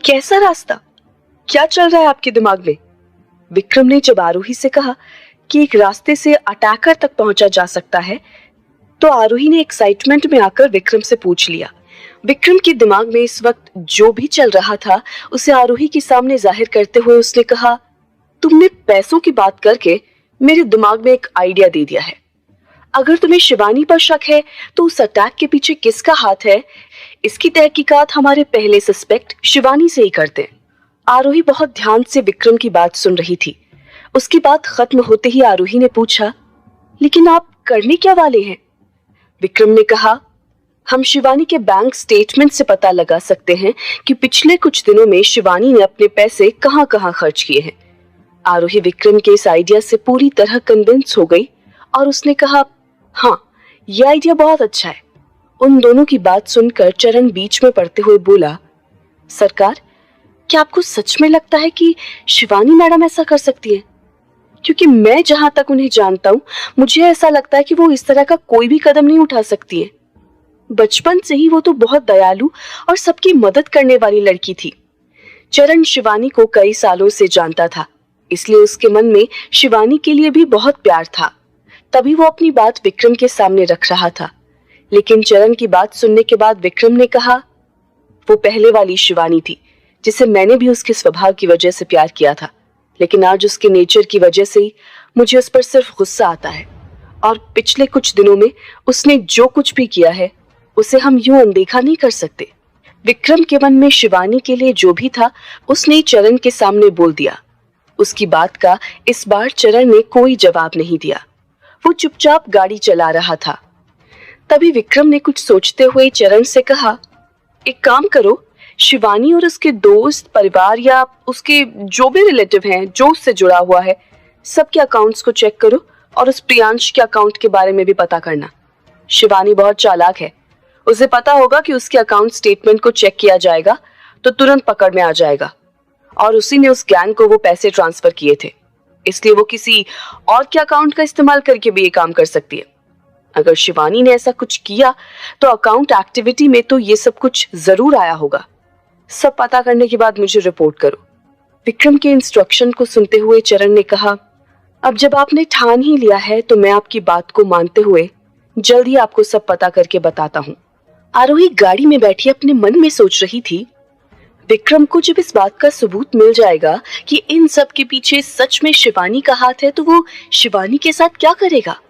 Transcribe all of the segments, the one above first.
कैसा रास्ता? क्या चल रहा है आपके दिमाग में? विक्रम ने जब आरोही से कहा कि एक रास्ते से अटैकर तक पहुंचा जा सकता है, तो आरोही ने एक्साइटमेंट में आकर विक्रम से पूछ लिया। विक्रम के दिमाग में इस वक्त जो भी चल रहा था उसे आरोही के सामने जाहिर करते हुए उसने कहा, तुमने पैसों की बात करके मेरे दिमाग में एक आइडिया दे दिया है। अगर तुम्हें शिवानी पर शक है तो उस अटैक के पीछे किसका हाथ है, इसकी तहकीकात हमारे पहले सस्पेक्ट शिवानी से ही करते हैं। आरोही बहुत ध्यान से विक्रम की बात सुन रही थी। उसकी बात खत्म होते ही आरोही ने पूछा, लेकिन आप करने क्या वाले हैं? विक्रम ने कहा, हम शिवानी के बैंक स्टेटमेंट से पता लगा सकते हैं कि पिछले कुछ दिनों में शिवानी ने अपने पैसे कहां कहां खर्च किए हैं। आरोही विक्रम के इस आइडिया से पूरी तरह कन्विंस हो गई और उसने कहा, हाँ, यह आइडिया बहुत अच्छा है। उन दोनों की बात सुनकर चरण बीच में पड़ते हुए बोला, सरकार, क्या आपको सच में लगता है कि शिवानी मैडम ऐसा कर सकती है? क्योंकि मैं जहां तक उन्हें जानता हूं, मुझे ऐसा लगता है कि वो इस तरह का कोई भी कदम नहीं उठा सकती है। बचपन से ही वो तो बहुत दयालु और सबकी मदद करने वाली लड़की थी। चरण शिवानी को कई सालों से जानता था, इसलिए उसके मन में शिवानी के लिए भी बहुत प्यार था। तभी वो अपनी बात विक्रम के सामने रख रहा था। लेकिन चरण की बात सुनने के बाद विक्रम ने कहा, वो पहले वाली शिवानी थी जिसे मैंने भी उसके स्वभाव की वजह से प्यार किया था, लेकिन आज उसके नेचर की वजह से ही मुझे उस पर सिर्फ गुस्सा आता है। और पिछले कुछ दिनों में उसने जो कुछ भी किया है उसे हम यूं अनदेखा नहीं कर सकते। विक्रम के मन में शिवानी के लिए जो भी था उसने चरण के सामने बोल दिया। उसकी बात का इस बार चरण ने कोई जवाब नहीं दिया। वो चुपचाप गाड़ी चला रहा था। तभी विक्रम ने कुछ सोचते हुए चरण से कहा, एक काम करो, शिवानी और उसके दोस्त, परिवार या उसके जो भी रिलेटिव हैं जो उससे जुड़ा हुआ है, सबके अकाउंट्स को चेक करो और उस प्रियांश के अकाउंट के बारे में भी पता करना। शिवानी बहुत चालाक है, उसे पता होगा कि उसके अकाउंट स्टेटमेंट को चेक किया जाएगा तो तुरंत पकड़ में आ जाएगा। और उसी ने उस गैंग को वो पैसे ट्रांसफर किए थे, इसलिए वो किसी और के अकाउंट का इस्तेमाल करके भी ये काम कर सकती है। अगर शिवानी ने ऐसा कुछ किया तो अकाउंट एक्टिविटी में तो ये सब कुछ जरूर आया होगा। सब पता करने के बाद मुझे रिपोर्ट करो। विक्रम के इंस्ट्रक्शन को सुनते हुए चरण ने कहा, अब जब आपने ठान ही लिया है तो मैं आपकी बात को मानते हुए जल्द ही आपको सब पता करके बताता हूँ। आरोही गाड़ी में बैठी अपने मन में सोच रही थी, विक्रम को जब इस बात का सबूत मिल जाएगा कि इन सब के पीछे सच में शिवानी का हाथ है तो वो शिवानी के साथ क्या करेगा।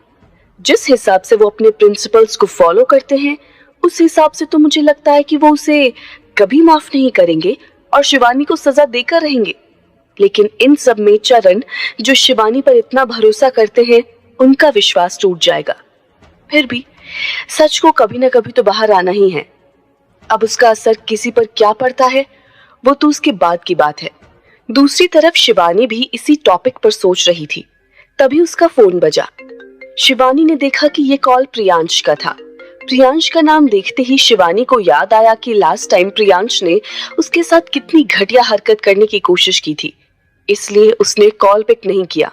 जिस हिसाब से वो अपने प्रिंसिपल्स को फॉलो करते हैं उस हिसाब से तो मुझे लगता है कि वो उसे कभी माफ नहीं करेंगे और शिवानी को सजा देकर रहेंगे। लेकिन इन सब में चरण, जो शिवानी पर इतना भरोसा करते हैं, उनका विश्वास टूट जाएगा। फिर भी सच को कभी न कभी तो बाहर आना ही है। अब उसका असर किसी पर क्या पड़ता है वो तो उसके बाद की बात है। दूसरी तरफ शिवानी भी इसी टॉपिक पर सोच रही थी। तभी उसका फोन बजा। शिवानी ने देखा कि ये कॉल प्रियांश का था। प्रियांश का नाम देखते ही शिवानी को याद आया कि लास्ट टाइम प्रियांश ने उसके साथ कितनी घटिया हरकत करने की कोशिश की थी, इसलिए उसने कॉल पिक नहीं किया।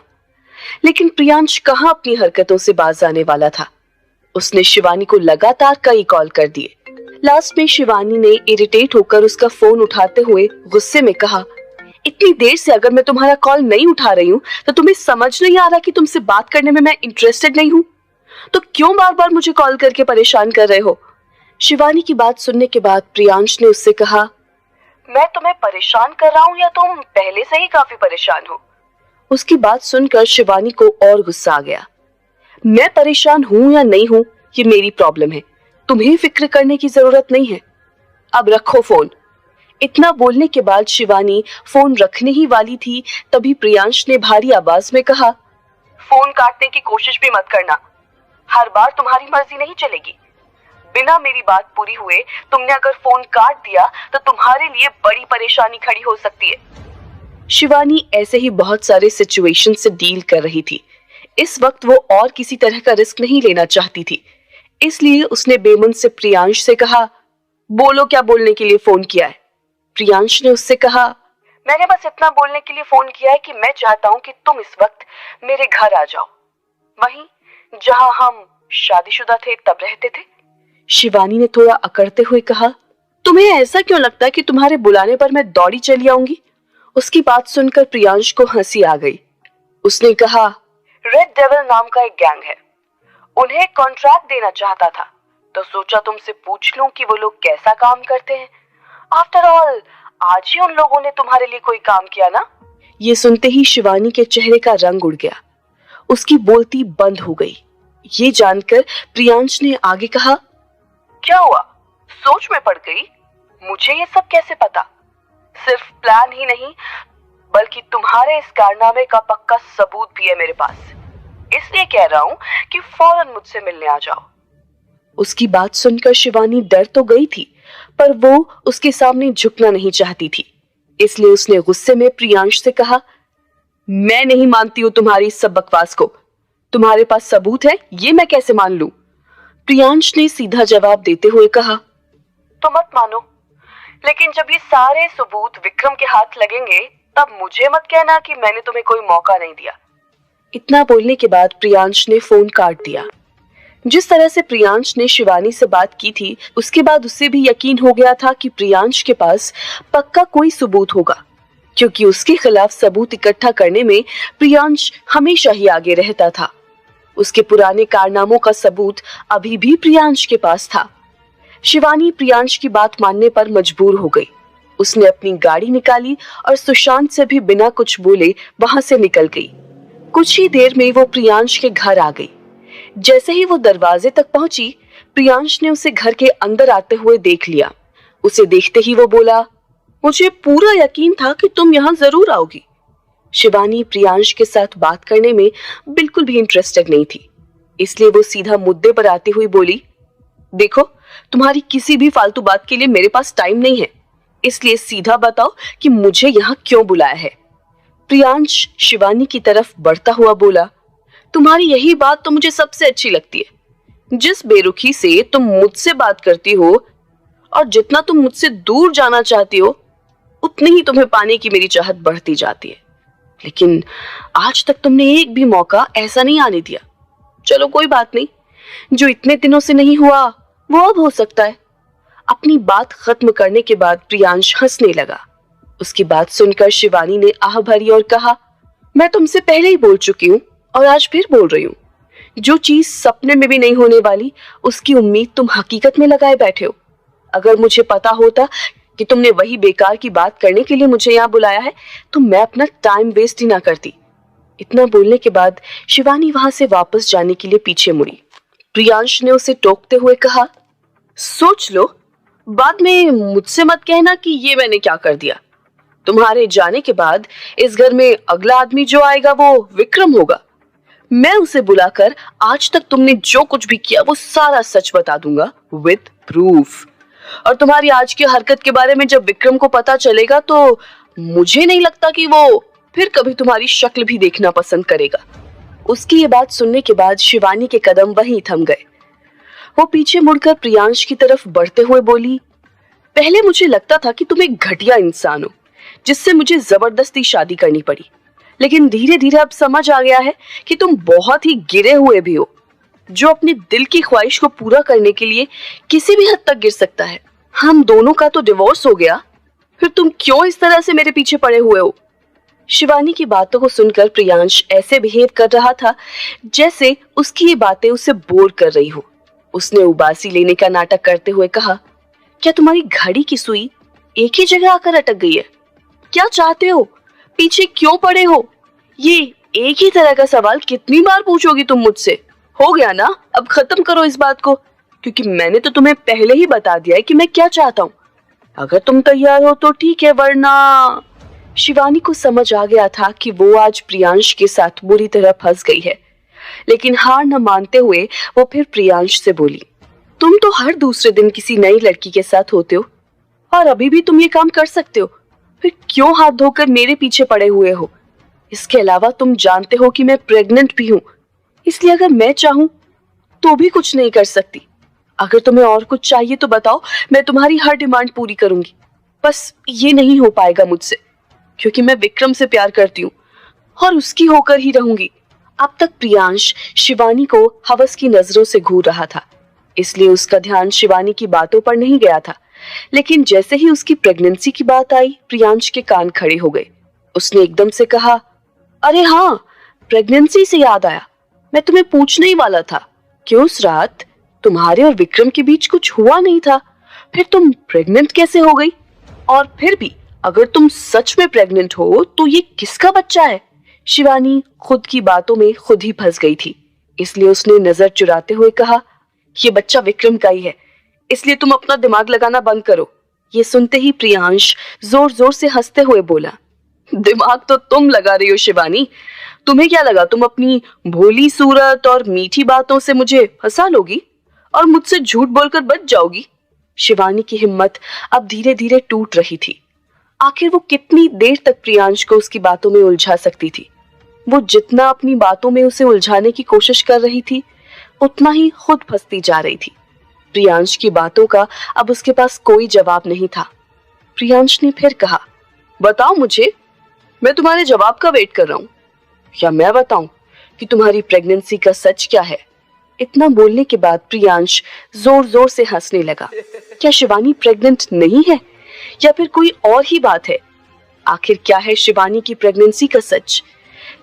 लेकिन प्रियांश कहां अपनी हरकतों से बाज आने वाला था। उसने शिवानी को लगातार कई कॉल कर दिए। लास्ट में शिवानी ने इरिटेट होकर उसका फोन उठाते हुए गुस्से में कहा, इतनी देर से अगर मैं तुम्हारा कॉल नहीं उठा रही हूँ तो तुम्हें समझ नहीं आ रहा कि तुमसे बात करने में मैं इंटरेस्टेड नहीं हूँ? तो क्यों बार बार मुझे कॉल करके परेशान कर रहे हो? शिवानी की बात सुनने के बाद प्रियांश ने उससे कहा, मैं तुम्हें परेशान कर रहा हूँ या तुम पहले से ही काफी परेशान हो? उसकी बात सुनकर शिवानी को और गुस्सा आ गया। मैं परेशान हूँ या नहीं हूँ ये मेरी प्रॉब्लम है, तुम्हें फिक्र करने की जरूरत नहीं है। अब रखो फोन। इतना बोलने के बाद शिवानी फोन रखने ही वाली थी, तभी प्रियांश ने भारी आवाज में कहा, फोन काटने की कोशिश भी मत करना। हर बार तुम्हारी मर्जी नहीं चलेगी। बिना मेरी बात पूरी हुए तुमने अगर फोन काट दिया तो तुम्हारे लिए बड़ी परेशानी खड़ी हो सकती है। शिवानी ऐसे ही बहुत सारे सिचुएशन से डील कर रही थी। इस वक्त वो और किसी तरह का रिस्क नहीं लेना चाहती थी, इसलिए उसने बेमन से प्रियांश से कहा, बोलो क्या बोलने के लिए फोन किया है? प्रियांश ने उससे कहा, मैंने बस इतना बोलने के लिए फोन किया है कि मैं चाहता हूँ कि तुम इस वक्त मेरे घर आ जाओ, वहीं जहां हम शादीशुदा थे तब रहते थे। शिवानी ने थोड़ा अकड़ते हुए कहा, तुम्हें ऐसा क्यों लगता है कि तुम्हारे बुलाने पर मैं दौड़ी चली आऊंगी? उसकी बात सुनकर प्रियांश को हंसी आ गई। उसने कहा, रेड डेविल नाम का एक गैंग है, उन्हें कॉन्ट्रैक्ट देना चाहता था, तो सोचा तुमसे पूछ लूं कि वो लोग कैसा काम करते हैं। आफ्टर ऑल आज ही उन लोगों ने तुम्हारे लिए कोई काम किया ना। ये सुनते ही शिवानी के चेहरे का रंग उड़ गया, उसकी बोलती बंद हो गई। ये जानकर प्रियांश ने आगे कहा, क्या हुआ, सोच में पड़ गई? मुझे ये सब कैसे पता? सिर्फ प्लान ही नहीं बल्कि तुम्हारे इस कारनामे का पक्का सबूत भी है मेरे पास, इसलिए कह रहा हूं कि फौरन मुझसे मिलने आ जाओ। उसकी बात सुनकर शिवानी डर तो गई थी, पर वो उसके सामने झुकना नहीं चाहती थी, इसलिए उसने गुस्से में प्रियांश से कहा, मैं नहीं मानती हूं तुम्हारी इस सब बकवास को। तुम्हारे पास सबूत है, ये मैं कैसे मान लूं? प्रियांश ने सीधा जवाब देते हुए कहा, तो मत मानो, लेकिन जब ये सारे सबूत विक्रम के हाथ लगेंगे तब मुझे मत कहना कि मैंने तुम्हें कोई मौका नहीं दिया। इतना बोलने के बाद प्रियांश ने फोन काट दिया। जिस तरह से प्रियांश ने शिवानी से बात की थी, उसके बाद उसे भी यकीन हो गया था कि प्रियांश के पास पक्का कोई सबूत होगा, क्योंकि उसके खिलाफ सबूत इकट्ठा करने में प्रियांश हमेशा ही आगे रहता था। उसके पुराने कारनामों का सबूत अभी भी प्रियांश के पास था। शिवानी प्रियांश की बात मानने पर मजबूर हो गई। उसने अपनी गाड़ी निकाली और सुशांत से भी बिना कुछ बोले वहां से निकल गई। कुछ ही देर में वो प्रियांश के घर आ गई। जैसे ही वो दरवाजे तक पहुंची, प्रियांश ने उसे घर के अंदर आते हुए देख लिया। उसे देखते ही वो बोला, मुझे पूरा यकीन था कि तुम यहाँ जरूर आओगी। शिवानी प्रियांश के साथ बात करने में बिल्कुल भी इंटरेस्टेड नहीं थी, इसलिए वो सीधा मुद्दे पर आती हुई बोली, देखो, तुम्हारी किसी भी फालतू बात के लिए मेरे पास टाइम नहीं है, इसलिए सीधा बताओ कि मुझे यहाँ क्यों बुलाया है। प्रियांश शिवानी की तरफ बढ़ता हुआ बोला, तुम्हारी यही बात तो मुझे सबसे अच्छी लगती है। जिस बेरुखी से तुम मुझसे बात करती हो और जितना तुम मुझसे दूर जाना चाहती हो, उतनी ही तुम्हें पाने की मेरी चाहत बढ़ती जाती है। लेकिन आज तक तुमने एक भी मौका ऐसा नहीं आने दिया। चलो कोई बात नहीं, जो इतने दिनों से नहीं हुआ वो अब हो सकता है। अपनी बात खत्म करने के बाद प्रियांश हंसने लगा। उसकी बात सुनकर शिवानी ने आह भरी और कहा, मैं तुमसे पहले ही बोल चुकी हूँ और आज फिर बोल रही हूँ, जो चीज सपने में भी नहीं होने वाली उसकी उम्मीद तुम हकीकत में लगाए बैठे हो। अगर मुझे पता होता कि तुमने वही बेकार की बात करने के लिए मुझे यहाँ बुलाया है, तो मैं अपना टाइम वेस्ट ही ना करती। इतना बोलने के बाद शिवानी वहां से वापस जाने के लिए पीछे मुड़ी। प्रियांश ने उसे टोकते हुए कहा, सोच लो, बाद में मुझसे मत कहना कि ये मैंने क्या कर दिया। तुम्हारे जाने के बाद इस घर में अगला आदमी जो आएगा वो विक्रम होगा। मैं उसे बुलाकर आज तक तुमने जो कुछ भी किया वो सारा सच बता दूंगा विद प्रूफ। और तुम्हारी आज की हरकत के बारे में जब विक्रम को पता चलेगा तो मुझे नहीं लगता कि वो फिर कभी तुम्हारी शक्ल भी देखना पसंद करेगा। उसकी ये बात सुनने के बाद शिवानी के कदम वहीं थम गए। वो पीछे मुड़कर प्रियांश की तरफ बढ़ते हुए बोली, पहले मुझे लगता था कि तुम एक घटिया इंसान हो जिससे मुझे जबरदस्ती शादी करनी पड़ी, लेकिन धीरे धीरे अब समझ आ गया है कि तुम बहुत ही गिरे हुए भी हो, जो अपने दिल की ख्वाहिश को पूरा करने के लिए किसी भी हद तक गिर सकता है। हम दोनों का तो डिवोर्स हो गया, फिर तुम क्यों इस तरह से मेरे पीछे पड़े हुए हो? शिवानी की बातों को सुनकर प्रियांश ऐसे बिहेव कर रहा था जैसे उसकी ये बातें उसे बोर कर रही हो। उसने उबासी लेने का नाटक करते हुए कहा, क्या तुम्हारी घड़ी की सुई एक ही जगह आकर अटक गई है? क्या चाहते हो? पीछे क्यों पड़े हो? ये एक ही तरह का सवाल कितनी बार पूछोगी तुम मुझसे? हो गया ना, अब खत्म करो इस बात को, क्योंकि मैंने तो तुम्हें पहले ही बता दिया है कि मैं क्या चाहता हूँ। अगर तुम तैयार हो तो ठीक है, वरना। शिवानी को समझ आ गया था कि वो आज प्रियांश के साथ बुरी तरह फंस गई है, लेकिन हार न मानते हुए वो फिर प्रियांश से बोली, तुम तो हर दूसरे दिन किसी नई लड़की के साथ होते हो और अभी भी तुम ये काम कर सकते हो, फिर क्यों हाथ धोकर मेरे पीछे पड़े हुए हो? इसके अलावा तुम जानते हो कि मैं प्रेग्नेंट भी हूँ, इसलिए अगर मैं चाहूँ तो भी कुछ नहीं कर सकती। अगर तुम्हें और कुछ चाहिए तो बताओ, मैं तुम्हारी हर डिमांड पूरी करूंगी। बस ये नहीं हो पाएगा मुझसे, क्योंकि मैं विक्रम से प्यार करती हूँ और उसकी होकर ही रहूंगी। अब तक प्रियांश शिवानी को हवस की नजरों से घूर रहा था, इसलिए उसका ध्यान शिवानी की बातों पर नहीं गया था, लेकिन जैसे ही उसकी प्रेगनेंसी की बात आई, प्रियांश के कान खड़े हो गए। उसने एकदम से कहा, अरे हाँ, प्रेगनेंसी से याद आया, मैं तुम्हें पूछने ही वाला था कि उस रात तुम्हारे और विक्रम के बीच कुछ हुआ नहीं था, फिर तुम प्रेग्नेंट कैसे हो गई? और फिर भी अगर तुम सच में प्रेग्नेंट हो तो ये किसका बच्चा है? शिवानी खुद की बातों में खुद ही फंस गई थी, इसलिए उसने नजर चुराते हुए कहा, ये बच्चा विक्रम का ही है, इसलिए तुम अपना दिमाग लगाना बंद करो। ये सुनते ही प्रियांश जोर जोर से हंसते हुए बोला, दिमाग तो तुम लगा रही हो शिवानी, तुम्हें क्या लगा तुम अपनी भोली सूरत और मीठी बातों से मुझे फंसा लोगी और मुझसे झूठ बोलकर बच जाओगी? शिवानी की हिम्मत अब धीरे धीरे टूट रही थी। आखिर वो कितनी देर तक प्रियांश को उसकी बातों में उलझा सकती थी? वो जितना अपनी बातों में उसे उलझाने की कोशिश कर रही थी, उतना ही खुद फंसती जा रही थी। प्रियांश की बातों का अब उसके पास कोई जवाब नहीं था। प्रियांश ने फिर कहा, बताओ मुझे, मैं तुम्हारे जवाब का वेट कर रहा हूं। या मैं बताऊं कि तुम्हारी प्रेगनेंसी का सच क्या है? इतना बोलने के बाद प्रियांश जोर जोर से हंसने लगा। क्या शिवानी प्रेग्नेंट नहीं है या फिर कोई और ही बात है? आखिर क्या है शिवानी की प्रेगनेंसी का सच?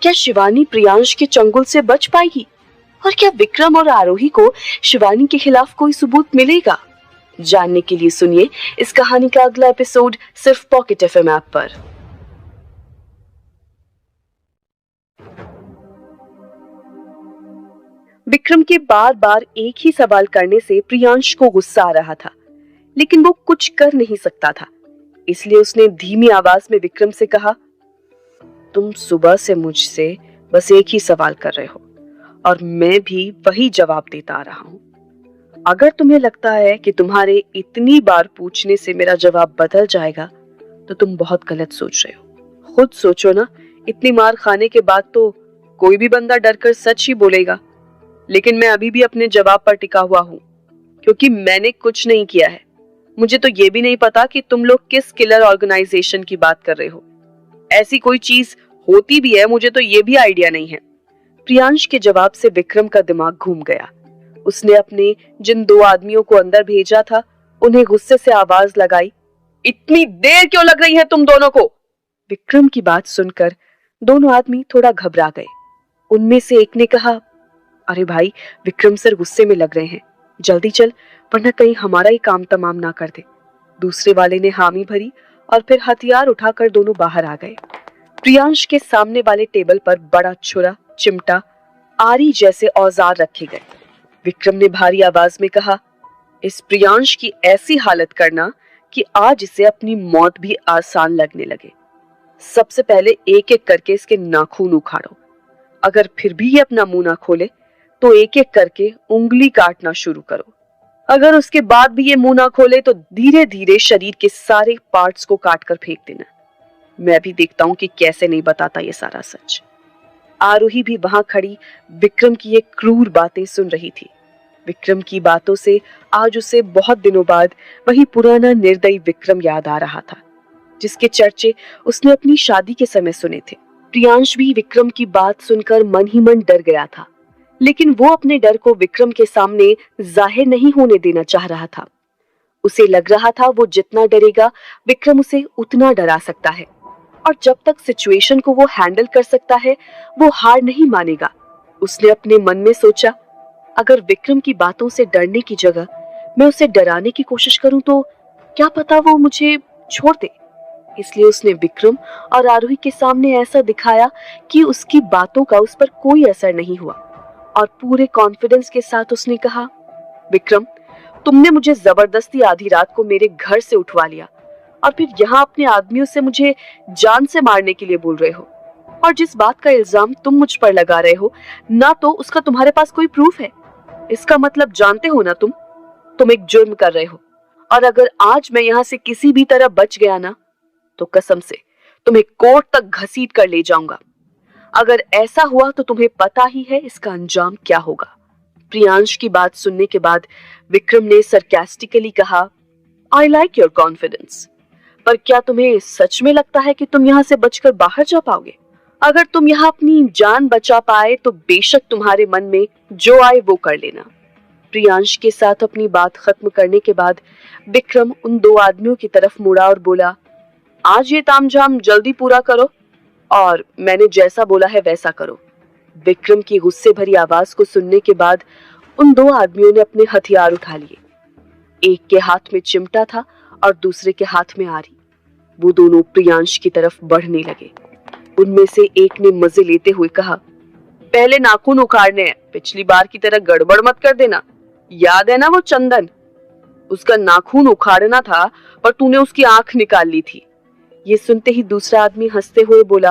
क्या शिवानी प्रियांश के चंगुल से बच पाएगी? और क्या विक्रम और आरोही को शिवानी के खिलाफ कोई सबूत मिलेगा? जानने के लिए सुनिए इस कहानी का अगला एपिसोड सिर्फ पॉकेट एफएम ऐप पर। विक्रम के बार बार एक ही सवाल करने से प्रियांश को गुस्सा आ रहा था, लेकिन वो कुछ कर नहीं सकता था। इसलिए उसने धीमी आवाज में विक्रम से कहा, तुम सुबह से मुझसे बस एक ही सवाल कर रहे हो और मैं भी वही जवाब देता आ रहा हूं। अगर तुम्हें लगता है कि तुम्हारे इतनी बार पूछने से मेरा जवाब बदल जाएगा तो तुम बहुत गलत सोच रहे हो। खुद सोचो ना, इतनी मार खाने के बाद तो कोई भी बंदा डरकर सच ही बोलेगा। लेकिन मैं अभी भी अपने जवाब पर टिका हुआ हूं, क्योंकि मैंने कुछ नहीं किया है। मुझे तो ये भी नहीं पता कि तुम लोग किस किलर ऑर्गेनाइजेशन की बात कर रहे हो। ऐसी कोई चीज होती भी है, मुझे तो ये भी आइडिया नहीं है। प्रियांश के जवाब से विक्रम का दिमाग घूम गया। उसने अपने जिन दो आदमियों को अंदर भेजा था, उन्हें गुस्से से आवाज लगाई, इतनी देर क्यों लग रही है तुम दोनों को? विक्रम की बात सुनकर दोनों आदमी थोड़ा घबरा गए। उनमें से एक ने कहा, अरे भाई, विक्रम सर गुस्से में लग रहे हैं, जल्दी चल वरना कहीं हमारा ही काम तमाम ना कर दे। दूसरे वाले ने हामी भरी और फिर हथियार उठाकर दोनों बाहर आ गए। प्रियांश के सामने वाले टेबल पर बड़ा छुरा, चिमटा, आरी जैसे औजार रखे गए। विक्रम ने भारी आवाज में कहा, इस प्रियांश की ऐसी हालत करना कि आज इसे अपनी मौत भी आसान लगने लगे। सबसे पहले एक एक करके इसके नाखून उखाड़ो। अगर फिर भी ये अपना मुंह ना खोले तो एक एक करके उंगली काटना शुरू करो। अगर उसके बाद भी ये मुंह ना खोले तो धीरे धीरे शरीर के सारे पार्ट्स को काट कर फेंक देना। मैं भी देखता हूं कि कैसे नहीं बताता ये सारा सच। आरोही भी वहां खड़ी विक्रम की ये क्रूर बातें सुन रही थी। विक्रम की बातों से आज उसे बहुत दिनों बाद वही पुराना निर्दयी विक्रम याद आ रहा था, जिसके चर्चे उसने अपनी शादी के समय सुने थे। प्रियांश भी विक्रम की बात सुनकर मन ही मन डर गया था, लेकिन वो अपने डर को विक्रम के सामने जाहिर नहीं होने देना चाह रहा था। उसे लग रहा था वो जितना डरेगा विक्रम उसे उतना डरा सकता है, और जब तक सिचुएशन को वो हैंडल कर सकता है वो हार नहीं मानेगा। उसने अपने मन में सोचा, अगर विक्रम की बातों से डरने की जगह मैं उसे डराने की कोशिश करूं तो क्या पता वो मुझे छोड़ दे। इसलिए उसने विक्रम और आरोही के सामने ऐसा दिखाया कि उसकी बातों का उस पर कोई असर नहीं हुआ, और पूरे कॉन्फिडेंस के साथ उसने कहा, विक्रम, तुमने मुझे जबरदस्ती आधी रात को मेरे घर से उठवा लिया और फिर यहाँ अपने आदमियों से मुझे जान से मारने के लिए बोल रहे हो, और जिस बात का इल्जाम तुम मुझ पर लगा रहे हो ना तो उसका तुम्हारे पास कोई प्रूफ है। इसका मतलब जानते हो ना तुम एक जुर्म कर रहे हो, और अगर आज मैं यहाँ से किसी भी तरह बच गया ना तो कसम से तुम्हें कोर्ट तक घसीट कर ले जाऊंगा। अगर ऐसा हुआ तो तुम्हें पता ही है इसका अंजाम क्या होगा। प्रियांश की बात सुनने के बाद विक्रम ने सरकास्टिकली कहा, आई लाइक योर कॉन्फिडेंस, पर क्या तुम्हें सच में लगता है कि तुम यहाँ से बचकर बाहर जा पाओगे? अगर तुम यहाँ अपनी जान बचा पाए तो बेशक तुम्हारे मन में जो आए वो कर लेना, प्रियांश के साथ अपनी बात खत्म करने के बाद विक्रम उन दो आदमियों की तरफ मुड़ा और बोला, आज ये तामझाम जल्दी पूरा करो और मैंने जैसा बोला है वैसा करो। विक्रम की गुस्से भरी आवाज को सुनने के बाद उन दो आदमियों ने अपने हथियार उठा लिए। एक के हाथ में चिमटा था और दूसरे के हाथ में आरी। वो दोनों प्रियांश की तरफ बढ़ने लगे। उनमें से एक ने मजे लेते हुए कहा, पहले नाखून उखाड़ने हैं, पिछली बार की तरह गड़बड़ मत कर देना। याद है ना वो चंदन, उसका नाखून उखाड़ना था पर तूने उसकी आंख निकाल ली थी। ये सुनते ही दूसरा आदमी हंसते हुए बोला,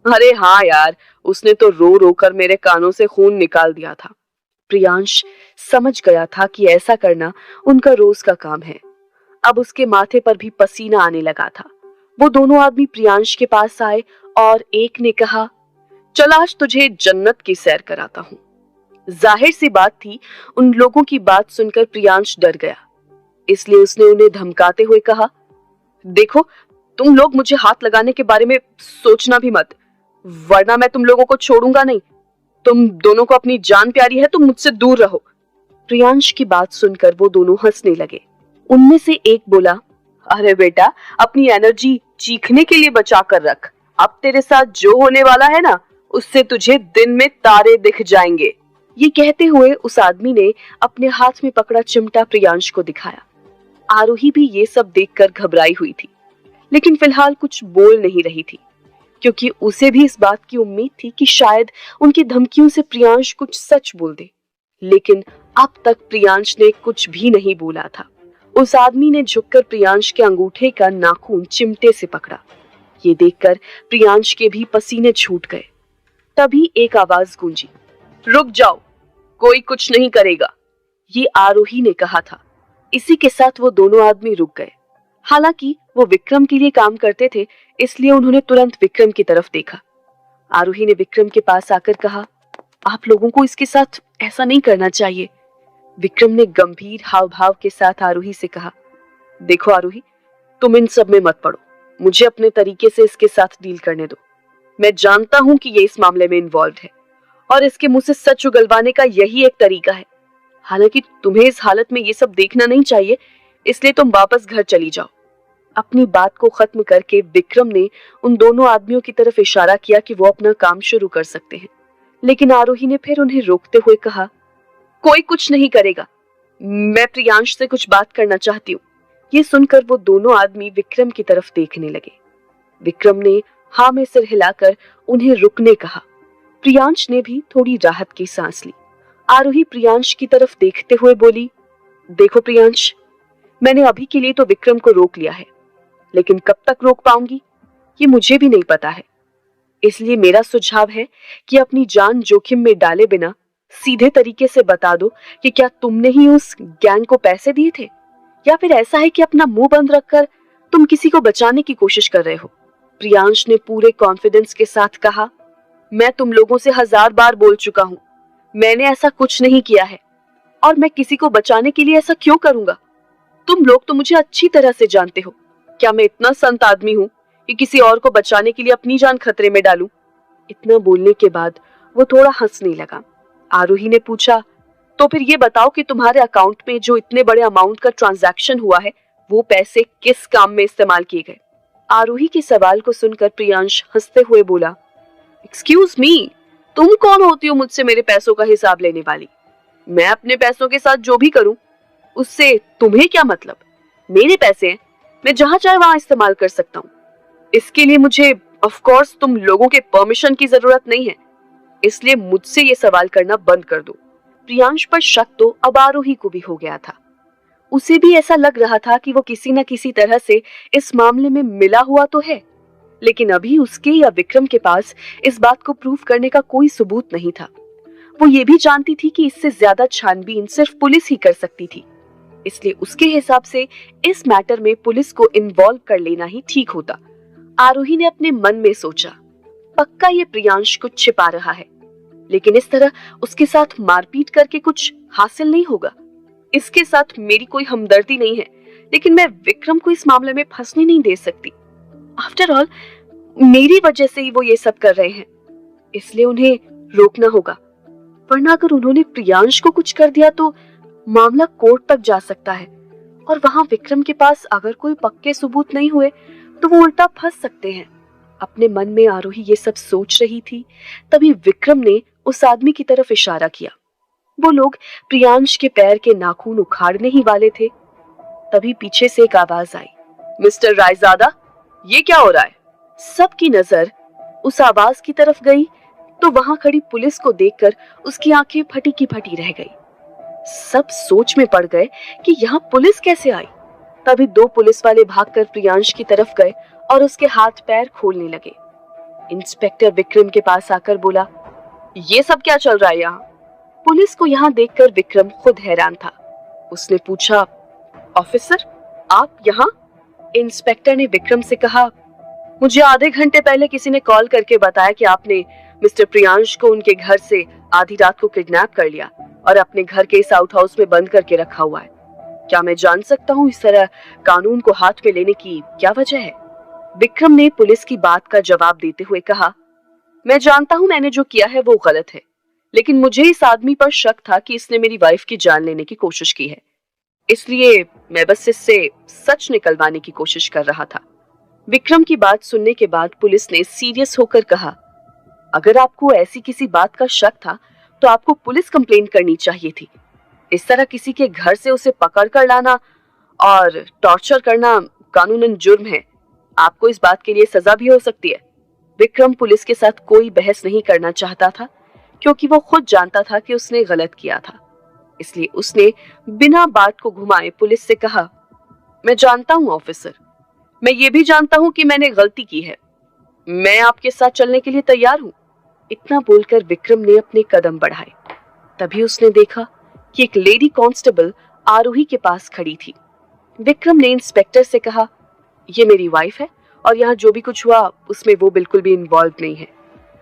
अरे हाँ यार, उसने तो रो रो कर मेरे कानों से खून निकाल दिया था। प्रियांश समझ गया था कि ऐसा करना उनका रोज का काम है। अब उसके माथे पर भी पसीना आने लगा था। वो दोनों आदमी प्रियांश के पास आए और एक ने कहा, चल आज तुझे जन्नत की सैर कराता हूँ। जाहिर सी बात थी, उन लोगों की बात सुनकर प्रियांश डर गया। इसलिए उसने उन्हें धमकाते हुए कहा, देखो तुम लोग मुझे हाथ लगाने के बारे में सोचना भी मत, वरना मैं तुम लोगों को छोड़ूंगा नहीं। तुम दोनों को अपनी जान प्यारी है, तुम मुझसे दूर रहो। प्रियांश की बात सुनकर वो दोनों हंसने लगे। उनमें से एक बोला, अरे बेटा, अपनी एनर्जी चीखने के लिए बचा कर रख। अब तेरे साथ जो होने वाला है ना, उससे तुझे दिन में तारे दिख जाएंगे। ये कहते हुए उस आदमी ने अपने हाथ में पकड़ा चिमटा प्रियांश को दिखाया। आरोही भी ये सब देखकर घबराई हुई थी, लेकिन फिलहाल कुछ बोल नहीं रही थी, क्योंकि उसे भी इस बात की उम्मीद थी कि शायद उनकी धमकियों से प्रियांश कुछ सच बोल दे। लेकिन अब तक प्रियांश ने कुछ भी नहीं बोला था। उस आदमी ने झुककर प्रियांश के अंगूठे का नाखून चिमटे से पकड़ा। ये देखकर प्रियांश के भी पसीने छूट गए। तभी एक आवाज गूंजी, रुक जाओ, कोई कुछ नहीं करेगा। ये आरोही ने कहा था। इसी के साथ वो दोनों आदमी रुक गए। हालांकि वो विक्रम के लिए काम करते थे, इसलिए उन्होंने तुरंत विक्रम की तरफ देखा। आरोही ने विक्रम के पास आकर कहा, आप लोगों को इसके साथ ऐसा नहीं करना चाहिए। विक्रम ने गंभीर हाव भाव के साथ आरोही से कहा, देखो आरोही, तुम इन सब में मत पड़ो, मुझे अपने तरीके से इसके साथ डील करने दो। मैं जानता हूं कि ये इस मामले में इन्वॉल्व है और इसके मुंह से सच उगलवाने का यही एक तरीका है। हालांकि तुम्हें इस हालत में ये सब देखना नहीं चाहिए, इसलिए तुम वापस घर चली जाओ। अपनी बात को खत्म करके विक्रम ने उन दोनों आदमियों की तरफ इशारा किया कि वो अपना काम शुरू कर सकते हैं, लेकिन आरोही ने फिर उन्हें रोकते हुए कहा, कोई कुछ नहीं करेगा, मैं प्रियांश से कुछ बात करना चाहती हूँ। ये सुनकर वो दोनों आदमी विक्रम की तरफ देखने लगे। विक्रम ने हाँ में सिर हिलाकर उन्हें रुकने कहा। प्रियांश ने भी थोड़ी राहत की सांस ली। आरोही प्रियांश की तरफ देखते हुए बोली, देखो प्रियांश, मैंने अभी के लिए तो विक्रम को रोक लिया है, लेकिन कब तक रोक पाऊंगी ये मुझे भी नहीं पता है। इसलिए मेरा सुझाव है कि अपनी जान जोखिम में डाले बिना सीधे तरीके से बता दो कि क्या तुमने ही उस गैंग को पैसे दिए थे, या फिर ऐसा है कि अपना मुंह बंद रखकर तुम किसी को बचाने की कोशिश कर रहे हो। प्रियांश ने पूरे कॉन्फिडेंस के साथ कहा, मैं तुम लोगों से 1000 बार बोल चुका हूँ, मैंने ऐसा कुछ नहीं किया है और मैं किसी को बचाने के लिए ऐसा क्यों करूंगा। तुम लोग तो मुझे अच्छी तरह से जानते हो। क्या मैं इतना संत आदमी हूँ कि किसी और को बचाने के लिए अपनी जान खतरे में डालूं? इतना बोलने के बाद वो थोड़ा हंसने लगा। आरोही ने पूछा, तो फिर ये बताओ कि तुम्हारे अकाउंट में जो इतने बड़े अमाउंट का ट्रांजैक्शन हुआ है, वो पैसे किस काम में इस्तेमाल किए गए? आरोही के सवाल को सुनकर प्रियांश हंसते हुए बोला, एक्सक्यूज मी, तुम कौन होती हो मुझसे मेरे पैसों का हिसाब लेने वाली? मैं अपने पैसों के साथ जो भी करूं उससे तुम्हें क्या मतलब? मेरे पैसे हैं, मैं जहां चाहे वहां इस्तेमाल कर सकता हूं। इसके लिए मुझे ऑफ कोर्स तुम लोगों के परमिशन की जरूरत नहीं है, इसलिए मुझसे ये सवाल करना बंद कर दो। प्रियांश पर शक तो अब आरोही को भी हो गया था। उसे भी ऐसा लग रहा था कि वो किसी न किसी तरह से इस मामले में मिला हुआ तो है, लेकिन अभी उसके या विक्रम के पास इस बात को प्रूव करने का कोई सबूत नहीं था। वो ये भी जानती थी कि इससे ज्यादा छानबीन सिर्फ पुलिस ही कर सकती थी, इसलिए उसके हिसाब से इस मैटर में पुलिस को इन्वॉल्व कर लेना ही ठीक होता। आरोही ने अपने मन में सोचा, पक्का ये प्रियांश कुछ छिपा रहा है, लेकिन इस तरह उसके साथ मारपीट करके कुछ हासिल नहीं होगा। इसके साथ मेरी कोई हमदर्दी नहीं है, लेकिन मैं विक्रम को इस मामले में फंसने नहीं दे सकती। आफ्टर ऑल मेरी वजह से ही वो ये सब कर रहे हैं, इसलिए उन्हें रोकना होगा, वरना अगर उन्होंने प्रियांश को कुछ कर दिया तो मामला कोर्ट तक जा सकता है और वहां विक्रम के पास अगर कोई पक्के सबूत नहीं हुए तो वो उल्टा फंस सकते हैं। अपने मन में आरोही ये सब सोच रही थी, तभी विक्रम ने उस आदमी की तरफ इशारा किया। वो लोग प्रियांश के पैर के नाखून उखाड़ने ही वाले थे, तभी पीछे से एक आवाज आई, मिस्टर रायजादा, ये क्या हो रहा है? सबकी नजर उस आवाज की तरफ गई तो वहां खड़ी पुलिस को देखकर उसकी आंखें फटी की फटी रह गई। सब सोच में पड़ गए कि यहाँ पुलिस कैसे आई। तभी दो पुलिस वाले भागकर प्रियांश की तरफ गए और उसके हाथ पैर खोलने लगे। इंस्पेक्टर विक्रम के पास आकर बोला, ये सब क्या चल रहा है यहाँ? पुलिस को यहाँ देखकर विक्रम खुद हैरान था। उसने पूछा, ऑफिसर आप यहाँ? इंस्पेक्टर ने विक्रम से कहा, मुझे आधे घंटे पहले किसी ने कॉल करके बताया कि आपने मिस्टर प्रियांश को उनके घर से आधी रात को किडनैप कर लिया और अपने घर के इस आउट हाउस में बंद करके रखा हुआ है। क्या मैं जान सकता हूँ इस तरह कानून को हाथ में लेने की क्या वजह है? विक्रम ने पुलिस की बात का जवाब देते हुए कहा, मैं जानता हूँ मैंने जो किया है वो गलत है, लेकिन मुझे इस आदमी पर शक था कि इसने मेरी वाइफ की जान लेने की कोशिश की है, इसलिए मैं बस इससे सच निकलवाने की कोशिश कर रहा था। विक्रम की बात सुनने के बाद पुलिस ने सीरियस होकर कहा, अगर आपको ऐसी किसी बात का शक था तो आपको पुलिस कंप्लेंट करनी चाहिए थी। इस तरह किसी के घर से उसे पकड़ कर लाना और टॉर्चर करना कानूनन जुर्म है। आपको इस बात के लिए सजा भी हो सकती है। विक्रम पुलिस के साथ कोई बहस नहीं करना चाहता था, क्योंकि वो खुद जानता था कि उसने गलत किया था। इसलिए उसने बिना बात को घुमाए पुलिस से कहा, मैं जानता हूँ ऑफिसर, मैं ये भी जानता हूँ कि मैंने गलती की है। मैं आपके साथ चलने के लिए तैयार हूँ। इतना बोलकर विक्रम ने अपने कदम बढ़ाए। तभी उसने देखा कि एक लेडी कांस्टेबल आरोही के पास खड़ी थी। विक्रम ने इंस्पेक्टर से कहा, ये मेरी वाइफ है और यहाँ जो भी कुछ हुआ उसमें वो बिल्कुल भी इन्वॉल्व नहीं है।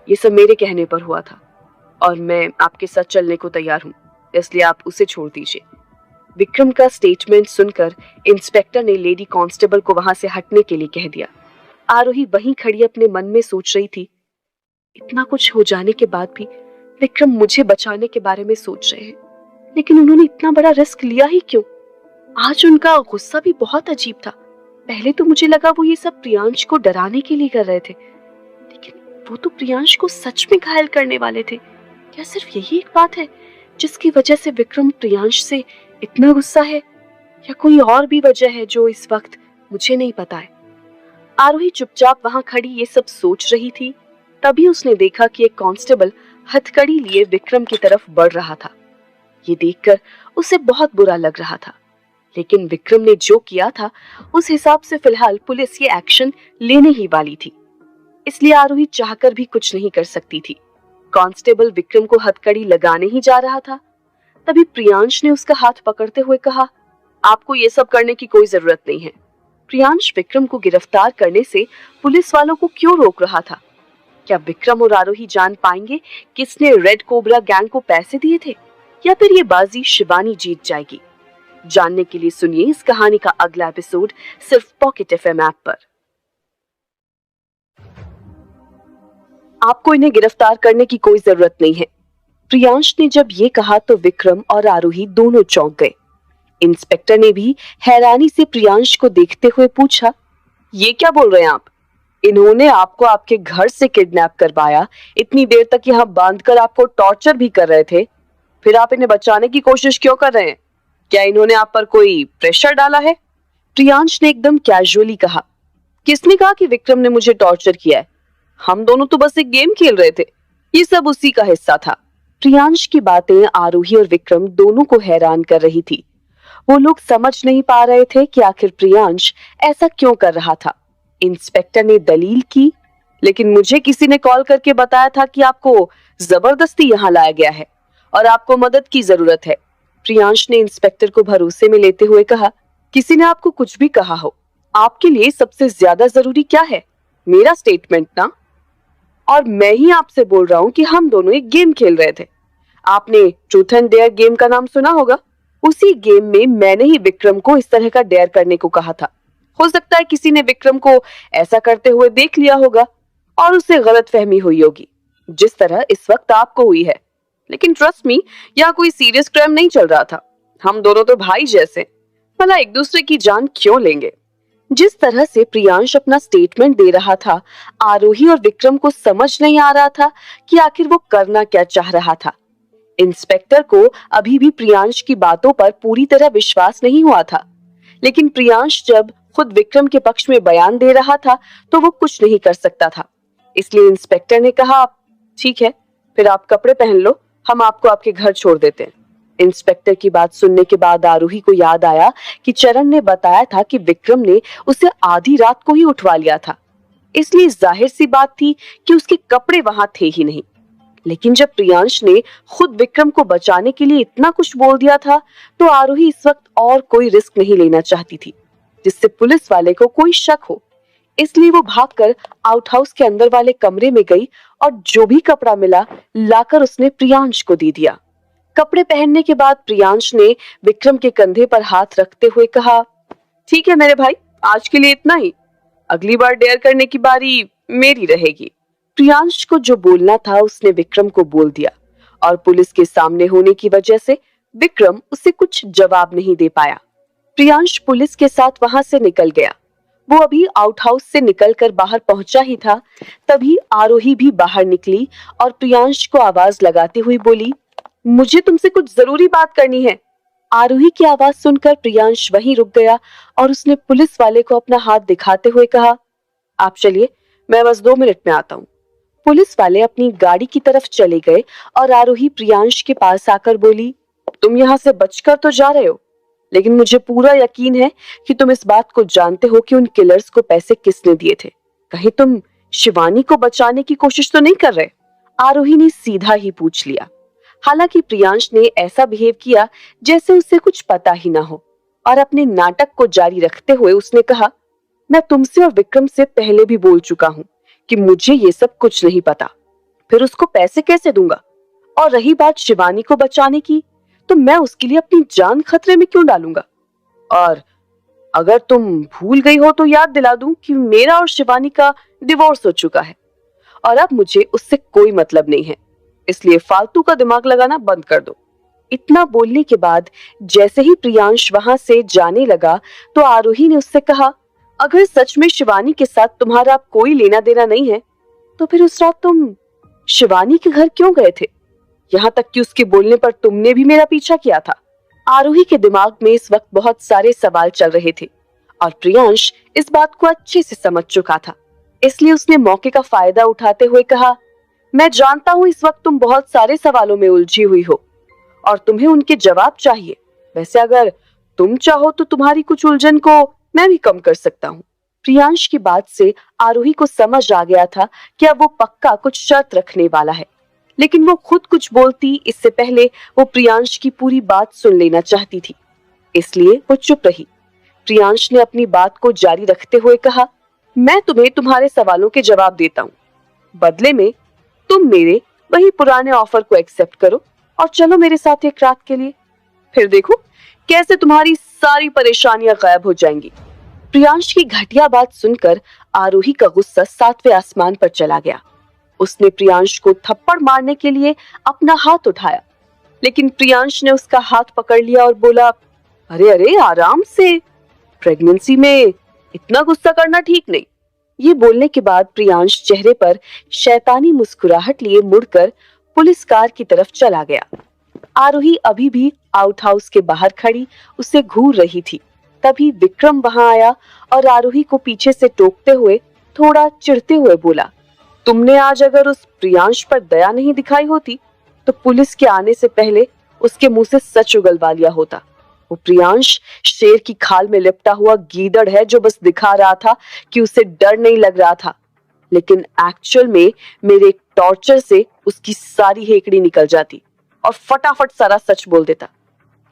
ये सब मेरे कहने पर हुआ था और मैं आपके साथ चलने को तैयार हूँ, इसलिए आप उसे छोड़ दीजिए। विक्रम का स्टेटमेंट सुनकर इंस्पेक्टर ने लेडी कांस्टेबल को वहां से हटने के लिए कह दिया। आरोही वहीं खड़ी अपने मन में सोच रही थी, इतना कुछ हो जाने के बाद भी विक्रम मुझे बचाने के बारे में सोच रहे हैं, लेकिन उन्होंने इतना बड़ा रिस्क लिया ही क्यों? आज उनका गुस्सा भी बहुत अजीब था। पहले तो मुझे लगा वो ये सब प्रियांश को डराने के लिए कर रहे थे, लेकिन वो तो प्रियांश को सच में घायल करने वाले थे। क्या सिर्फ यही एक बात है जिसकी वजह से विक्रम प्रियांश से इतना गुस्सा है, या कोई और भी वजह है जो इस वक्त मुझे नहीं पता है? आरोही चुपचाप वहां खड़ी ये सब सोच रही थी। तभी उसने देखा कि एक कांस्टेबल हथकड़ी लिए विक्रम की तरफ बढ़ रहा था। ये देखकर उसे बहुत बुरा लग रहा था, लेकिन विक्रम ने जो किया था उस हिसाब से फिलहाल पुलिस ये एक्शन लेने ही वाली थी, इसलिए आरोही चाहकर भी कुछ नहीं कर सकती थी। कांस्टेबल विक्रम को हथकड़ी लगाने ही जा रहा था, तभी प्रियांश ने उसका हाथ पकड़ते हुए कहा, आपको ये सब करने की कोई जरूरत नहीं है। प्रियांश विक्रम को गिरफ्तार करने से पुलिस वालों को क्यों रोक रहा था? क्या विक्रम और आरोही जान पाएंगे किसने रेड कोबरा गैंग को पैसे दिए थे, या फिर ये बाजी शिवानी जीत जाएगी? जानने के लिए सुनिए इस कहानी का अगला एपिसोड सिर्फ पॉकेट एफएम ऐप पर। आपको इन्हें गिरफ्तार करने की कोई जरूरत नहीं है। प्रियांश ने जब ये कहा तो विक्रम और आरोही दोनों चौंक गए। इंस्पेक्टर ने भी हैरानी से प्रियांश को देखते हुए पूछा, ये क्या बोल रहे हैं आप? इन्होंने आपको आपके घर से किडनैप करवाया, इतनी देर तक यहाँ बांधकर आपको टॉर्चर भी कर रहे थे, फिर आप इन्हें बचाने की कोशिश क्यों कर रहे हैं? क्या इन्होंने आप पर कोई प्रेशर डाला है? प्रियांश ने एकदम कैजुअली कहा, किसने कहा कि विक्रम ने मुझे टॉर्चर किया है? हम दोनों तो बस एक गेम खेल रहे थे, ये सब उसी का हिस्सा था। प्रियांश की बातें आरोही और विक्रम दोनों को हैरान कर रही थी। वो लोग समझ नहीं पा रहे थे कि आखिर प्रियांश ऐसा क्यों कर रहा था। इंस्पेक्टर ने दलील की, लेकिन मुझे किसी ने कॉल करके बताया था कि आपको जबरदस्ती यहाँ लाया गया है और आपको मदद की जरूरत है। प्रियांश ने इंस्पेक्टर को भरोसे में लेते हुए कहा, किसी ने आपको कुछ भी कहा हो, आपके लिए सबसे ज्यादा जरूरी क्या है? मेरा स्टेटमेंट ना? और मैं ही आपसे बोल रहा हूँ कि हम दोनों एक गेम खेल रहे थे। आपने ट्रूथ एंड डेयर गेम का नाम सुना होगा। उसी गेम में मैंने ही विक्रम को इस तरह का डेयर करने को कहा था। हो सकता है किसी ने विक्रम को ऐसा करते हुए देख लिया होगा और उसे गलतफहमी हुई होगी, जिस तरह इस वक्त आपको हुई है। लेकिन ट्रस्ट मी, यहाँ कोई सीरियस क्राइम नहीं चल रहा था। हम दोनों तो भाई जैसे, भला एक दूसरे की जान क्यों लेंगे। जिस तरह से प्रियांश अपना स्टेटमेंट दे रहा था, आरोही और विक्रम को समझ नहीं आ रहा था कि आखिर वो करना क्या चाह रहा था। इंस्पेक्टर को अभी भी प्रियांश की बातों पर पूरी तरह विश्वास नहीं हुआ था, लेकिन प्रियांश जब खुद विक्रम के पक्ष में बयान दे रहा था तो वो कुछ नहीं कर सकता था। इसलिए इंस्पेक्टर ने कहा, ठीक है, फिर आप कपड़े पहन लो, हम आपको आपके घर छोड़ देते हैं। इंस्पेक्टर की बात सुनने के बाद आरोही को याद आया कि चरण ने बताया था कि विक्रम ने उसे आधी रात को ही उठवा लिया था, इसलिए जाहिर सी बात थी कि उसके कपड़े वहां थे ही नहीं। लेकिन जब प्रियांश ने खुद विक्रम को बचाने के लिए इतना कुछ बोल दिया था, तो आरोही इस वक्त और कोई रिस्क नहीं लेना चाहती थी जिससे पुलिस वाले को कोई शक हो। इसलिए वो भागकर आउटहाउस के अंदर वाले कमरे में गई और जो भी कपड़ा मिला लाकर उसने प्रियांश को दे दिया। कपड़े पहनने के बाद प्रियांश ने विक्रम के कंधे पर हाथ रखते हुए कहा, ठीक है मेरे भाई, आज के लिए इतना ही, अगली बार डेयर करने की बारी मेरी रहेगी। प्रियांश को जो बोलना था उसने विक्रम को बोल दिया और पुलिस के सामने होने की वजह से विक्रम उसे कुछ जवाब नहीं दे पाया। प्रियांश पुलिस के साथ वहां से निकल गया। वो अभी आउटहाउस से निकलकर बाहर पहुंचा ही था, तभी आरोही भी बाहर निकली और प्रियांश को आवाज लगाते हुए बोली, मुझे तुमसे कुछ जरूरी बात करनी है। आरोही की आवाज सुनकर प्रियांश वहीं रुक गया और उसने पुलिस वाले को अपना हाथ दिखाते हुए कहा, आप चलिए, मैं बस 2 मिनट में आता हूँ। पुलिस वाले अपनी गाड़ी की तरफ चले गए और आरोही प्रियांश के पास आकर बोली, तुम यहाँ से बचकर तो जा रहे हो, लेकिन मुझे पूरा यकीन है कि तुम इस बात को जानते हो कि उन किलर्स को पैसे किसने दिए थे। कहीं तुम शिवानी को बचाने की कोशिश तो नहीं कर रहे? आरोही ने सीधा ही पूछ लिया। हालांकि प्रियांश ने ऐसा बिहेव किया जैसे उसे कुछ पता ही ना हो और अपने नाटक को जारी रखते हुए उसने कहा, मैं तुमसे और विक्रम से पहले भी बोल चुका हूँ कि मुझे ये सब कुछ नहीं पता, फिर उसको पैसे कैसे दूंगा? और रही बात शिवानी को बचाने की, तो मैं उसके लिए अपनी जान खतरे में क्यों डालूंगा? और अगर तुम भूल गई हो तो याद दिला दूं कि मेरा और शिवानी का डिवोर्स हो चुका है और अब मुझे उससे कोई मतलब नहीं है, इसलिए फालतू का दिमाग लगाना बंद कर दो। इतना बोलने के बाद जैसे ही प्रियांश वहां से जाने लगा तो आरोही ने उससे कहा, अगर सच में शिवानी के साथ तुम्हारा कोई लेना देना नहीं है तो फिर उस रात तुम शिवानी के घर क्यों गए थे? यहाँ तक कि उसके बोलने पर तुमने भी मेरा पीछा किया था। आरोही के दिमाग में इस वक्त बहुत सारे सवाल चल रहे थे और प्रियांश इस बात को अच्छे से समझ चुका था, इसलिए उसने मौके का फायदा उठाते हुए कहा, मैं जानता हूँ इस वक्त तुम बहुत सारे सवालों में उलझी हुई हो और तुम्हें उनके जवाब चाहिए। वैसे अगर तुम चाहो तो तुम्हारी कुछ उलझन को मैं भी कम कर सकता हूँ। प्रियांश की बात से आरोही को समझ आ गया था कि अब वो पक्का कुछ शर्त रखने वाला है, लेकिन वो खुद कुछ बोलती इससे पहले वो प्रियांश की पूरी बात सुन लेना चाहती थी, इसलिए वो चुप रही। प्रियांश ने अपनी बात को जारी रखते हुए कहा, मैं तुम्हें तुम्हारे सवालों के जवाब देता हूँ, बदले में तुम मेरे वही पुराने ऑफर को एक्सेप्ट करो और चलो मेरे साथ एक रात के लिए, फिर देखो कैसे तुम्हारी सारी परेशानियां गायब हो जाएंगी। प्रियांश की घटिया बात सुनकर आरोही का गुस्सा 7वें आसमान पर चला गया। उसने प्रियांश को थप्पड़ मारने के लिए अपना हाथ उठाया, लेकिन प्रियांश ने उसका हाथ पकड़ लिया और बोला, अरे अरे आराम से, प्रेगनेंसी में इतना गुस्सा करना ठीक नहीं। ये बोलने के बाद प्रियांश चेहरे पर शैतानी मुस्कुराहट लिए मुड़कर पुलिस कार की तरफ चला गया। आरोही अभी भी आउटहाउस के बाहर खड़ी उसे घूर रही थी। तभी विक्रम वहां आया और आरोही को पीछे से टोकते हुए थोड़ा चिढ़ते हुए बोला, तुमने आज अगर उस प्रियांश पर दया नहीं दिखाई होती तो पुलिस के आने से पहले उसके मुंह से सच उगलवा लिया होता। वो प्रियांश शेर की खाल में लिपटा हुआ गीदड़ है जो बस दिखा रहा था कि उसे डर नहीं लग रहा था, लेकिन एक्चुअल में मेरे टॉर्चर से उसकी सारी हेकड़ी निकल जाती और फटाफट सारा सच बोल देता।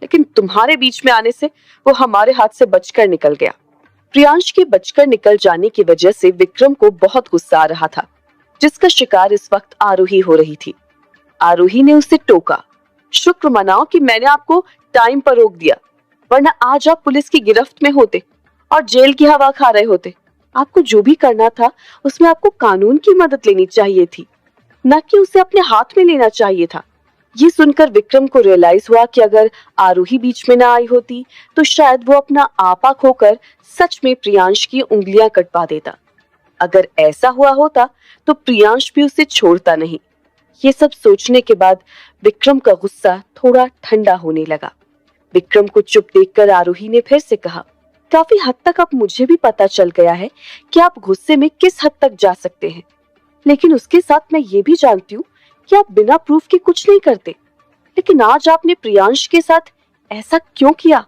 लेकिन तुम्हारे बीच में आने से वो हमारे हाथ से बचकर निकल गया। प्रियांश के बचकर निकल जाने की वजह से विक्रम को बहुत गुस्सा आ रहा था, जिसका शिकार इस वक्त आरोही हो रही थी। आरोही ने उसे टोका, शुक्र मनाओ कि मैंने आपको टाइम पर रोक दिया, वरना आज आप पुलिस की गिरफ्त में होते और जेल की हवा खा रहे होते। आपको जो भी करना था उसमें आपको कानून की मदद लेनी चाहिए थी, न कि उसे अपने हाथ में लेना चाहिए था। ये सुनकर विक्रम को रियलाइज हुआ कि अगर आरोही बीच में ना आई होती तो शायद वो अपना आपा खोकर सच में प्रियांश की उंगलियां कटवा देता। अगर ऐसा हुआ होता तो प्रियांश भी उसे छोड़ता नहीं। ये सब सोचने के बाद विक्रम का गुस्सा थोड़ा ठंडा होने लगा। विक्रम को चुप देखकर आरोही ने फिर से कहा, काफी हद तक अब मुझे भी पता चल गया है कि आप गुस्से में किस हद तक जा सकते हैं, लेकिन उसके साथ मैं ये भी जानती हूँ कि आप बिना प्रूफ के कुछ नहीं करते। लेकिन आज आपने प्रियांश के साथ ऐसा क्यों किया?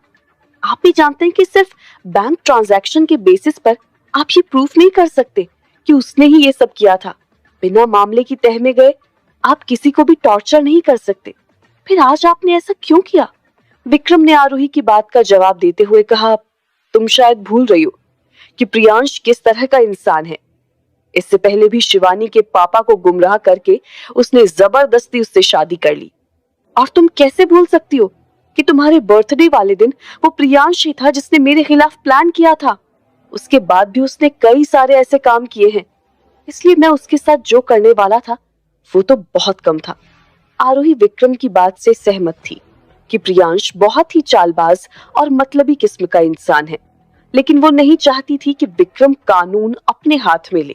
आप भी जानते हैं कि सिर्फ बैंक ट्रांजैक्शन के बेसिस पर आप ये प्रूफ नहीं कर सकते कि उसने ही ये सब किया था। बिना मामले की तह में गए आप किसी को भी टॉर्चर नहीं कर सकते। फिर आज आपने ऐसा क्यों किया? विक्रम ने आरोही की बात का जवाब देते हुए कहा, तुम शायद भूल रही हो कि प्रियांश किस तरह का इंसान है। इससे पहले भी शिवानी के पापा को गुमराह करके उसने जबरदस्ती उससे शादी कर ली। और तुम कैसे भूल सकती हो कि तुम्हारे बर्थडे वाले दिन वो प्रियांश ही था जिसने मेरे खिलाफ प्लान किया था। उसके बाद भी उसने कई सारे ऐसे काम किए हैं, इसलिए मैं उसके साथ जो करने वाला था वो तो बहुत कम था। आरोही विक्रम की बात से सहमत थी कि प्रियांश बहुत ही चालबाज और मतलबी किस्म का इंसान है, लेकिन वो नहीं चाहती थी कि विक्रम कानून अपने हाथ में ले।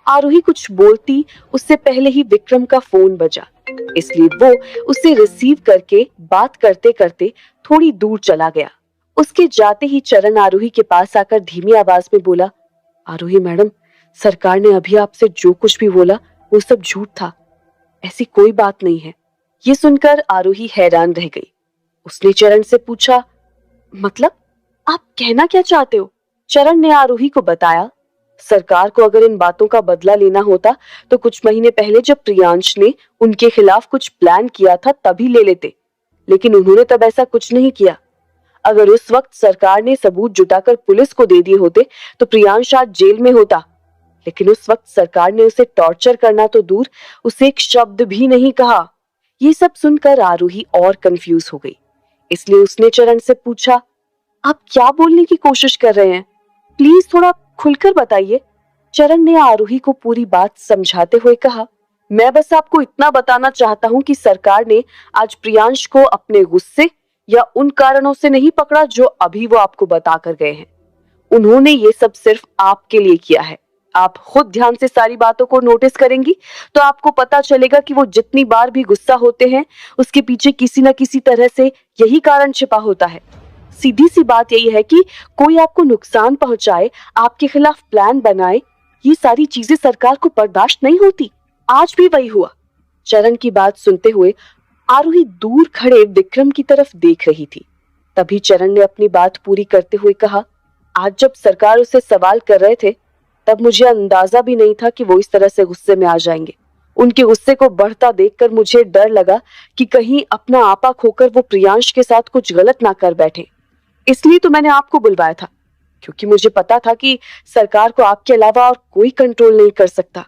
आरोही कुछ बोलती उससे पहले ही विक्रम का फोन बजा, इसलिए वो उसे रिसीव करके बात करते करते थोड़ी दूर चला गया। उसके जाते ही चरण आरोही के पास आकर धीमी आवाज में बोला, आरोही मैडम, सरकार ने अभी आपसे जो कुछ भी बोला वो सब झूठ था, ऐसी कोई बात नहीं है। ये सुनकर आरोही हैरान रह गई। उसने चरण से पूछा, मतलब आप कहना क्या चाहते हो? चरण ने आरोही को बताया, सरकार को अगर इन बातों का बदला लेना होता तो कुछ महीने पहले जब प्रियांश ने उनके खिलाफ कुछ प्लान किया था तभी ले लेते, लेकिन उन्होंने तब ऐसा कुछ नहीं किया। अगर उस वक्त सरकार ने सबूत जुटाकर पुलिस को दे दिए होते तो प्रियांश आज जेल में होता, लेकिन उस वक्त सरकार ने उसे टॉर्चर करना तो दूर, उसे एक शब्द भी नहीं कहा। ये सब सुनकर आरोही और कंफ्यूज हो गई, इसलिए उसने चरण से पूछा, आप क्या बोलने की कोशिश कर रहे हैं? प्लीज थोड़ा खुलकर बताइए। चरण ने आरोही को पूरी बात समझाते हुए कहा, मैं बस आपको इतना बताना चाहता हूँ कि सरकार ने आज प्रियांश को अपने गुस्से या उन कारणों से नहीं पकड़ा जो अभी वो आपको बता कर गए हैं। उन्होंने ये सब सिर्फ आपके लिए किया है। आप खुद ध्यान से सारी बातों को नोटिस करेंगी तो आपको पता चलेगा कि वो जितनी बार भी गुस्सा होते हैं उसके पीछे किसी न किसी तरह से यही कारण छिपा होता है। सीधी सी बात यही है कि कोई आपको नुकसान पहुंचाए, आपके खिलाफ प्लान बनाए, ये सारी चीजें सरकार को बर्दाश्त नहीं होती। आज भी वही हुआ। चरण की बात सुनते हुए आरोही दूर खड़े विक्रम की तरफ देख रही थी। तभी चरण ने अपनी बात पूरी करते हुए कहा, आज जब सरकार उसे सवाल कर रहे थे तब मुझे अंदाजा भी नहीं था कि वो इस तरह से गुस्से में आ जाएंगे। उनके गुस्से को बढ़ता देखकर मुझे डर लगा कि कहीं अपना आपा खोकर वो प्रियांश के साथ कुछ गलत ना कर बैठे। इसलिए तो मैंने आपको बुलवाया था, क्योंकि मुझे पता था कि सरकार को आपके अलावा और कोई कंट्रोल नहीं कर सकता।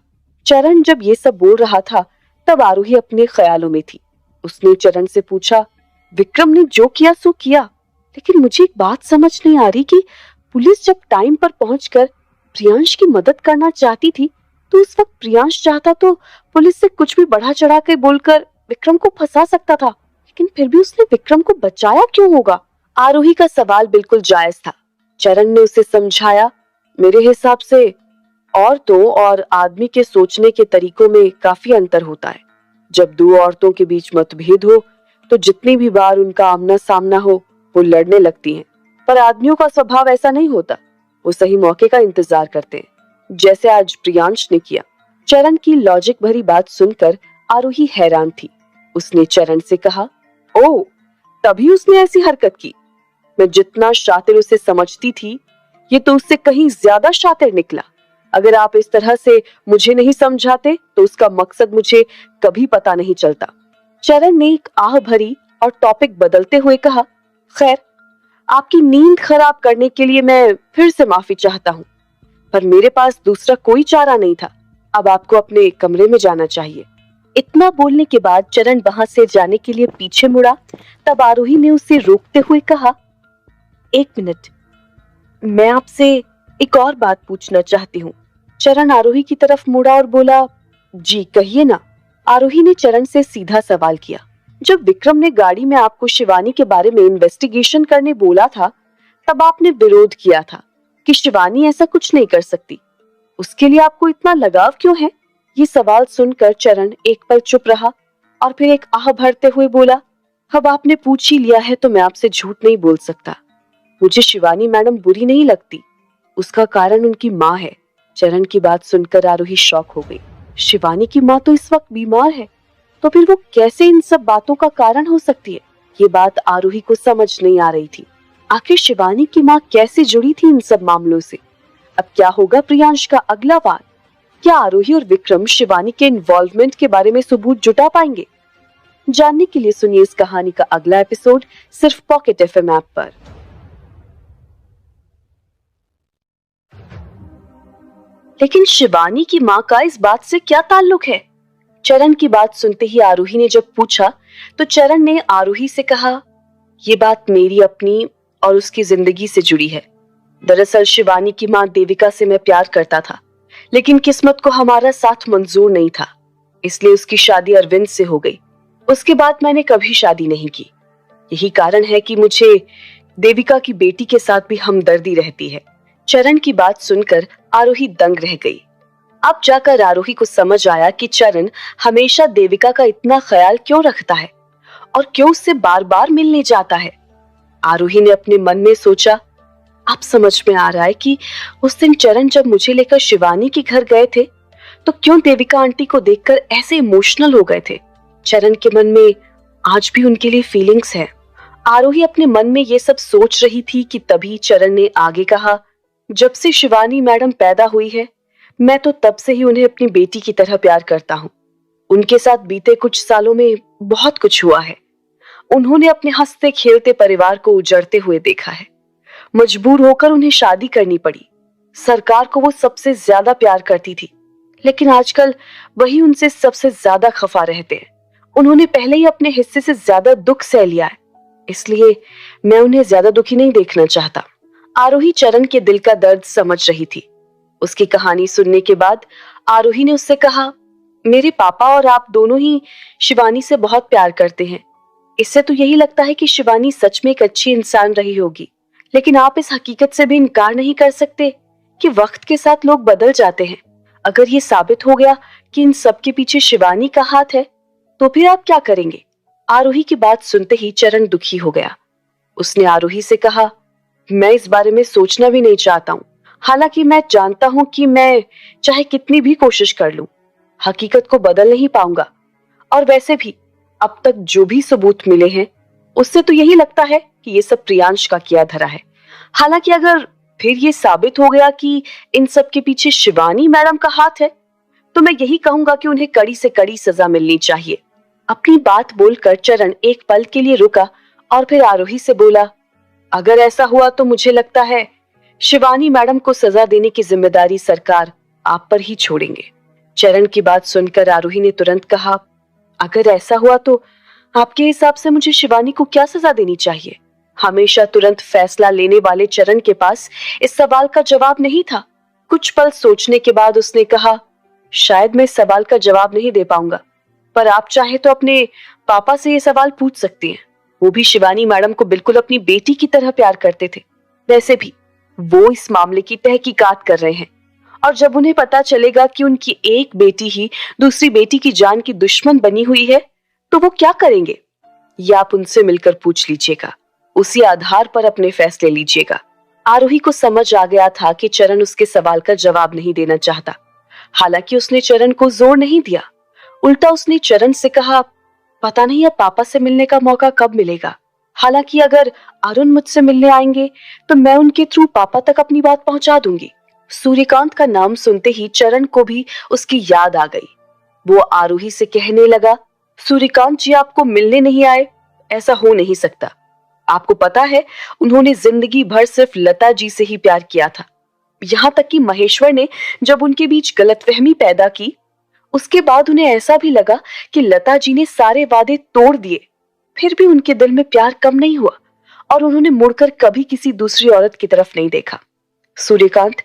चरण जब ये सब बोल रहा था तब आरोही अपने ख्यालों में थी। उसने चरण से पूछा, विक्रम ने जो किया सो किया, लेकिन मुझे एक बात समझ नहीं आ रही कि पुलिस जब टाइम पर पहुंचकर प्रियांश की मदद करना चाहती थी तो उस वक्त प्रियांश चाहता तो पुलिस से कुछ भी बढ़ा चढ़ा के बोलकर विक्रम को फंसा सकता था, लेकिन फिर भी उसने विक्रम को बचाया क्यों होगा? आरोही का सवाल बिल्कुल जायज था। चरण ने उसे समझाया, मेरे हिसाब से औरतों और आदमी के सोचने के तरीकों में काफी अंतर होता है। जब दो औरतों के बीच मतभेद हो तो जितनी भी बार उनका आमना सामना हो वो लड़ने लगती हैं, पर आदमियों का स्वभाव ऐसा नहीं होता। वो सही मौके का इंतजार करते हैं, जैसे आज प्रियांश ने किया। चरण की लॉजिक भरी बात सुनकर आरोही हैरान थी। उसने चरण से कहा, ओ, तभी उसने ऐसी हरकत की। मैं जितना शातिर उसे समझती थी ये तो उससे कहीं ज्यादा शातिर निकला। अगर आप इस तरह से मुझे नहीं समझाते तो उसका मकसद मुझे कभी पता नहीं चलता। चरण ने एक आह भरी और टॉपिक बदलते हुए कहा, खैर, आपकी नींद खराब करने के लिए मैं फिर से माफी चाहता हूँ, पर मेरे पास दूसरा कोई चारा नहीं था। अब आपको अपने कमरे में जाना चाहिए। इतना बोलने के बाद चरण वहां से जाने के लिए पीछे मुड़ा, तब आरोही ने उसे रोकते हुए कहा, एक मिनट, मैं आपसे एक और बात पूछना चाहती हूँ। चरण आरोही की तरफ मुड़ा और बोला, जी कहिए ना। आरोही ने चरण से सीधा सवाल किया, जब विक्रम ने गाड़ी में आपको शिवानी के बारे में इन्वेस्टिगेशन करने बोला था, तब आपने विरोध किया था कि शिवानी ऐसा कुछ नहीं कर सकती। उसके लिए आपको इतना लगाव क्यों है? ये सवाल सुनकर चरण एक पल चुप रहा और फिर एक आह भरते हुए बोला, अब आपने पूछ ही लिया है तो मैं आपसे झूठ नहीं बोल सकता। मुझे शिवानी मैडम बुरी नहीं लगती, उसका कारण उनकी माँ है। चरण की बात सुनकर आरोही शॉक हो गई। शिवानी की माँ तो इस वक्त बीमार है, तो फिर वो कैसे इन सब बातों का कारण हो सकती है? ये बात आरोही को समझ नहीं आ रही थी। आखिर शिवानी की माँ कैसे जुड़ी थी इन सब मामलों से? अब क्या होगा प्रियांश का अगला वार? क्या आरोही और विक्रम शिवानी के इन्वॉल्वमेंट के बारे में सबूत जुटा पाएंगे? जानने के लिए सुनिए इस कहानी का अगला एपिसोड सिर्फ पॉकेट एफएम ऐप पर। लेकिन शिवानी की माँ का इस बात से क्या ताल्लुक है? चरण की बात सुनते ही आरोही ने जब पूछा तो चरण ने आरोही से कहा, ये बात मेरी अपनी और उसकी जिंदगी से जुड़ी है। दरअसल शिवानी की माँ देविका से मैं प्यार करता था, लेकिन किस्मत को हमारा साथ मंजूर नहीं था, इसलिए उसकी शादी अरविंद से हो गई। उसके बाद मैंने कभी शादी नहीं की। यही कारण है कि मुझे देविका की बेटी के साथ भी हमदर्दी रहती है। चरण की बात सुनकर आरोही दंग रह गई। अब जाकर आरोही को समझ आया कि चरण हमेशा देविका का इतना ख्याल क्यों रखता है और क्यों उससे बार बार मिलने जाता है। आरोही ने अपने मन में सोचा, अब समझ में आ रहा है कि उस दिन चरण जब मुझे लेकर शिवानी के घर गए थे तो क्यों देविका आंटी को देखकर ऐसे इमोशनल हो गए थे। चरण के मन में आज भी उनके लिए फीलिंग्स है। आरोही अपने मन में ये सब सोच रही थी कि तभी चरण ने आगे कहा, जब से शिवानी मैडम पैदा हुई है मैं तो तब से ही उन्हें अपनी बेटी की तरह प्यार करता हूँ। उनके साथ बीते कुछ सालों में बहुत कुछ हुआ है। उन्होंने अपने हंसते खेलते परिवार को उजड़ते हुए देखा है। मजबूर होकर उन्हें शादी करनी पड़ी। सरकार को वो सबसे ज्यादा प्यार करती थी, लेकिन आजकल वही उनसे सबसे ज्यादा खफा रहते हैं। उन्होंने पहले ही अपने हिस्से से ज्यादा दुख सह लिया है, इसलिए मैं उन्हें ज्यादा दुखी नहीं देखना चाहता। आरोही चरण के दिल का दर्द समझ रही थी। उसकी कहानी सुनने के बाद आरोही ने उससे कहा, मेरे पापा और आप दोनों ही शिवानी से बहुत प्यार करते हैं। इससे तो यही लगता है कि शिवानी सच में एक अच्छी इंसान रही होगी, लेकिन आप इस हकीकत से भी इनकार नहीं कर सकते कि वक्त के साथ लोग बदल जाते हैं। अगर ये साबित हो गया कि इन सब के पीछे शिवानी का हाथ है, तो फिर आप क्या करेंगे? आरोही की बात सुनते ही चरण दुखी हो गया। उसने आरोही से कहा, मैं इस बारे में सोचना भी नहीं चाहता हूँ। हालांकि मैं जानता हूँ कि मैं चाहे कितनी भी कोशिश कर लूं, हकीकत को बदल नहीं पाऊंगा। और वैसे भी अब तक जो भी सबूत मिले हैं, उससे तो यही लगता है कि ये सब प्रियांश का किया धरा है। हालांकि अगर फिर ये साबित हो गया कि इन सब के पीछे शिवानी मैडम का हाथ है, तो मैं यही कहूंगा कि उन्हें कड़ी से कड़ी सजा मिलनी चाहिए। अपनी बात बोलकर चरण एक पल के लिए रुका और फिर आरोही से बोला, अगर ऐसा हुआ तो मुझे लगता है शिवानी मैडम को सजा देने की जिम्मेदारी सरकार आप पर ही छोड़ेंगे। चरण की बात सुनकर आरोही ने तुरंत कहा, अगर ऐसा हुआ तो आपके हिसाब से मुझे शिवानी को क्या सजा देनी चाहिए? हमेशा तुरंत फैसला लेने वाले चरण के पास इस सवाल का जवाब नहीं था। कुछ पल सोचने के बाद उसने कहा, शायद मैं इस सवाल का जवाब नहीं दे पाऊंगा, पर आप चाहे तो अपने पापा से ये सवाल पूछ सकती हैं। वो भी शिवानी मैडम को बिल्कुल अपनी बेटी की तरह प्यार करते थे। वैसे भी वो इस मामले की तहकीकात कर रहे हैं, और जब उन्हें पता चलेगा कि उनकी एक बेटी ही दूसरी बेटी की जान की दुश्मन बनी हुई है, तो वो क्या करेंगे? ये आप उनसे मिलकर पूछ लीजिएगा, उसी आधार पर अपने फैसले लीजिएगा। आरोही को समझ आ गया था कि चरण उसके सवाल का जवाब नहीं देना चाहता। हालांकि उसने चरण को जोर नहीं दिया, उल्टा उसने चरण से कहा, पता नहीं अब पापा से मिलने का मौका कब मिलेगा। हालांकि अगर अरुण मुझसे मिलने आएंगे तो मैं उनके थ्रू पापा तक अपनी बात पहुंचा दूंगी। सूर्यकांत का नाम सुनते ही चरण को भी उसकी याद आ गई। वो आरोही से कहने लगा, सूर्यकांत जी आपको मिलने नहीं आए? ऐसा हो नहीं सकता। आपको पता है उन्होंने जिंदगी भर सिर्फ लता जी से ही प्यार किया था। यहाँ तक कि महेश्वर ने जब उनके बीच गलतफहमी पैदा की, उसके बाद उन्हें ऐसा भी लगा कि लता जी ने सारे वादे तोड़ दिए, फिर भी उनके दिल में प्यार कम नहीं हुआ और उन्होंने मुड़कर कभी किसी दूसरी औरत की तरफ नहीं देखा। सूर्यकांत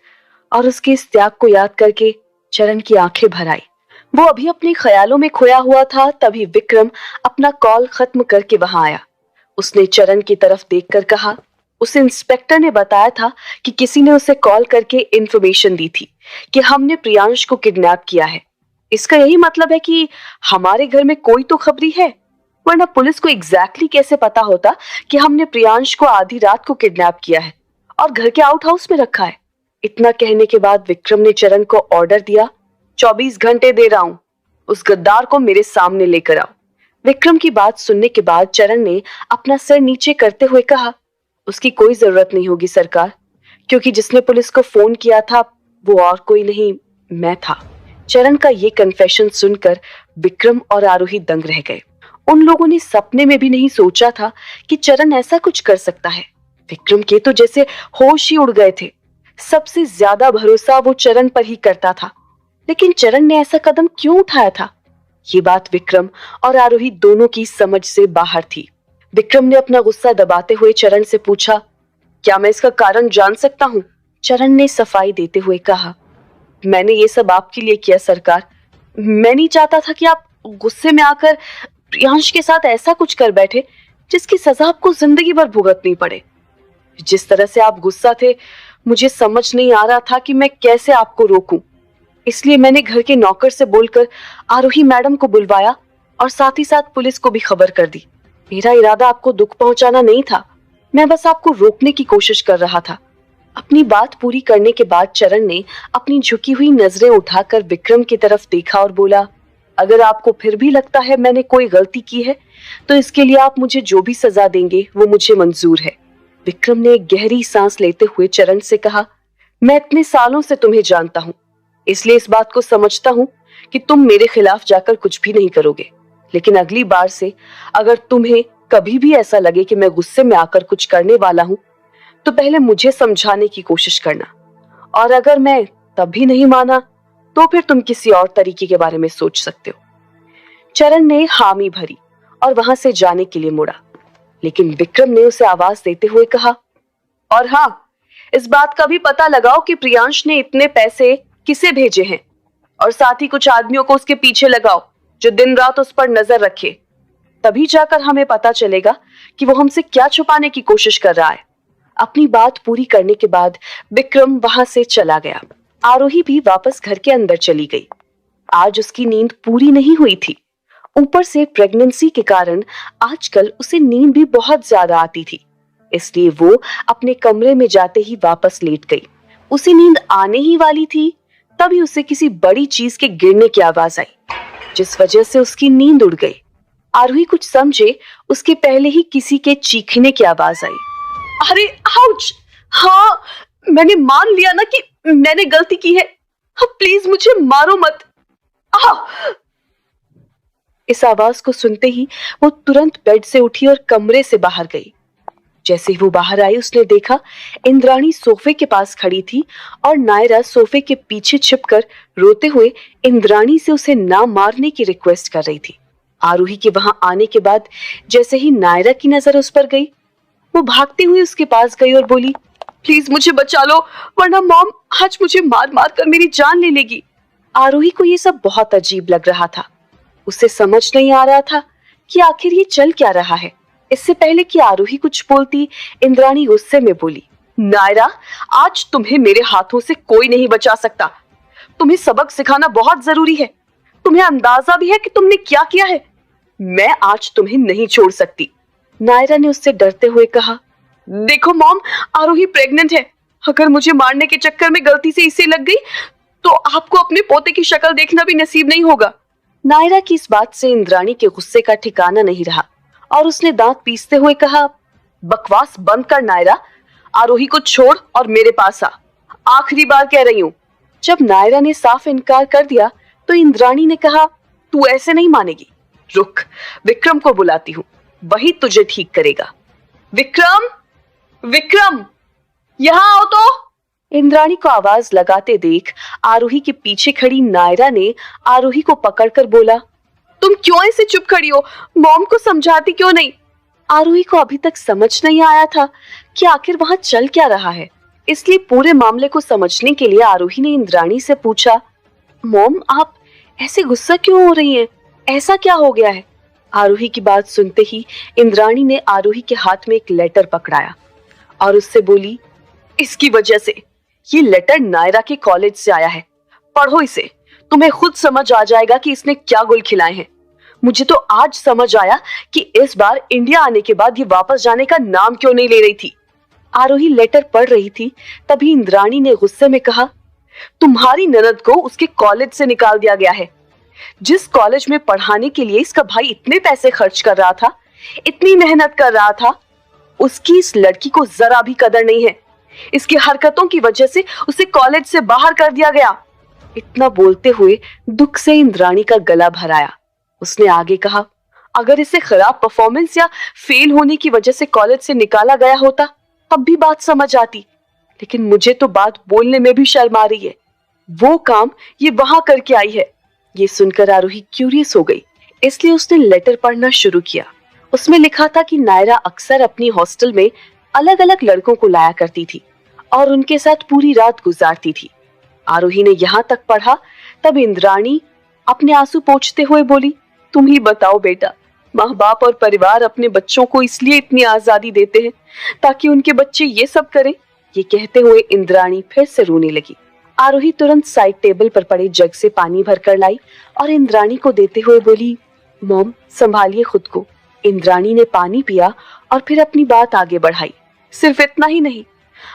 और उसके इस त्याग को याद करके चरण की आंखें भर आई। वो अभी अपने ख्यालों में खोया हुआ था, तभी विक्रम अपना कॉल खत्म करके वहां आया। उसने चरण की तरफ देखकर कहा, उसे इंस्पेक्टर ने बताया था कि किसी ने उसे कॉल करके इंफॉर्मेशन दी थी कि हमने प्रियांश को किडनैप किया है। इसका यही मतलब है कि हमारे घर में कोई तो खबरी है, वरना पुलिस को एग्जैक्टली कैसे पता होता कि हमने प्रियांश को आधी रात को किडनैप किया है और घर के आउट हाउस में रखा है। इतना कहने के बाद विक्रम ने चरण को ऑर्डर दिया, 24 घंटे दे रहा हूं, उस गद्दार को मेरे सामने लेकर आओ। विक्रम की बात सुनने के बाद चरण ने अपना सिर नीचे करते हुए कहा, उसकी कोई जरूरत नहीं होगी सरकार, क्योंकि जिसने पुलिस को फोन किया था वो और कोई नहीं, मैं था। चरण का ये कन्फेशन सुनकर विक्रम और आरोही दंग रह गए। उन लोगों ने सपने में भी नहीं सोचा था कि चरण ऐसा कुछ कर सकता है। विक्रम के तो जैसे होश ही उड़ गए थे। सबसे ज्यादा भरोसा वो चरण पर ही करता था, लेकिन चरण ने ऐसा कदम क्यों उठाया था? ये बात विक्रम और आरोही दोनों की समझ से बाहर थी। विक्रम ने अपना गुस्सा दबाते हुए चरण से पूछा, क्या मैं इसका कारण जान सकता हूँ? चरण ने सफाई देते हुए कहा, मैंने ये सब आपके लिए किया सरकार। मैं नहीं चाहता था कि आप गुस्से में आकर प्रियांश के साथ ऐसा कुछ कर बैठे जिसकी सजा आपको जिंदगी भर भुगतनी पड़े। जिस तरह से आप गुस्सा थे, मुझे समझ नहीं आ रहा था कि मैं कैसे आपको रोकूं। इसलिए मैंने घर के नौकर से बोलकर आरोही मैडम को बुलवाया और साथ ही साथ पुलिस को भी खबर कर दी। मेरा इरादा आपको दुख पहुंचाना नहीं था, मैं बस आपको रोकने की कोशिश कर रहा था। अपनी बात पूरी करने के बाद चरण ने अपनी झुकी हुई नजरें उठाकर विक्रम की तरफ देखा और बोला, अगर आपको फिर भी लगता है मैंने कोई गलती की है तो इसके लिए आप मुझे जो भी सजा देंगे वो मुझे मंजूर है। विक्रम ने एक गहरी सांस लेते हुए चरण से कहा, मैं इतने सालों से तुम्हें जानता हूँ, इसलिए इस बात को समझता हूँ कि तुम मेरे खिलाफ जाकर कुछ भी नहीं करोगे। लेकिन अगली बार से अगर तुम्हें कभी भी ऐसा लगे कि मैं गुस्से में आकर कुछ करने वाला हूं, तो पहले मुझे समझाने की कोशिश करना, और अगर मैं तब भी नहीं माना तो फिर तुम किसी और तरीके के बारे में सोच सकते हो। चरण ने हामी भरी और वहां से जाने के लिए मुड़ा, लेकिन विक्रम ने उसे आवाज देते हुए कहा, और हाँ, इस बात का भी पता लगाओ कि प्रियांश ने इतने पैसे किसे भेजे हैं, और साथ ही कुछ आदमियों को उसके पीछे लगाओ जो दिन रात उस पर नजर रखे। तभी जाकर हमें पता चलेगा कि वो हमसे क्या छुपाने की कोशिश कर रहा है। अपनी बात पूरी करने के बाद विक्रम वहां से चला गया। आरोही भी वापस घर के अंदर चली गई। आज उसकी नींद पूरी नहीं हुई थी। ऊपर से प्रेगनेंसी के कारण आजकल उसे नींद भी बहुत ज्यादा आती थी, इसलिए वो अपने कमरे में जाते ही वापस लेट गई। उसे नींद आने ही वाली थी, तभी उसे किसी बड़ी चीज के गिरने की आवाज आई, जिस वजह से उसकी नींद उड़ गई। आरोही कुछ समझे उसके पहले ही किसी के चीखने की आवाज आई। अरे आउच! हाँ, मैंने मान लिया ना कि मैंने गलती की है। हाँ, प्लीज मुझे मारो मत। इस आवाज को सुनते ही वो तुरंत बेड से उठी और कमरे से बाहर गई। जैसे ही वो बाहर आई, उसने देखा इंद्राणी सोफे के पास खड़ी थी और नायरा सोफे के पीछे छिपकर रोते हुए इंद्राणी से उसे ना मारने की रिक्वेस्ट कर रही थी। आरोही के वहां आने के बाद जैसे ही नायरा की नजर उस पर गई, वो भागती हुई उसके पास गई और बोली, प्लीज मुझे बचा लो, वरना मॉम आज मुझे मार मार कर मेरी जान ले लेगी। आरोही को ये सब बहुत अजीब लग रहा था। उसे समझ नहीं आ रहा था कि आखिर ये चल क्या रहा है। इससे पहले कि आरोही कुछ बोलती, इंद्राणी गुस्से में बोली, नायरा, आज तुम्हें मेरे हाथों से कोई नहीं बचा सकता। तुम्हें सबक सिखाना बहुत जरूरी है। तुम्हें अंदाजा भी है कि तुमने क्या किया है। मैं आज तुम्हें नहीं छोड़ सकती। नायरा ने उससे डरते हुए कहा, देखो मॉम, आरोही प्रेग्नेंट है। अगर मुझे मारने के चक्कर में गलती से इसे लग गई तो आपको अपने पोते की शक्ल देखना भी नसीब नहीं होगा। नायरा की इस बात से इंद्राणी के गुस्से का ठिकाना नहीं रहा और उसने दांत पीसते हुए कहा, बकवास बंद कर नायरा, आरोही को छोड़ और मेरे पास आ। आखिरी बार कह रही हूं। जब नायरा ने साफ इनकार कर दिया तो इंद्राणी ने कहा, तू ऐसे नहीं मानेगी। रुक, विक्रम को बुलाती हूँ, वही तुझे ठीक करेगा। विक्रम, विक्रम, यहाँ आओ तो। इंद्राणी को आवाज लगाते देख आरोही के पीछे खड़ी नायरा ने आरोही को पकड़कर बोला, तुम क्यों ऐसे चुप खड़ी हो? मॉम को समझाती क्यों नहीं? आरोही को अभी तक समझ नहीं आया था कि आखिर वहां चल क्या रहा है। इसलिए पूरे मामले को समझने के लिए आरोही ने इंद्राणी से पूछा, मॉम आप ऐसे गुस्सा क्यों हो रही हैं? ऐसा क्या हो गया है? आरोही की बात सुनते ही इंद्राणी ने आरोही के हाथ में एक लेटर पकड़ाया और उससे बोली, इसकी वजह से ये लेटर नायरा के कॉलेज से आया है, पढ़ो इसे, तुम्हें खुद समझ आ जाएगा कि इसने क्या गुल खिलाए हैं। मुझे तो आज समझ आया कि इस बार इंडिया आने के बाद ये वापस जाने का नाम क्यों नहीं ले रही थी। आरोही लेटर पढ़ रही थी, तभी इंद्राणी ने गुस्से में कहा, तुम्हारी ननद को उसके कॉलेज से निकाल दिया गया है। जिस कॉलेज में पढ़ाने के लिए इसका भाई इतने पैसे खर्च कर रहा था, इतनी मेहनत कर रहा था, उसकी इस लड़की को जरा भी कदर नहीं है। इसकी हरकतों की वजह से उसे कॉलेज से बाहर कर दिया गया। इतना बोलते हुए दुख से इंद्राणी का गला भर आया। उसने आगे कहा, अगर इसे खराब परफॉर्मेंस या फेल होने की वजह से कॉलेज से निकाला गया होता तब भी बात समझ आती, लेकिन मुझे तो बात बोलने में भी शर्म आ रही है। वो काम ये वहां करके आई है। ये सुनकर आरोही क्यूरियस हो गई, इसलिए उसने लेटर पढ़ना शुरू किया। उसमें लिखा था कि नायरा अक्सर अपनी हॉस्टल में अलग अलग लड़कों को लाया करती थी और उनके साथ पूरी रात गुजारती थी। आरोही ने यहाँ तक पढ़ा तब इंद्राणी अपने आंसू पोंछते हुए बोली, तुम ही बताओ बेटा, माँ बाप और परिवार अपने बच्चों को इसलिए इतनी आजादी देते हैं ताकि उनके बच्चे ये सब करें। ये कहते हुए इंद्राणी फिर से रोने लगी। आरोही तुरंत साइड टेबल पर पड़े जग से पानी भरकर लाई और इंद्राणी को देते हुए बोली, मॉम संभालिए खुद को। इंद्राणी ने पानी पिया और फिर अपनी बात आगे बढ़ाई, सिर्फ इतना ही नहीं,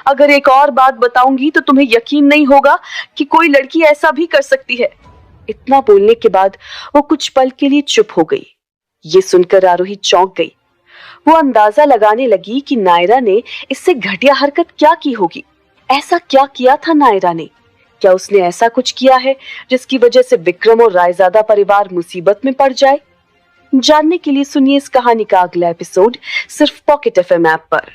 अगर एक और बात बताऊंगी तो तुम्हें यकीन नहीं होगा कि कोई लड़की ऐसा भी कर सकती है। इतना बोलने के बाद वो कुछ पल के लिए चुप हो गई। ये सुनकर आरोही चौंक गई। वो अंदाजा लगाने लगी कि नायरा ने इससे घटिया हरकत क्या की होगी। ऐसा क्या किया था नायरा ने? क्या उसने ऐसा कुछ किया है जिसकी वजह से विक्रम और रायजादा परिवार मुसीबत में पड़ जाए? जानने के लिए सुनिए इस कहानी का अगला एपिसोड सिर्फ पॉकेट एफएम ऐप पर।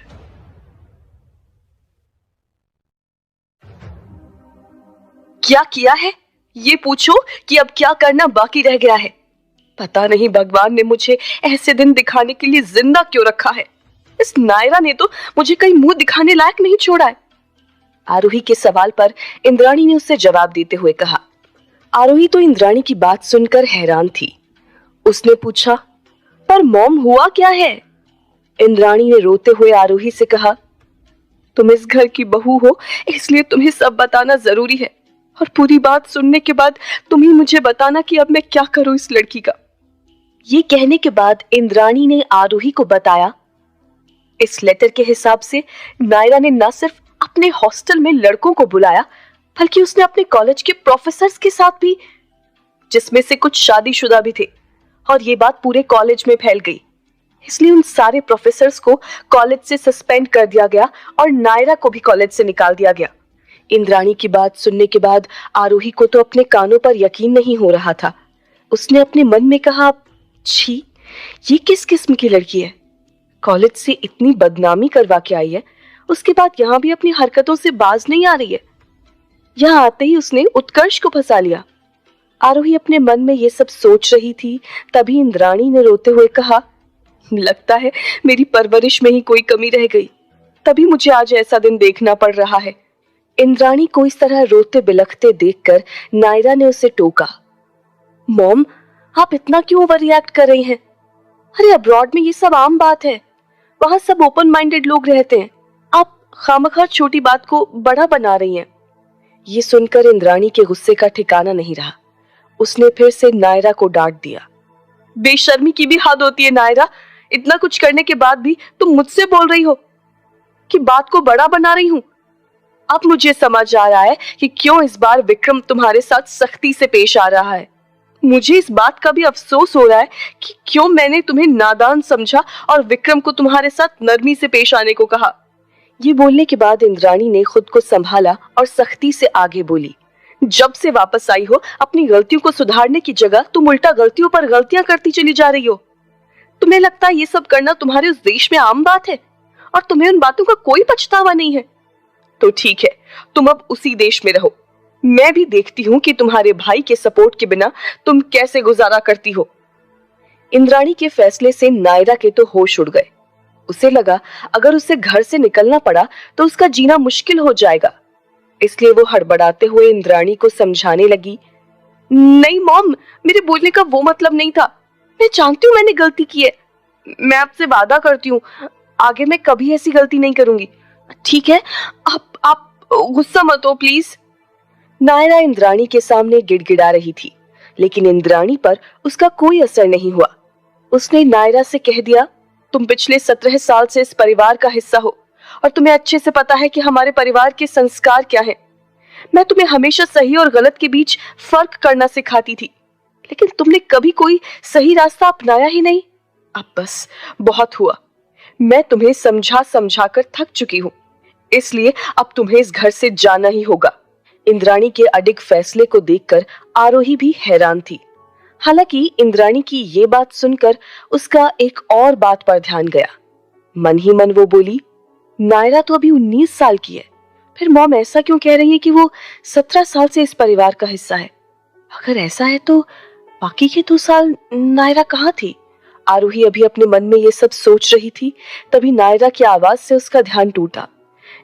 क्या किया है ये पूछो कि अब क्या करना बाकी रह गया है। पता नहीं भगवान ने मुझे ऐसे दिन दिखाने के लिए जिंदा क्यों रखा है। इस नायरा ने तो मुझे कहीं मुंह दिखाने लायक नहीं छोड़ा है। आरोही के सवाल पर इंद्राणी ने उससे जवाब देते हुए कहा। आरोही तो इंद्राणी की बात सुनकर हैरान थी। उसने पूछा, पर मॉम हुआ क्या है? इंद्राणी ने रोते हुए आरोही से कहा, तुम इस घर की बहू हो इसलिए तुम्हें सब बताना जरूरी है, और पूरी बात सुनने के बाद तुम ही मुझे बताना कि अब मैं क्या करूं इस लड़की का। ये कहने के बाद इंद्राणी ने आरोही को बताया, इस लेटर के हिसाब से नायरा ने न सिर्फ अपने हॉस्टल में लड़कों को बुलाया बल्कि उसने अपने कॉलेज के प्रोफेसर्स के साथ भी, जिसमें से कुछ शादीशुदा भी थे, और ये बात पूरे कॉलेज में फैल गई। इसलिए उन सारे प्रोफेसर्स को कॉलेज से सस्पेंड कर दिया गया और नायरा को भी कॉलेज से निकाल दिया गया। इंद्राणी की बात सुनने के बाद आरोही को तो अपने कानों पर यकीन नहीं हो रहा था। उसने अपने मन में कहा, छी, ये किस किस्म की लड़की है? कॉलेज से इतनी बदनामी करवा के आई है, उसके बाद यहाँ भी अपनी हरकतों से बाज नहीं आ रही है। यहाँ आते ही उसने उत्कर्ष को फंसा लिया। आरोही अपने मन में ये सब सोच रही थी, तभी इंद्राणी ने रोते हुए कहा, लगता है मेरी परवरिश में ही कोई कमी रह गई, तभी मुझे आज ऐसा दिन देखना पड़ रहा है। इंद्राणी को इस तरह रोते बिलखते देखकर नायरा ने उसे टोका, मॉम आप इतना क्यों ओवर रिएक्ट कर रही हैं? अरे अब्रॉड में ये सब आम बात है, वहां सब ओपन माइंडेड लोग रहते हैं, आप खामखा छोटी बात को बड़ा बना रही हैं। ये सुनकर इंद्राणी के गुस्से का ठिकाना नहीं रहा। उसने फिर से नायरा को डांट दिया, बेशर्मी की भी हद होती है नायरा, इतना कुछ करने के बाद भी तुम मुझसे बोल रही हो कि बात को बड़ा बना रही हूं। अब मुझे समझ आ रहा है कि क्यों इस बार विक्रम तुम्हारे साथ सख्ती से पेश आ रहा है। मुझे इस बात का भी अफसोस हो रहा है कि क्यों मैंने तुम्हें नादान समझा और विक्रम को तुम्हारे साथ नरमी से पेश आने को कहा। ये बोलने के बाद इंद्राणी ने खुद को संभाला और सख्ती से आगे बोली, जब से वापस आई हो अपनी गलतियों को सुधारने की जगह तुम उल्टा गलतियों पर गलतियां करती चली जा रही हो। तुम्हें लगता है ये सब करना तुम्हारे उस देश में आम बात है और तुम्हें उन बातों का कोई पछतावा नहीं है? तो ठीक है, तुम अब उसी देश में रहो। मैं भी देखती हूँ कि तुम्हारे भाई के सपोर्ट के बिना तुम कैसे गुजारा करती हो। इंद्राणी के फैसले से नायरा के तो होश उड़ गए। उसे लगा अगर उसे घर से निकलना पड़ा तो उसका जीना मुश्किल हो जाएगा। इसलिए वो हड़बड़ाते हुए इंद्राणी को समझाने लगी, नहीं मॉम, मेरे बोलने का वो मतलब नहीं था। मैं जानती हूँ मैंने गलती की है। मैं आपसे वादा करती हूँ आगे मैं कभी ऐसी गलती नहीं करूंगी। ठीक है, आप गुस्सा मत हो प्लीज। नायरा इंद्राणी के सामने गिड़गिड़ा रही थी, लेकिन इंद्राणी पर उसका कोई असर नहीं हुआ। उसने नायरा से कह दिया, तुम पिछले 17 साल से इस परिवार का हिस्सा हो और तुम्हें अच्छे से पता है कि हमारे परिवार के संस्कार क्या हैं। मैं तुम्हें हमेशा सही और गलत के बीच फर्क करना सिखाती थी, लेकिन तुमने कभी कोई सही रास्ता अपनाया ही नहीं। अब बस बहुत हुआ। मैं तुम्हें समझा समझा कर थक चुकी हूँ, इसलिए अब तुम्हें इस घर से जाना ही होगा। इंद्राणी के अडिग फैसले को देखकर आरोही भी हैरान थी। हालांकि इंद्राणी की ये बात सुनकर उसका एक और बात पर ध्यान गया। मन ही मन वो बोली, नायरा तो अभी 19 साल की है, फिर मॉम ऐसा क्यों कह रही है कि वो 17 साल से इस परिवार का हिस्सा है? अगर ऐसा है तो बाकी के 2 साल नायरा कहाँ थी? आरोही अभी अपने मन में ये सब सोच रही थी, तभी नायरा की आवाज से उसका ध्यान टूटा।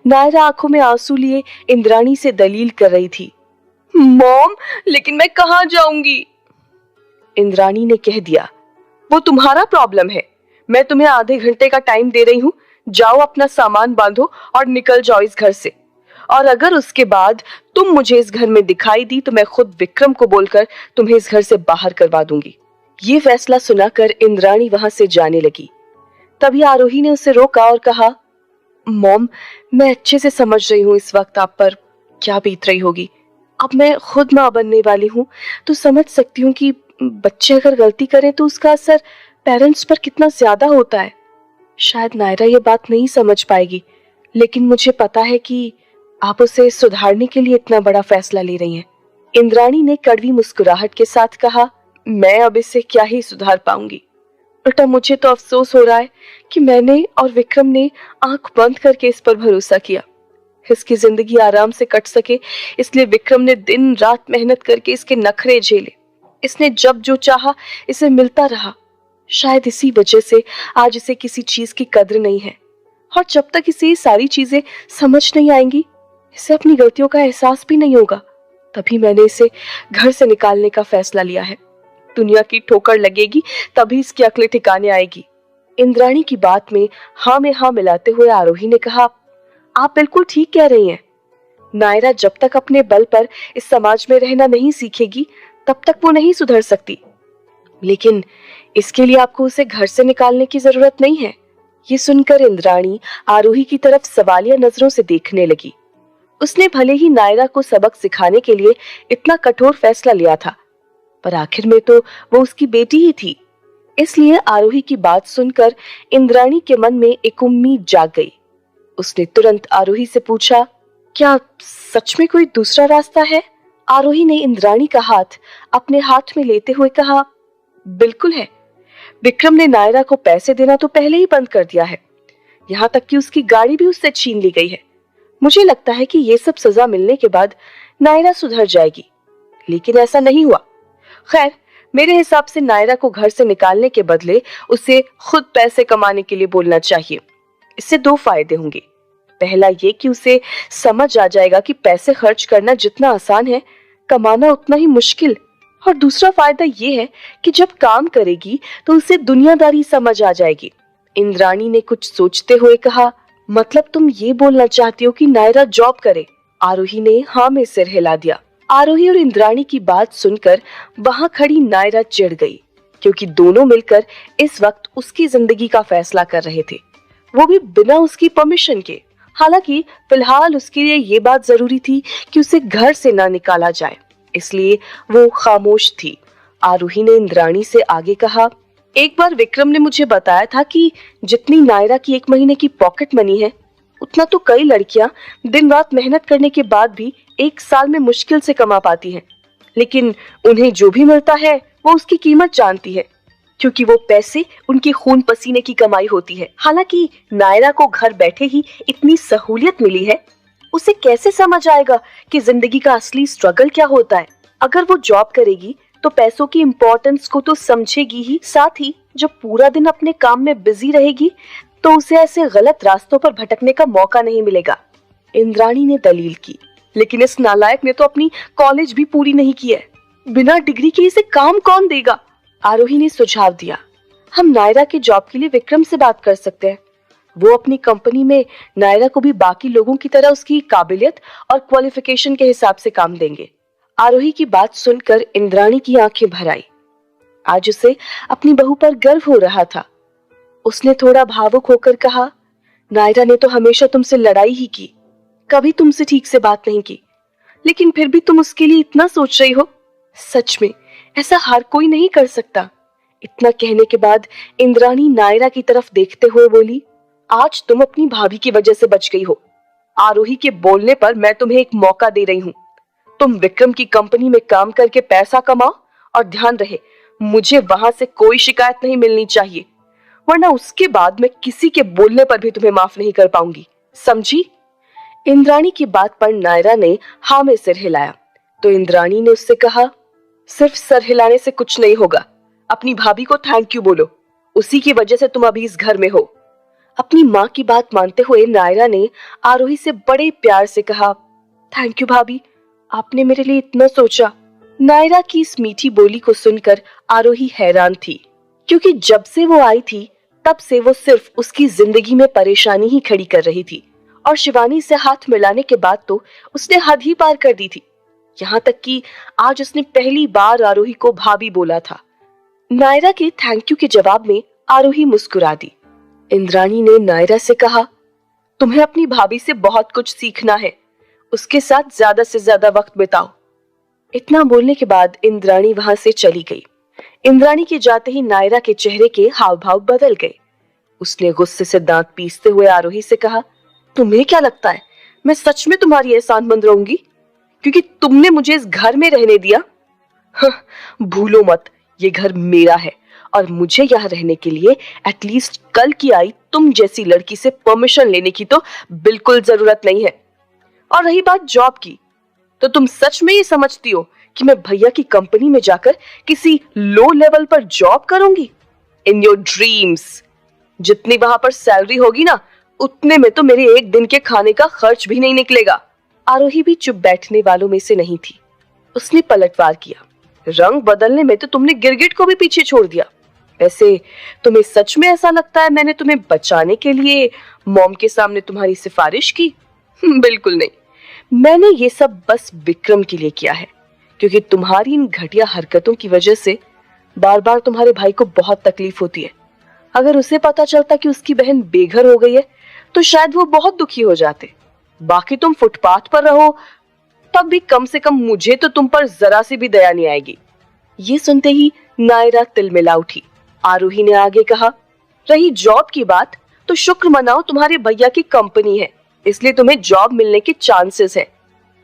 नायरा आंखों में आंसू लिए इंद्राणी से दलील कर रही थी। मॉम, लेकिन मैं कहाँ जाऊंगी? इंद्राणी ने कह दिया, वो तुम्हारा प्रॉब्लम है। मैं तुम्हें आधे घंटे का टाइम दे रही हूँ, जाओ अपना सामान बांधो और निकल जाओ इस घर से। और अगर उसके बाद तुम मुझे इस घर में दिखाई दी तो मैं खुद विक्रम को बोलकर तुम्हें इस घर से बाहर करवा दूंगी। ये फैसला सुनाकर इंद्राणी वहां से जाने लगी। तभी आरोही ने उसे रोका और कहा, मॉम, मैं अच्छे से समझ रही हूँ इस वक्त आप पर क्या बीत रही होगी। अब मैं खुद मां बनने वाली हूँ तो समझ सकती हूँ कि बच्चे अगर गलती करें तो उसका असर पेरेंट्स पर कितना ज्यादा होता है। शायद नायरा ये बात नहीं समझ पाएगी, लेकिन मुझे पता है कि आप उसे सुधारने के लिए इतना बड़ा फैसला ले रही हैं। इंद्राणी ने कड़वी मुस्कुराहट के साथ कहा, मैं अब इसे क्या ही सुधार पाऊंगी। उल्टा मुझे तो अफसोस हो रहा है कि मैंने और विक्रम ने आंख बंद करके इस पर भरोसा किया। इसकी जिंदगी आराम से कट सके इसलिए विक्रम ने दिन रात मेहनत करके इसके नखरे झेले। इसने जब जो चाहा इसे मिलता रहा। शायद इसी वजह से आज इसे किसी चीज की कद्र नहीं है, और जब तक इसे ये सारी चीजें समझ नहीं आएंगी इसे अपनी गलतियों का एहसास भी नहीं होगा। तभी मैंने इसे घर से निकालने का फैसला लिया है। दुनिया की ठोकर लगेगी तभी इसकी अक्ल ठिकाने आएगी। इंद्राणी की बात में हाँ मिलाते हुए आरोही ने कहा, आप बिल्कुल ठीक कह रही हैं। नायरा जब तक अपने बल पर इस समाज में रहना नहीं सीखेगी तब तक वो नहीं सुधर सकती। लेकिन इसके लिए आपको उसे घर से निकालने की जरूरत नहीं है। ये सुनकर इंद्राणी आरोही की तरफ सवालिया नजरों से देखने लगी। उसने भले ही नायरा को सबक सिखाने के लिए इतना कठोर फैसला लिया था, पर आखिर में तो वो उसकी बेटी ही थी। इसलिए आरोही की बात सुनकर इंद्राणी के मन में एक उम्मीद जाग गई। उसने तुरंत आरोही से पूछा, क्या सच में कोई दूसरा रास्ता है? आरोही ने इंद्राणी का हाथ अपने हाथ में लेते हुए कहा, बिल्कुल है। विक्रम ने नायरा को पैसे देना तो पहले ही बंद कर दिया है, यहाँ तक कि उसकी गाड़ी भी उससे छीन ली गई है। मुझे लगता है कि ये सब सजा मिलने के बाद नायरा सुधर जाएगी, लेकिन ऐसा नहीं हुआ। खैर, मेरे हिसाब से नायरा को घर से निकालने के बदले उसे खुद पैसे कमाने के लिए बोलना चाहिए। इससे 2 फायदे होंगे। पहला ये कि उसे समझ आ जाएगा कि पैसे खर्च करना जितना आसान है, कमाना उतना ही मुश्किल। और दूसरा फायदा ये है कि जब काम करेगी तो उसे दुनियादारी समझ आ जाएगी। इंद्राणी ने कुछ सोचते हुए कहा, मतलब तुम ये बोलना चाहती हो कि नायरा जॉब करे? आरोही ने हाँ में सिर हिला दिया। आरोही और इंद्राणी की बात सुनकर वहां खड़ी नायरा चिढ़ गई, क्योंकि दोनों मिलकर इस वक्त उसकी जिंदगी का फैसला कर रहे थे, वो भी बिना उसकी परमिशन के। हालांकि फिलहाल उसके लिए ये बात जरूरी थी कि उसे घर से ना निकाला जाए, इसलिए वो खामोश थी। आरोही ने इंद्राणी से आगे कहा, एक बार विक्रम ने मुझे बताया था कि जितनी नायरा की 1 महीने की पॉकेट मनी है, उतना तो कई लड़कियां दिन रात मेहनत करने के बाद भी 1 साल में मुश्किल से कमा पाती हैं। लेकिन उन्हें जो भी मिलता है वो उसकी कीमत जानती है, क्योंकि वो पैसे उनके खून पसीने की कमाई होती है। हालांकि नायरा को घर बैठे ही इतनी सहूलियत मिली है, उसे कैसे समझ आएगा कि जिंदगी का असली स्ट्रगल क्या होता है। अगर वो जॉब करेगी तो पैसों की इम्पोर्टेंस को तो समझेगी ही, साथ ही जब पूरा दिन अपने काम में बिजी रहेगी तो उसे ऐसे गलत रास्तों पर भटकने का मौका नहीं मिलेगा। इंद्राणी ने दलील की, लेकिन इस नालायक ने तो अपनी कॉलेज भी पूरी नहीं की है। बिना डिग्री के इसे काम कौन देगा? आरोही ने सुझाव दिया। हम नायरा के जॉब के लिए विक्रम से बात कर सकते हैं। वो अपनी कंपनी में नायरा को भी बाकी लोगों की तरह उसकी काबिलियत और क्वालिफिकेशन के हिसाब से काम देंगे। आरोही की बात सुनकर इंद्राणी की आंखें भर आई। आज उसे अपनी बहू पर गर्व हो रहा था। उसने थोड़ा भावुक होकर कहा, नायरा ने तो हमेशा तुमसे लड़ाई ही की, कभी तुमसे ठीक से बात नहीं की, लेकिन फिर भी तुम उसके लिए इतना सोच रही हो। सच में ऐसा हर कोई नहीं कर सकता। इतना कहने के बाद इंद्राणी नायरा की तरफ देखते हुए बोली, आज तुम अपनी भाभी की वजह से बच गई हो। आरोही के बोलने पर मैं तुम्हें एक मौका दे रही हूँ। तुम विक्रम की कंपनी में काम करके पैसा कमाओ और ध्यान रहे मुझे वहां से कोई शिकायत नहीं मिलनी चाहिए, वरना उसके बाद मैं किसी के बोलने पर भी तुम्हें माफ नहीं कर पाऊंगी, समझी? इंद्राणी की बात पर नायरा ने हाँ में सिर हिलाया तो इंद्राणी ने उससे कहा, सिर्फ सर हिलाने से कुछ नहीं होगा। अपनी भाभी को थैंक यू बोलो, उसी की वजह से तुम अभी इस घर में हो। अपनी माँ की बात मानते हुए नायरा ने आरोही से बड़े प्यार से कहा, थैंक यू भाभी, आपने मेरे लिए इतना सोचा। नायरा की इस मीठी बोली को सुनकर आरोही हैरान थी, क्योंकि जब से वो आई थी तब से वो सिर्फ उसकी जिंदगी में परेशानी ही खड़ी कर रही थी, और शिवानी से हाथ मिलाने के बाद तो उसने हद ही पार कर दी थी। यहाँ तक कि आज उसने पहली बार आरोही को भाभी बोला था। नायरा के थैंक यू के जवाब में आरोही मुस्कुरा दी। इंद्राणी ने नायरा से कहा, तुम्हें अपनी भाभी से बहुत कुछ सीखना है, उसके साथ ज्यादा से ज्यादा वक्त बिताओ। इतना बोलने के बाद इंद्राणी वहां से चली गई। इंद्राणी के जाते ही नायरा के चेहरे के हाव भाव बदल गए। उसने गुस्से से दांत पीसते हुए आरोही से कहा, तुम्हें क्या लगता है मैं सच में तुम्हारी एहसानमंद रहूंगी क्योंकि तुमने मुझे इस घर में रहने दिया? भूलो मत, ये घर मेरा है और मुझे यहाँ रहने के लिए एटलीस्ट कल की आई तुम जैसी लड़की से परमिशन लेने की तो बिल्कुल जरूरत नहीं है। और रही बात जॉब की, तो तुम सच में ये समझती हो कि मैं भैया की कंपनी में जाकर किसी लो लेवल पर जॉब करूंगी? In your dreams. जितनी वहां पर सैलरी होगी ना, उतने में तो मेरे एक दिन के खाने का खर्च भी नहीं निकलेगा। आरोही भी चुप बैठने वालों में से नहीं थी। उसने पलटवार किया, रंग बदलने में तो तुमने गिरगिट को भी पीछे छोड़ दिया। वैसे तुम्हें सच में ऐसा लगता है मैंने तुम्हें बचाने के लिए मॉम के सामने तुम्हारी सिफारिश की? बिल्कुल नहीं, मैंने ये सब बस विक्रम के लिए किया है, क्योंकि तुम्हारी इन घटिया हरकतों की वजह से बार बार तुम्हारे भाई को बहुत तकलीफ होती है। अगर उसे पता चलता कि उसकी बहन बेघर हो गई है तो शायद वो बहुत दुखी हो जाते। बाकी तुम फुटपाथ पर रहो तब भी कम से कम मुझे तो तुम पर जरा सी भी दया नहीं आएगी। ये सुनते ही नायरा तिलमिला उठी। आरोही ने आगे कहा, रही जॉब की बात, तो शुक्र मनाओ तुम्हारे भैया की कंपनी है, इसलिए तुम्हें जॉब मिलने के चांसेस है,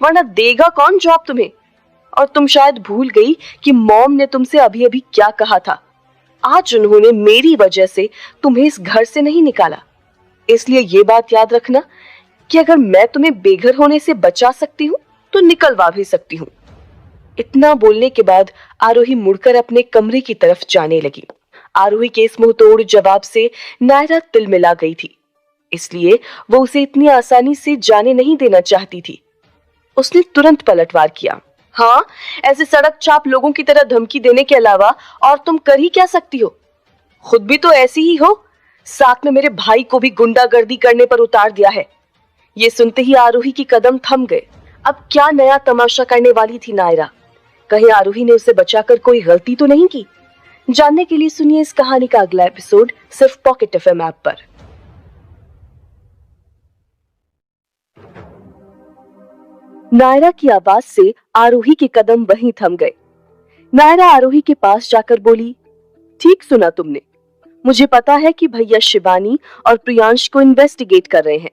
वरना देगा कौन जॉब तुम्हें? और तुम शायद भूल गई कि मॉम ने तुमसे अभी अभी क्या कहा था। आज उन्होंने मेरी वजह से तुम्हें इस घर से नहीं निकाला, इसलिए ये बात याद रखना कि अगर मैं तुम्हें बेघर होने से बचा सकती हूँ तो निकलवा भी सकती हूँ। इतना बोलने के बाद आरोही मुड़कर अपने कमरे की तरफ जाने लगी। आरोही के इस मुंहतोड़ जवाब से नायरा तिलमिला गई थी, इसलिए वो उसे इतनी आसानी से जाने नहीं देना चाहती थी। उसने तुरंत पलटवार किया, हाँ, ऐसे सड़क चाप लोगों की तरह धमकी देने के अलावा और तुम कर ही क्या सकती हो? खुद भी तो ऐसी ही हो, साथ में मेरे भाई को भी गुंडागर्दी करने पर उतार दिया है। ये सुनते ही आरोही की कदम थम गए। अब क्या नया तमाशा करने वाली थी नायरा? कहीं आरोही ने उसे बचाकर कोई गलती तो नहीं की? जानने के लिए सुनिए इस कहानी का अगला एपिसोड सिर्फ पॉकेट एफएम ऐप पर। नायरा की आवाज से आरोही के कदम वहीं थम गए। नायरा आरोही के पास जाकर बोली, ठीक सुना तुमने, मुझे पता है कि भैया शिवानी और प्रियांश को इन्वेस्टिगेट कर रहे हैं।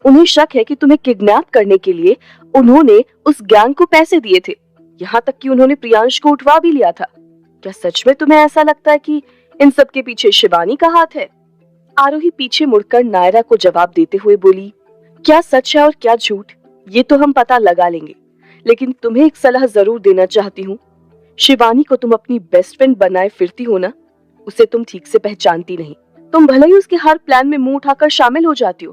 उन्हें शक है कि तुम्हें किडनैप करने के लिए उन्होंने उस गैंग को पैसे दिए थे, यहाँ तक कि उन्होंने प्रियांश को उठवा भी लिया था। क्या सच में तुम्हें ऐसा लगता है कि इन सब के पीछे शिवानी का हाथ है? आरोही पीछे मुड़कर नायरा को जवाब देते हुए बोली, क्या सच है और क्या झूठ ये तो हम पता लगा लेंगे, लेकिन तुम्हें एक सलाह जरूर देना चाहती हूँ। शिवानी को तुम अपनी बेस्ट फ्रेंड बनाए फिरती हो ना, उसे तुम ठीक से पहचानती नहीं। तुम भले ही उसके हर प्लान में मुंह उठाकर शामिल हो जाती हो,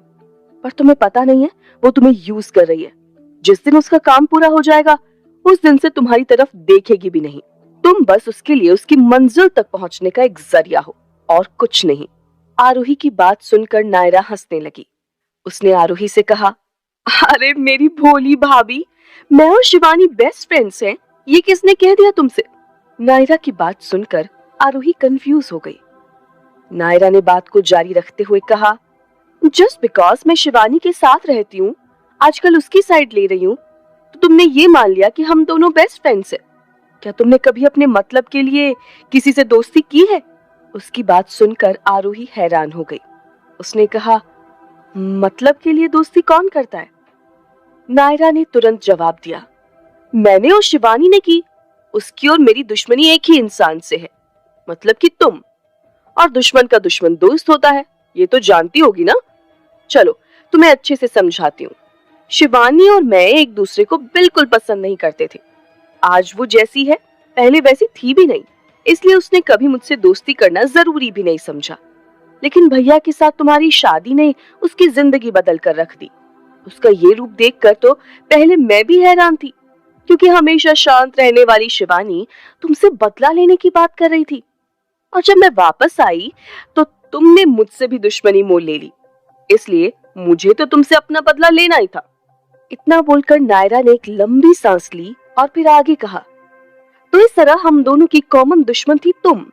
पर तुम्हें पता नहीं है वो तुम्हें यूज कर रही है। जिस दिन उसका काम पूरा हो जाएगा उस दिन से तुम्हारी तरफ देखेगी भी नहीं। तुम बस उसके लिए उसकी मंजिल तक पहुंचने का एक जरिया हो और कुछ नहीं। आरोही की बात सुनकर नायरा हंसने लगी। उसने आरोही से कहा, अरे मेरी भोली भाभी, मैं और शिवानी बेस्ट फ्रेंड्स हैं। ये किसने कह दिया तुमसे? नायरा की बात सुनकर आरोही कंफ्यूज हो गई। नायरा ने बात को जारी रखते हुए कहा, जस्ट बिकॉज मैं शिवानी के साथ रहती हूँ, आजकल उसकी साइड ले रही हूँ, तो तुमने ये मान लिया कि हम दोनों बेस्ट फ्रेंड्स हैं। क्या तुमने कभी अपने मतलब के लिए किसी से दोस्ती की है? उसकी बात सुनकर आरोही हैरान हो गई। उसने कहा, मतलब के लिए दोस्ती कौन करता है? नायरा ने तुरंत जवाब दिया, मैंने और शिवानी ने की। उसकी और मेरी दुश्मनी एक ही इंसान से है, मतलब कि तुम। और दुश्मन का दुश्मन दोस्त होता है, ये तो जानती होगी ना। चलो तुम्हें अच्छे से समझाती हूँ। शिवानी और मैं एक दूसरे को बिल्कुल पसंद नहीं करते थे। आज वो जैसी है, पहले वैसी थी भी नहीं, इसलिए उसने कभी मुझसे दोस्ती करना जरूरी भी नहीं समझा। लेकिन भैया के साथ तुम्हारी शादी ने उसकी जिंदगी बदल कर रख दी। उसका ये रूप देखकर तो पहले मैं भी हैरान थी, क्योंकि हमेशा शांत रहने वाली शिवानी तुमसे बदला लेने की बात कर रही थी। और जब मैं वापस आई तो तुमने मुझसे भी दुश्मनी मोल ले ली, इसलिए मुझे तो तुमसे अपना बदला लेना ही था। इतना बोलकर नायरा ने एक लंबी सांस ली और फिर आगे कहा, तो इस तरह हम दोनों की कॉमन दुश्मन थी तुम।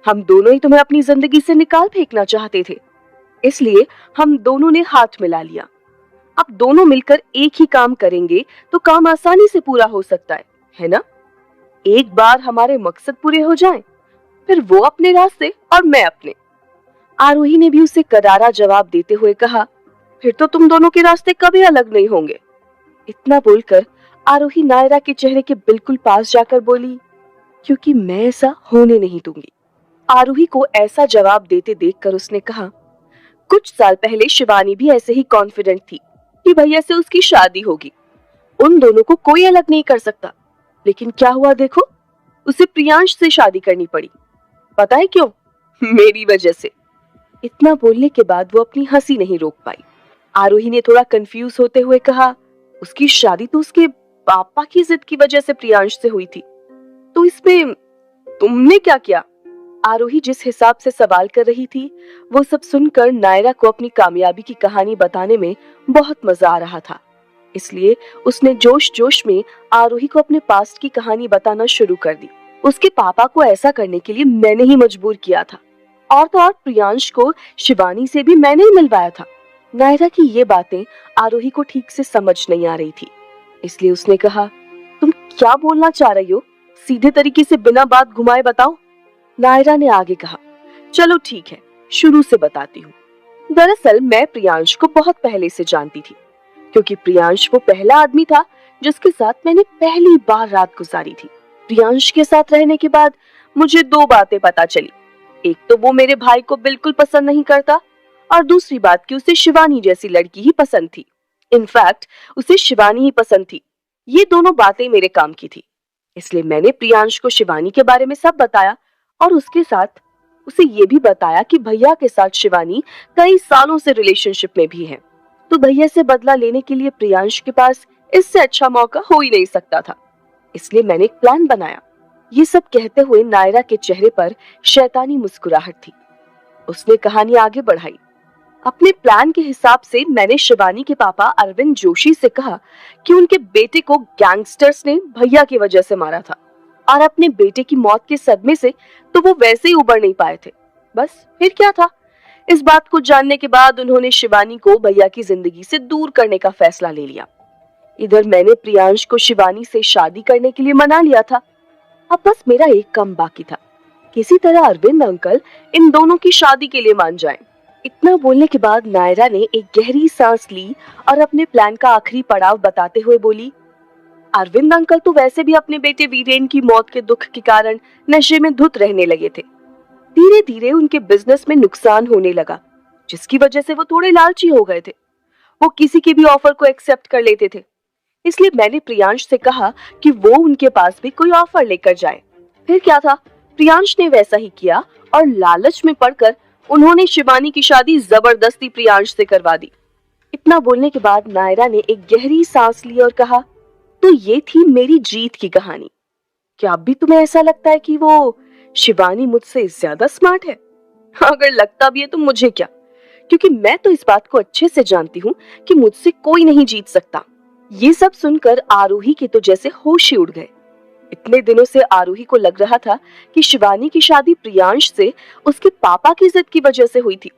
हम दोनों ही तुम्हें अपनी जिंदगी से निकाल फेंकना चाहते थे, इसलिए हम दोनों ने हाथ मिला लिया। अब दोनों मिलकर एक ही काम करेंगे तो काम आसानी से पूरा हो सकता है ना? एक बार हमारे मकसद पूरे हो जाएं, फिर वो अपने रास्ते और मैं अपने। आरोही ने भी उसे करारा जवाब देते हुए कहा, फिर तो तुम दोनों के रास्ते कभी अलग नहीं होंगे। इतना बोलकर आरोही नायरा के चेहरे के बिल्कुल पास जाकर बोली, क्योंकि मैं ऐसा होने नहीं दूंगी। आरोही को ऐसा जवाब देते देखकर उसने कहा, कुछ साल पहले शिवानी भी ऐसे ही कॉन्फिडेंट थी कि भैया से उसकी शादी होगी, उन दोनों को कोई अलग नहीं कर सकता। लेकिन क्या हुआ देखो, उसे प्रियांश से शादी करनी पड़ी। पता है क्यों? मेरी वजह से। इतना बोलने के बाद वो अपनी हंसी नहीं रोक पाई। आरोही ने थोड़ा कंफ्यूज होते हुए कहा, उसकी शादी तो उसके पापा की जिद की वजह से प्रियांश से हुई थी, तो इसमें तुमने क्या किया? आरोही जिस हिसाब से सवाल कर रही थी, वो सब सुनकर नायरा को अपनी कामयाबी की कहानी बताने में बहुत मजा आ रहा था। इसलिए उसने जोश जोश में आरोही को अपने पास्ट की कहानी बताना शुरू कर दी। उसके पापा को ऐसा करने के लिए मैंने ही मजबूर किया था, और तो और प्रियांश को शिवानी से भी मैंने ही मिलवाया था। नायरा की ये बातें आरोही को ठीक से समझ नहीं आ रही थी, इसलिए उसने कहा, तुम क्या बोलना चाह रही हो? सीधे तरीके से बिना बात घुमाए बताओ। नायरा ने आगे कहा, चलो ठीक है, शुरू से बताती हूँ। दरअसल मैं प्रियांश को बहुत पहले से जानती थी, क्योंकि प्रियांश वो पहला आदमी था जिसके साथ मैंने पहली बार रात गुजारी थी। प्रियांश के साथ रहने के बाद मुझे दो बातें पता चली। एक तो वो मेरे भाई को बिल्कुल पसंद नहीं करता, और दूसरी बात कि उसे शिवानी जैसी लड़की ही पसंद थी। इनफैक्ट उसे शिवानी ही पसंद थी। ये दोनों बातें मेरे काम की थी, इसलिए मैंने प्रियांश को शिवानी के बारे में सब बताया, और उसके साथ उसे ये भी बताया कि भैया के साथ शिवानी कई सालों से रिलेशनशिप में भी है, तो भैया से बदला लेने के लिए प्रियांश के पास इससे अच्छा मौका हो ही नहीं सकता था। इसलिए मैंने एक प्लान बनाया। ये सब कहते हुए नायरा के चेहरे पर शैतानी मुस्कुराहट थी। उसने कहानी आगे बढ़ाई। अपने प्लान के हिसाब से मैंने शिवानी के पापा अरविंद जोशी से कहा कि उनके बेटे को गैंगस्टर्स ने भैया की वजह से मारा था, और अपने बेटे की मौत के सदमे से तो वो वैसे ही उबर नहीं पाए थे। बस फिर क्या था? इस बात को जानने के बाद उन्होंने शिवानी को भैया की जिंदगी से दूर करने का फैसला ले लिया। इधर मैंने प्रियांश को शिवानी से शादी करने के लिए मना लिया था। अब बस मेरा एक काम बाकी था, किसी तरह अरविंद अंकल इन दोनों की शादी के लिए मान जाएं। इतना बोलने के बाद नायरा ने एक गहरी सांस ली और अपने प्लान का आखिरी पड़ाव बताते हुए बोली, अरविंद अंकल तो वैसे भी अपने बेटे वीरेन की मौत के दुख के कारण नशे में धुत रहने लगे थे। धीरे धीरे उनके बिजनेस में नुकसान होने लगा, जिसकी वजह से वो थोड़े लालची हो गए थे। वो किसी की भी ऑफर को एक्सेप्ट कर लेते थे। इसलिए मैंने प्रियांश से कहा कि वो उनके पास भी कोई ऑफर लेकर जाए। फिर क्या था, प्रियांश ने वैसा ही किया, और लालच में पड़कर उन्होंने शिवानी की शादी जबरदस्ती प्रियांश से करवा दी। इतना बोलने के बाद नायरा ने एक गहरी सांस ली और कहा, तो ये थी मेरी जीत की कहानी। क्या अब भी तुम्हें ऐसा लगता है कि वो शिवानी मुझसे ज्यादा स्मार्ट है? अगर लगता भी है तो मुझे क्या, क्योंकि मैं तो इस बात को अच्छे से जानती हूँ कि मुझसे कोई नहीं जीत सकता। ये सब सुनकर आरोही के तो जैसे होश ही उड़ गए। इतने दिनों से आरोही को लग रहा था कि शिवानी की शादी प्रियांश से उसके पापा की जिद की वजह से हुई थी,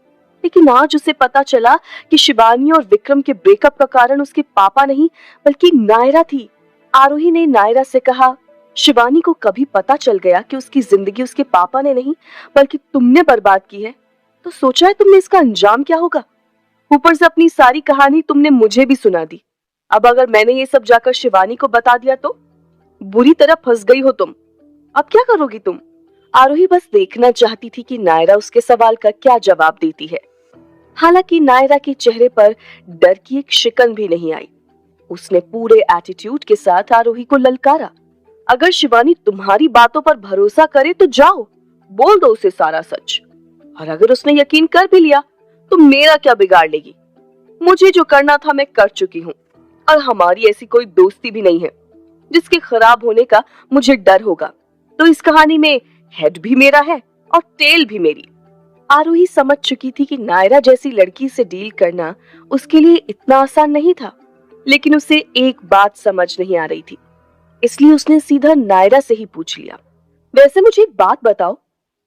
लेकिन आज उसे पता चला कि शिवानी और विक्रम के ब्रेकअप का कारण उसके पापा नहीं बल्कि नायरा थी। आरोही ने नायरा से कहा, शिवानी को कभी पता चल गया कि उसकी जिंदगी उसके पापा ने नहीं बल्कि तुमने बर्बाद की है, तो सोचा है तुमने इसका अंजाम क्या होगा? ऊपर से अपनी सारी कहानी तुमने मुझे भी सुना दी। अब अगर मैंने ये सब जाकर शिवानी को बता दिया तो बुरी तरह फंस गई हो तुम। अब क्या करोगी तुम? आरोही बस देखना चाहती थी कि नायरा उसके सवाल का क्या जवाब देती है। हालांकि नायरा के चेहरे पर डर की एक शिकन भी नहीं आई। उसने पूरे एटीट्यूड के साथ आरोही को ललकारा, अगर शिवानी तुम्हारी बातों पर भरोसा करे तो जाओ, बोल दो उसे सारा सच। और अगर उसने यकीन कर भी लिया तो मेरा क्या बिगाड़ लेगी? मुझे जो करना था मैं कर चुकी हूँ, और हमारी ऐसी कोई दोस्ती भी नहीं है जिसके खराब होने का मुझे डर होगा। तो इस कहानी में हेड भी मेरा है और टेल भी मेरी। आरोही समझ चुकी थी कि नायरा जैसी लड़की से डील करना उसके लिए इतना आसान नहीं था, लेकिन उसे एक बात समझ नहीं आ रही थी, इसलिए उसने सीधा नायरा से ही पूछ लिया, वैसे मुझे एक बात बताओ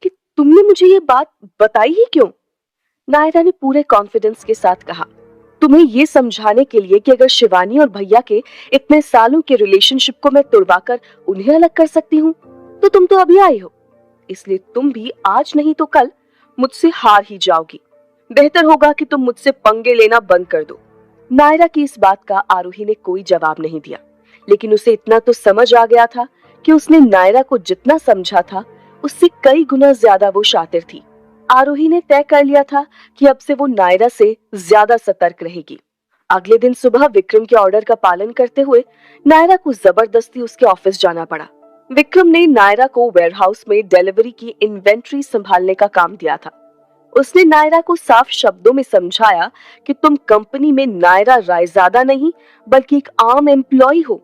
कि तुमने मुझे ये बात बताई ही क्यों? नायरा ने पूरे कॉन्फिडेंस के साथ कहा, तुम्हें ये समझाने के लिए कि अगर शिवानी और भैया के इतने सालों के रिलेशनशिप को मैं तुड़वाकर उन्हें अलग कर सकती हूँ, तो तुम तो अभी आई हो, इसलिए तुम भी आज नहीं तो कल मुझसे हार ही जाओगी। बेहतर होगा कि तुम मुझसे पंगे लेना बंद कर दो। नायरा की इस बात का आरोही ने कोई जवाब नहीं दिया, लेकिन उसे इतना तो समझ आ गया था कि उसने नायरा को जितना समझा था उससे कई गुना ज्यादा वो शातिर थी। आरोही ने तय कर लिया था कि अब से वो नायरा से ज्यादा सतर्क रहेगी। अगले दिन सुबह विक्रम के ऑर्डर का पालन करते हुए नायरा को जबरदस्ती उसके ऑफिस जाना पड़ा। विक्रम ने नायरा को वेयरहाउस में डिलीवरी की इन्वेंट्री संभालने का काम दिया था। उसने नायरा को साफ शब्दों में समझाया कि तुम कंपनी में नायरा रायजादा नहीं बल्कि एक आम एम्प्लॉय हो।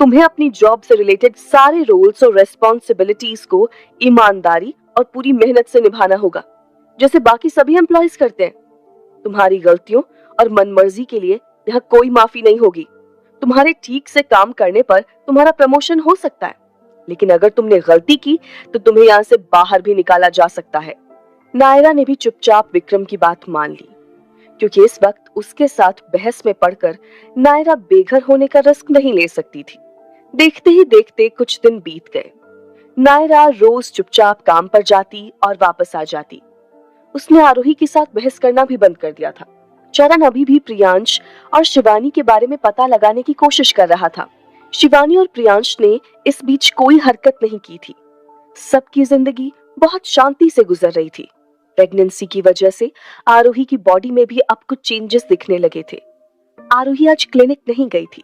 तुम्हें अपनी जॉब से रिलेटेड सारे रोल्स और रेस्पॉन्सिबिलिटीज को ईमानदारी और पूरी मेहनत से निभाना होगा, जैसे बाकी सभी एम्प्लॉयज करते हैं। तुम्हारी गलतियों और मनमर्जी के लिए यहाँ कोई माफी नहीं होगी। तुम्हारे ठीक से काम करने पर तुम्हारा प्रमोशन हो सकता है, लेकिन अगर तुमने गलती की तो तुम्हें यहाँ से बाहर भी निकाला जा सकता है। नायरा ने भी चुपचाप विक्रम की बात मान ली, क्योंकि इस वक्त उसके साथ बहस में पड़कर नायरा बेघर होने का रिस्क नहीं ले सकती थी। देखते ही देखते कुछ दिन बीत गए। नायरा रोज चुपचाप काम पर जाती और वापस आ जाती। उसने आरोही के साथ बहस करना भी बंद कर दिया था। चरण अभी भी प्रियांश और शिवानी के बारे में पता लगाने की कोशिश कर रहा था। शिवानी और प्रियांश ने इस बीच कोई हरकत नहीं की थी। सबकी जिंदगी बहुत शांति से गुजर रही थी। प्रेगनेंसी की वजह से आरोही की बॉडी में भी अब कुछ चेंजेस दिखने लगे थे। आरोही आज क्लिनिक नहीं गई थी।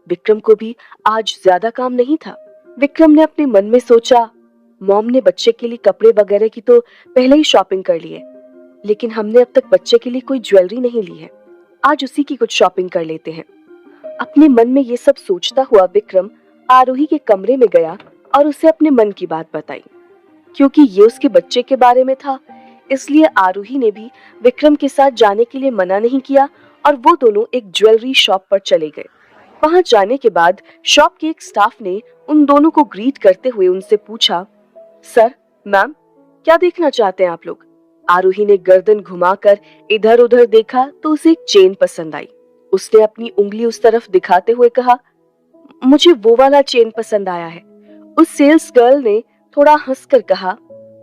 विक्रम को भी आज ज्यादा काम नहीं था। विक्रम ने अपने मन में सोचा, मॉम ने बच्चे के लिए कपड़े वगैरह की तो पहले ही शॉपिंग कर ली है, लेकिन हमने अब तक बच्चे के लिए कोई ज्वेलरी नहीं ली है। आज उसी की कुछ शॉपिंग कर लेते हैं। अपने मन में ये सब सोचता हुआ विक्रम आरोही के कमरे में गया और उसे अपने मन की बात बताई। क्योंकि ये उसके बच्चे के बारे में था, इसलिए आरोही ने भी विक्रम के साथ जाने के लिए मना नहीं किया और वो दोनों एक ज्वेलरी शॉप पर चले गए। वहां जाने के बाद शॉप के एक स्टाफ ने उन दोनों को ग्रीट करते हुए उनसे पूछा, सर, मैम, क्या देखना चाहते हैं आप लोग? आरोही ने गर्दन घुमाकर इधर उधर देखा तो उसे एक चेन पसंद आई। उसने अपनी उंगली उस तरफ दिखाते हुए कहा, मुझे वो वाला चेन पसंद आया है। उस सेल्स गर्ल ने थोड़ा हंसकर कहा,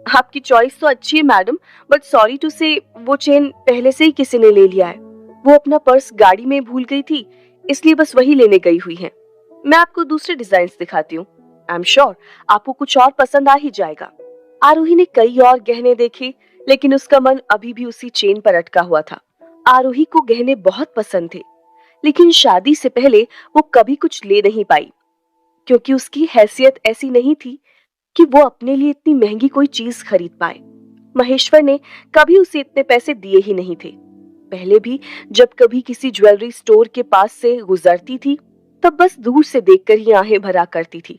आपकी चॉइस तो अच्छी है मैडम, बट सॉरी टू से वो चेन पहले से ही किसी ने ले लिया है। वो अपना पर्स गाड़ी में भूल गई थी, इसलिए बस वही लेने गई हुई है। मैं आपको दूसरे डिजाइन दिखाती हूँ। आई एम श्योर आपको कुछ और पसंद आ ही जाएगा। आरोही ने कई और गहने देखे, लेकिन उसका मन अभी भी उसी चेन पर अटका हुआ था। आरोही को गहने बहुत पसंद थे, लेकिन शादी से पहले वो कभी कुछ ले नहीं पाई, क्योंकि उसकी हैसियत ऐसी नहीं थी कि वो अपने लिए इतनी महंगी कोई चीज खरीद पाए। महेश्वर ने कभी उसे इतने पैसे दिए ही नहीं थे। पहले भी जब कभी किसी ज्वेलरी स्टोर के पास से गुजरती थी तो तब बस दूर से देखकर ही आहें भरा करती थी।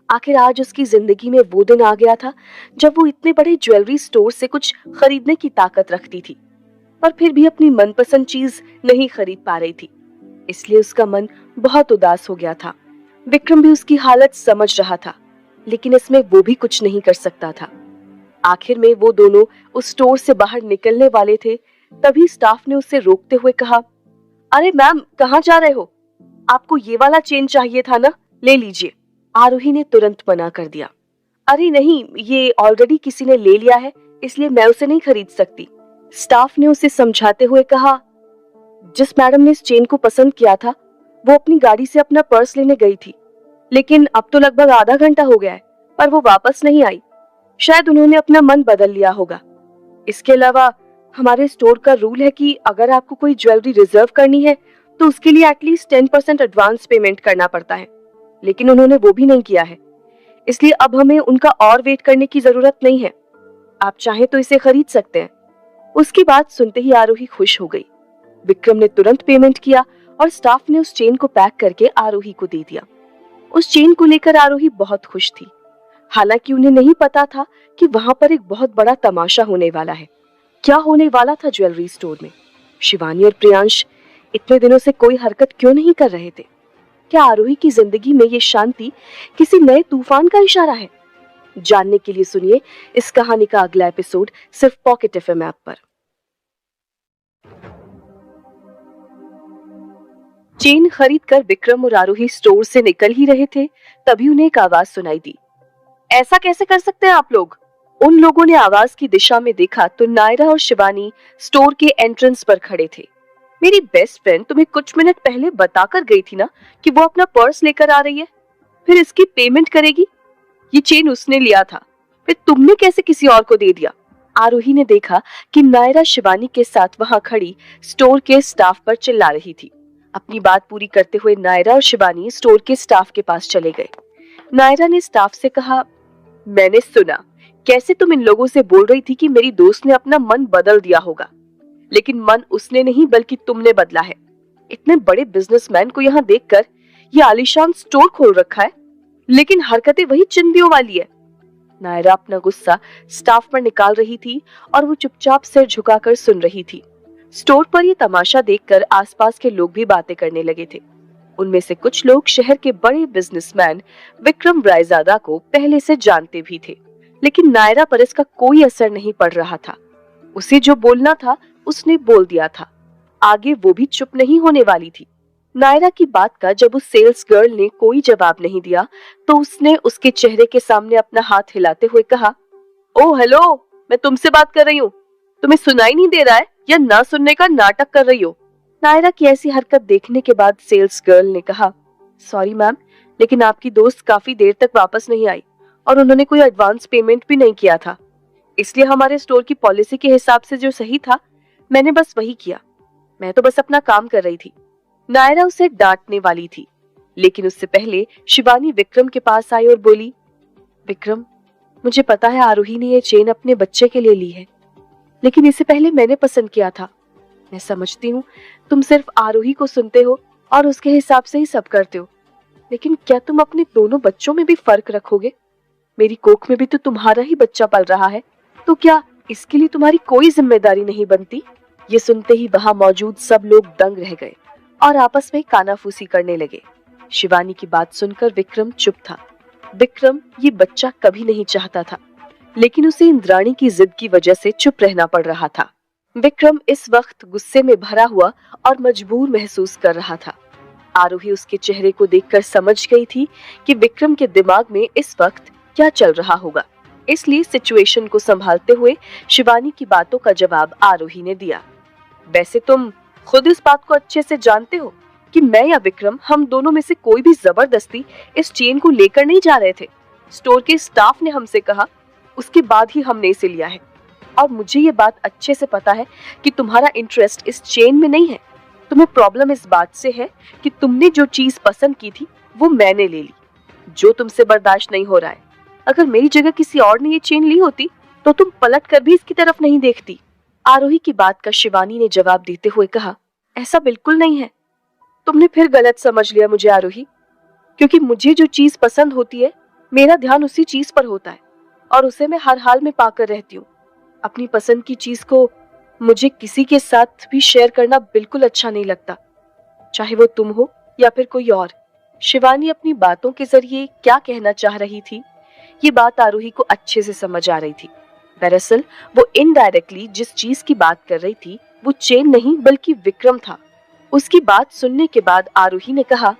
आखिर आज उसकी जिंदगी में वो दिन आ गया था जब वो इतने बड़े ज्वेलरी स्टोर से कुछ खरीदने की ताकत रखती थी, पर फिर भी अपनी मनपसंद चीज नहीं खरीद पा रही थी। इसलिए उसका मन बहुत उदास हो गया था। विक्रम भी उसकी हालत समझ रहा था, लेकिन इसमें वो भी कुछ नहीं कर सकता था। आखिर में वो दोनों उस स्टोर से बाहर निकलने वाले थे, तभी स्टाफ ने उसे रोकते हुए कहा, अरे मैम, कहाँ जा रहे हो? आपको ये वाला चेन चाहिए था ना, ले लीजिए। आरोही ने तुरंत मना कर दिया। अरे नहीं, ये ऑलरेडी किसी ने ले लिया है, इसलिए मैं उसे नहीं खरीद सकती। स्टाफ ने उसे समझाते हुए कहा, जिस मैडम ने इस चेन को पसंद किया था वो अपनी गाड़ी से अपना पर्स लेने गई थी, लेकिन अब तो लगभग आधा घंटा हो गया है, पर वो वापस नहीं आई। शायद उन्होंने अपना मन बदल लिया होगा। इसके अलावा हमारे स्टोर का रूल है कि अगर आपको कोई ज्वेलरी रिजर्व करनी है तो उसके लिए एटलीस्ट 10% एडवांस पेमेंट करना पड़ता है, लेकिन उन्होंने वो भी नहीं किया है। इसलिए अब हमें उनका और वेट करने की जरूरत नहीं है। आप चाहें तो इसे खरीद सकते हैं। उसकी बात सुनते ही आरोही खुश हो गई। विक्रम ने तुरंत पेमेंट किया और स्टाफ ने उस चेन को पैक करके आरोही को दे दिया। उस चेन को लेकर आरोही बहुत खुश थी। हालांकि उन्हें नहीं पता था कि वहां पर एक बहुत बड़ा तमाशा होने वाला है। क्या होने वाला था ज्वेलरी स्टोर में? शिवानी और प्रियांश इतने दिनों से कोई हरकत क्यों नहीं कर रहे थे? क्या आरोही की जिंदगी में ये शांति किसी नए तूफान का इशारा है? जानने के लिए सुनिए इस कहानी का अगला एपिसोड सिर्फ पॉकेट एफएम ऐप पर। चेन खरीदकर विक्रम और आरोही स्टोर से निकल ही रहे थे, तभी उन्हें एक आवाज सुनाई दी। ऐसा कैसे कर सकते हैं आप लोग? उन लोगों ने आवाज की दिशा में देखा तो नायरा और शिवानी स्टोर के एंट्रेंस पर खड़े थे। मेरी बेस्ट फ्रेंड तुम्हें कुछ मिनट पहले बताकर गई थी ना कि वो अपना पर्स लेकर आ रही है, फिर इसकी पेमेंट करेगी। ये चेन उसने लिया था, फिर तुमने कैसे किसी और को दे दिया? आरोही ने देखा कि नायरा शिवानी के साथ वहां खड़ी स्टोर के स्टाफ पर चिल्ला रही थी। अपनी बात पूरी करते हुए नायरा और शिवानी स्टोर के स्टाफ के पास चले गए। नायरा ने स्टाफ से कहा, मैंने सुना कैसे तुम इन लोगों से बोल रही थी कि मेरी दोस्त ने अपना मन बदल दिया होगा, लेकिन मन उसने नहीं बल्कि तुमने बदला है। इतने बड़े बिजनेसमैन को यहाँ देखकर ये आलीशान स्टोर खोल रखा है, लेकिन हरकतें वही चिंदियों वाली है। नायरा अपना गुस्सा स्टाफ पर निकाल रही थी और वो चुपचाप सिर झुकाकर सुन रही थी। स्टोर पर ये तमाशा देखकर आसपास के लोग भी बातें करने लगे थे। उनमें से कुछ लोग शहर के बड़े बिजनेसमैन विक्रम रायजादा को पहले से जानते भी थे, लेकिन नायरा पर इसका कोई असर नहीं पड़ रहा था। उसे जो बोलना था उसने बोल दिया था, आगे वो भी चुप नहीं होने वाली थी। नायरा की बात का जब उस सेल्स गर्ल ने कोई जवाब नहीं दिया तो उसने उसके चेहरे के सामने अपना हाथ हिलाते हुए कहा, ओह हेलो, मैं तुमसे बात कर रही हूँ। तुम्हें सुनाई नहीं दे रहा है या ना सुनने का नाटक कर रही हो? नायरा की ऐसी हरकत देखने के बाद सेल्स गर्ल ने कहा, सॉरी मैम, लेकिन आपकी दोस्त काफी देर तक वापस नहीं आई और उन्होंने कोई एडवांस पेमेंट भी नहीं किया था, इसलिए हमारे स्टोर की पॉलिसी के हिसाब से जो सही था मैंने बस वही किया। मैं तो बस अपना काम कर रही थी। नायरा उसे डांटने वाली थी, लेकिन उससे पहले शिवानी विक्रम के पास आई और बोली, विक्रम, मुझे पता है आरोही ने ये चेन अपने बच्चे के लिए ली है, लेकिन इसे पहले मैंने पसंद किया था। मैं समझती हूँ तुम सिर्फ आरोही को सुनते हो और उसके हिसाब से ही सब करते हो, लेकिन क्या तुम अपने दोनों बच्चों में भी फर्क रखोगे? मेरी कोख में भी तो तुम्हारा ही बच्चा पल रहा है, तो क्या इसके लिए तुम्हारी कोई जिम्मेदारी नहीं बनती? ये सुनते ही वहां मौजूद सब लोग दंग रह गए और आपस में कानाफूसी करने लगे। शिवानी की बात सुनकर विक्रम चुप था। विक्रम ये बच्चा कभी नहीं चाहता था, लेकिन उसे इंद्राणी की जिद की वजह से चुप रहना पड़ रहा था। विक्रम इस वक्त गुस्से में भरा हुआ और मजबूर महसूस कर रहा था। आरोही उसके चेहरे को देखकर समझ गई थी कि विक्रम के दिमाग में इस वक्त क्या चल रहा होगा, इसलिए सिचुएशन को संभालते हुए शिवानी की बातों का जवाब आरोही ने दिया। वैसे तुम खुद इस बात को अच्छे से जानते हो कि मैं या विक्रम, हम दोनों में से कोई भी जबरदस्ती इस चेन को लेकर नहीं जा रहे थे। स्टोर के स्टाफ ने हमसे कहा, उसके बाद ही हमने इसे लिया है। और मुझे ये बात अच्छे से पता है कि तुम्हारा इंटरेस्ट इस चेन में नहीं है। तुम्हें प्रॉब्लम इस बात से है कि तुमने जो चीज पसंद की थी वो मैंने ले ली, जो तुमसे बर्दाश्त नहीं हो रहा है। अगर मेरी जगह किसी और ने ये चेन ली होती तो तुम पलट कर भी इसकी तरफ नहीं देखती। आरोही की बात का शिवानी ने जवाब देते हुए कहा, ऐसा बिल्कुल नहीं है। तुमने फिर गलत समझ लिया मुझे आरोही, क्योंकि मुझे जो चीज पसंद होती है मेरा ध्यान उसी चीज पर होता है और उसे मैं हर हाल में पाकर रहती हूँ। अपनी पसंद की चीज को मुझे किसी के साथ भी शेयर करना बिल्कुल अच्छा नहीं लगता, चाहे वो तुम हो या फिर कोई और। शिवानी अपनी बातों के जरिए क्या कहना चाह रही थी, ये बात आरोही को अच्छे से समझ आ रही थी। दरअसल वो इनडायरेक्टली जिस चीज की बात कर रही थी वो चेन नहीं बल्कि विक्रम था। उसकी बात सुनने के बाद आरोही ने कहा,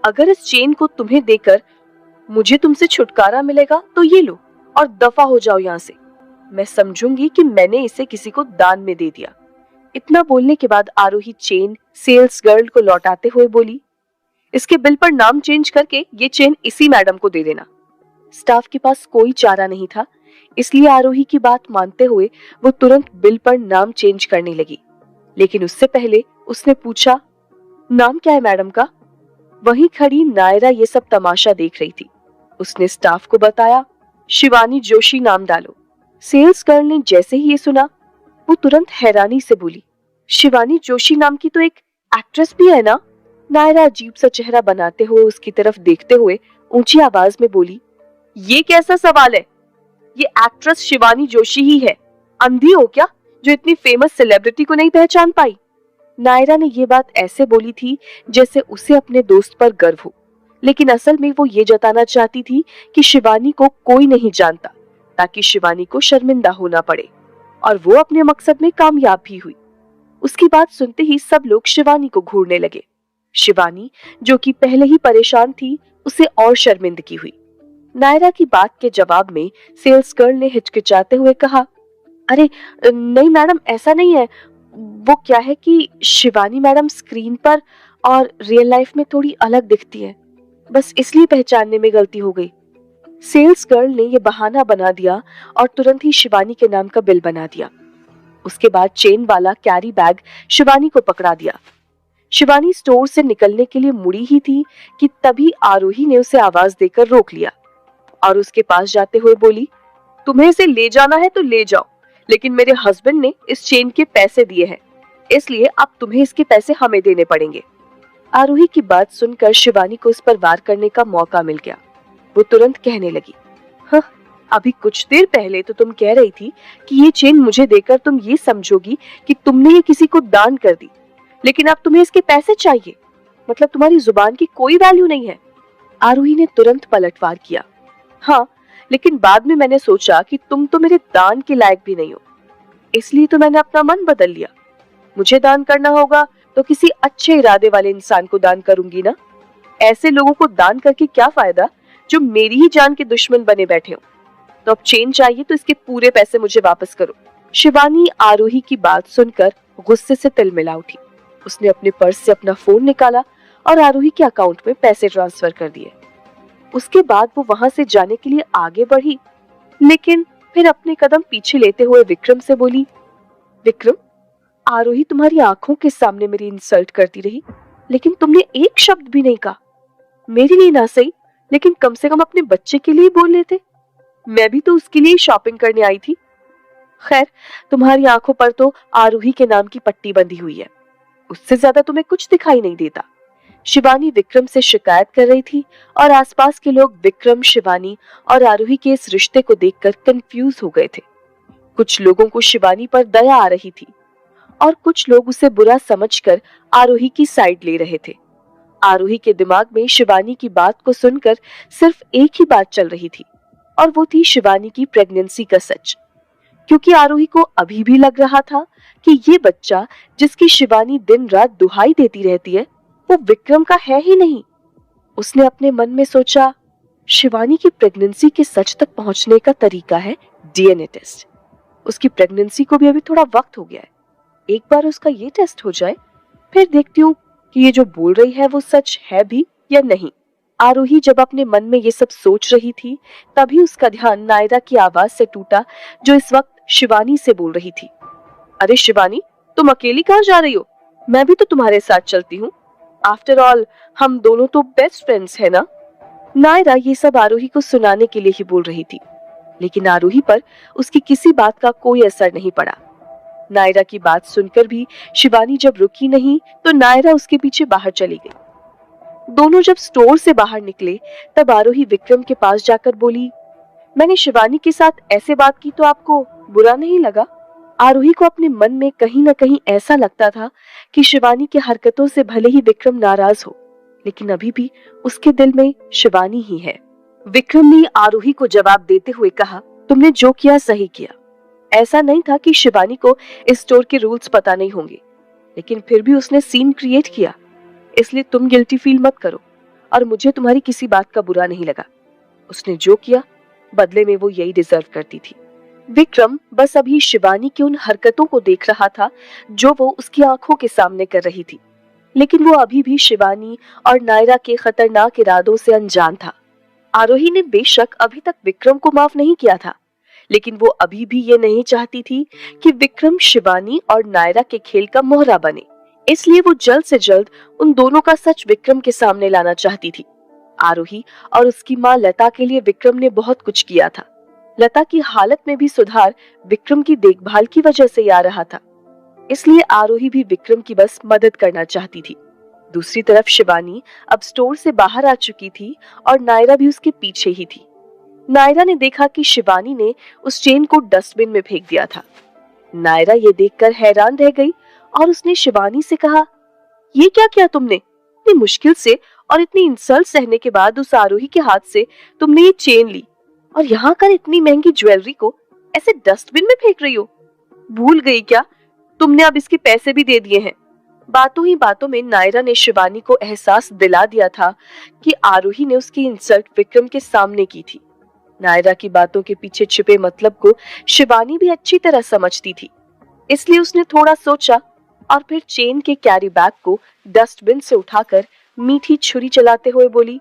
अगर इस चेन को तुम्हें देकर मुझे तुमसे छुटकारा मिलेगा तो ये लो और दफा हो जाओ यहाँ से। मैं समझूंगी कि मैंने इसे किसी को दान में दे दिया। इतना बोलने के बाद आरोही चेन सेल्स गर्ल को लौटाते हुए बोली, इसके बिल पर नाम चेंज करके ये चेन इसी मैडम को दे देना। स्टाफ के पास कोई चारा नहीं था, इसलिए आरोही की बात मानते हुए वो तुरंत बिल पर नाम चेंज करने लगी। लेकिन उससे पहले उसने पूछा, नाम क्या है मैडम का? वहीं खड़ी नायरा ये सब तमाशा देख रही थी। उसने स्टाफ को बताया, शिवानी जोशी नाम डालो। सेल्स गर्ल ने जैसे ही ये सुना वो तुरंत हैरानी से बोली, शिवानी जोशी नाम की तो एक एक्ट्रेस भी है ना? नायरा अजीब सा चेहरा बनाते हुए उसकी तरफ देखते हुए ऊंची आवाज में बोली, ये कैसा सवाल है? ये एक्ट्रेस शिवानी जोशी ही है। अंधी हो क्या जो इतनी फेमस सेलिब्रिटी को नहीं पहचान पाई? नायरा ने ये बात ऐसे बोली थी जैसे उसे अपने दोस्त पर गर्व हो, लेकिन असल में वो ये जताना चाहती थी कि शिवानी को कोई नहीं जानता, ताकि शिवानी को शर्मिंदा होना पड़े, और वो अपने मकसद में कामयाब भी हुई। उसकी बात सुनते ही सब लोग शिवानी को घूरने लगे। शिवानी जो कि पहले ही परेशान थी उसे और शर्मिंदगी हुई। नायरा की बात के जवाब में सेल्स गर्ल ने हिचकिचाते हुए कहा, अरे नहीं मैडम, ऐसा नहीं है। वो क्या है कि शिवानी मैडम स्क्रीन पर और रियल लाइफ में थोड़ी अलग दिखती है, बस इसलिए पहचानने में गलती हो गई। सेल्स गर्ल ने यह बहाना बना दिया और तुरंत ही शिवानी के नाम का बिल बना दिया। उसके बाद चेन वाला कैरी बैग शिवानी को पकड़ा दिया। शिवानी स्टोर से निकलने के लिए मुड़ी ही थी कि तभी आरोही ने उसे आवाज देकर रोक लिया और उसके पास जाते हुए बोली, तुम्हें इसे ले जाना है तो ले जाओ, लेकिन मेरे हस्बैंड ने इस चेन के पैसे दिए हैं, इसलिए अब तुम्हें इसके पैसे हमें देने पड़ेंगे। आरोही की बात सुनकर शिवानी को इस पर वार करने का मौका मिल गया। वो तुरंत कहने लगी, हाँ, अभी कुछ देर पहले तो तुम कह रही थी कि ये चेन मुझे देकर तुम ये समझोगी कि तुमने ये किसी को दान कर दी, लेकिन अब तुम्हें इसके पैसे चाहिए, मतलब तुम्हारी जुबान की कोई वैल्यू नहीं है। आरोही ने तुरंत पलटवार किया, हाँ, लेकिन बाद में मैंने सोचा कि तुम तो मेरे दान के लायक भी नहीं हो, इसलिए तो मैंने अपना मन बदल लिया। मुझे दान करना होगा तो किसी अच्छे इरादे वाले इंसान को दान करूंगी ना। ऐसे लोगों को दान करके क्या फायदा जो मेरी ही जान के दुश्मन बने बैठे हो। तो अब चेन चाहिए तो इसके पूरे पैसे मुझे वापस करो। शिवानी आरोही की बात सुनकर गुस्से से तिलमिला उठी। उसने अपने पर्स से अपना फोन निकाला और आरोही के अकाउंट में पैसे ट्रांसफर कर दिए। उसके बाद वो वहां से जाने के लिए आगे बढ़ी, लेकिन फिर अपने कदम पीछे लेते हुए विक्रम से बोली, विक्रम, आरोही तुम्हारी आंखों के सामने मेरी इंसल्ट करती रही, लेकिन तुमने एक शब्द भी नहीं कहा। मेरे लिए ना सही, लेकिन कम से कम अपने बच्चे के लिए बोल लेते। मैं भी तो उसके लिए शॉपिंग करने आई थी। खैर, तुम्हारी आंखों पर तो आरोही के नाम की पट्टी बंधी हुई है, उससे ज्यादा तुम्हें कुछ दिखाई नहीं देता। शिवानी विक्रम से शिकायत कर रही थी और आसपास के लोग विक्रम, शिवानी और आरोही के इस रिश्ते को देखकर कंफ्यूज हो गए थे। कुछ लोगों को शिवानी पर दया आ रही थी और कुछ लोग उसे बुरा समझकर आरोही की साइड ले रहे थे। आरोही के दिमाग में शिवानी की बात को सुनकर सिर्फ एक ही बात चल रही थी, और वो थी शिवानी की प्रेगनेंसी का सच। क्योंकि आरोही को अभी भी लग रहा था कि ये बच्चा जिसकी शिवानी दिन रात दुहाई देती रहती है वो विक्रम का है ही नहीं। उसने अपने मन में सोचा, शिवानी की प्रेगनेंसी के सच तक पहुंचने का तरीका है डीएनए टेस्ट। उसकी प्रेगनेंसी को भी अभी थोड़ा वक्त हो गया है, एक बार उसका ये टेस्ट हो जाए, फिर देखती हूँ कि ये जो बोल रही है वो सच है भी या नहीं। आरोही जब अपने मन में ये सब सोच रही थी, तभी उसका ध्यान नायरा की आवाज से टूटा, जो इस वक्त शिवानी से बोल रही थी, अरे शिवानी, तुम अकेली कहाँ जा रही हो? मैं भी तो तुम्हारे साथ चलती हूँ। आफ्टर ऑल हम दोनों तो बेस्ट फ्रेंड्स है ना। नायरा ये सब आरोही को सुनाने के लिए ही बोल रही थी, लेकिन आरोही पर उसकी किसी बात का कोई असर नहीं पड़ा। नायरा की बात सुनकर भी शिवानी जब रुकी नहीं तो नायरा उसके पीछे बाहर चली गई। दोनों जब स्टोर से बाहर निकले तब आरोही विक्रम के पास जाकर बोली, मैंने शिवानी के साथ ऐसे बात की तो आपको बुरा नहीं लगा? आरोही को अपने मन में कहीं न कहीं ऐसा लगता था कि शिवानी की हरकतों से भले ही विक्रम नाराज हो, लेकिन अभी भी उसके दिल में शिवानी ही है। विक्रम ने आरोही को जवाब देते हुए कहा, तुमने जो किया सही किया। ऐसा नहीं था कि शिवानी को इस स्टोर के रूल्स पता नहीं होंगे, लेकिन फिर भी उसने सीन क्रिएट किया, इसलिए तुम गिल्टी फील मत करो और मुझे तुम्हारी किसी बात का बुरा नहीं लगा। उसने जो किया बदले में वो यही डिजर्व करती थी। विक्रम बस अभी शिवानी की उन हरकतों को देख रहा था जो वो उसकी आंखों के सामने कर रही थी, लेकिन वो अभी भी शिवानी और नायरा के खतरनाक इरादों से अनजान था। आरोही ने बेशक अभी तक विक्रम को माफ नहीं किया था, लेकिन वो अभी भी ये नहीं चाहती थी कि विक्रम शिवानी और नायरा के खेल का मोहरा बने, इसलिए वो जल्द से जल्द उन दोनों का सच विक्रम के सामने लाना चाहती थी। आरोही और उसकी माँ लता के लिए विक्रम ने बहुत कुछ किया था। लता की हालत में भी सुधार विक्रम की देखभाल की वजह से ही आ रहा था, इसलिए आरोही भी विक्रम की बस मदद करना चाहती थी। दूसरी तरफ शिवानी अब स्टोर से बाहर आ चुकी थी और नायरा भी उसके पीछे ही थी। नायरा ने देखा कि शिवानी ने उस चेन को डस्टबिन में फेंक दिया था। नायरा ये देखकर हैरान रह गई और उसने शिवानी से कहा, ये क्या किया तुमने? इतनी मुश्किल से और इतनी इंसल्ट सहने के बाद उस आरोही के हाथ से तुमने ये चेन ली और यहाँ कर इतनी महंगी ज्वेलरी को ऐसे डस्टबिन में फेंक रही हो? भूल गई क्या तुमने अब इसके पैसे भी दे दिए हैं? बातों ही बातों में नायरा ने शिवानी को एहसास दिला दिया था कि आरोही ने उसकी इंसल्ट विक्रम के सामने की थी। नायरा की बातों के पीछे छिपे मतलब को शिवानी भी अच्छी तरह समझती थी, इसलिए उसने थोड़ा सोचा और फिर चेन के कैरी बैग को डस्टबिन से उठाकर मीठी छुरी चलाते हुए बोली,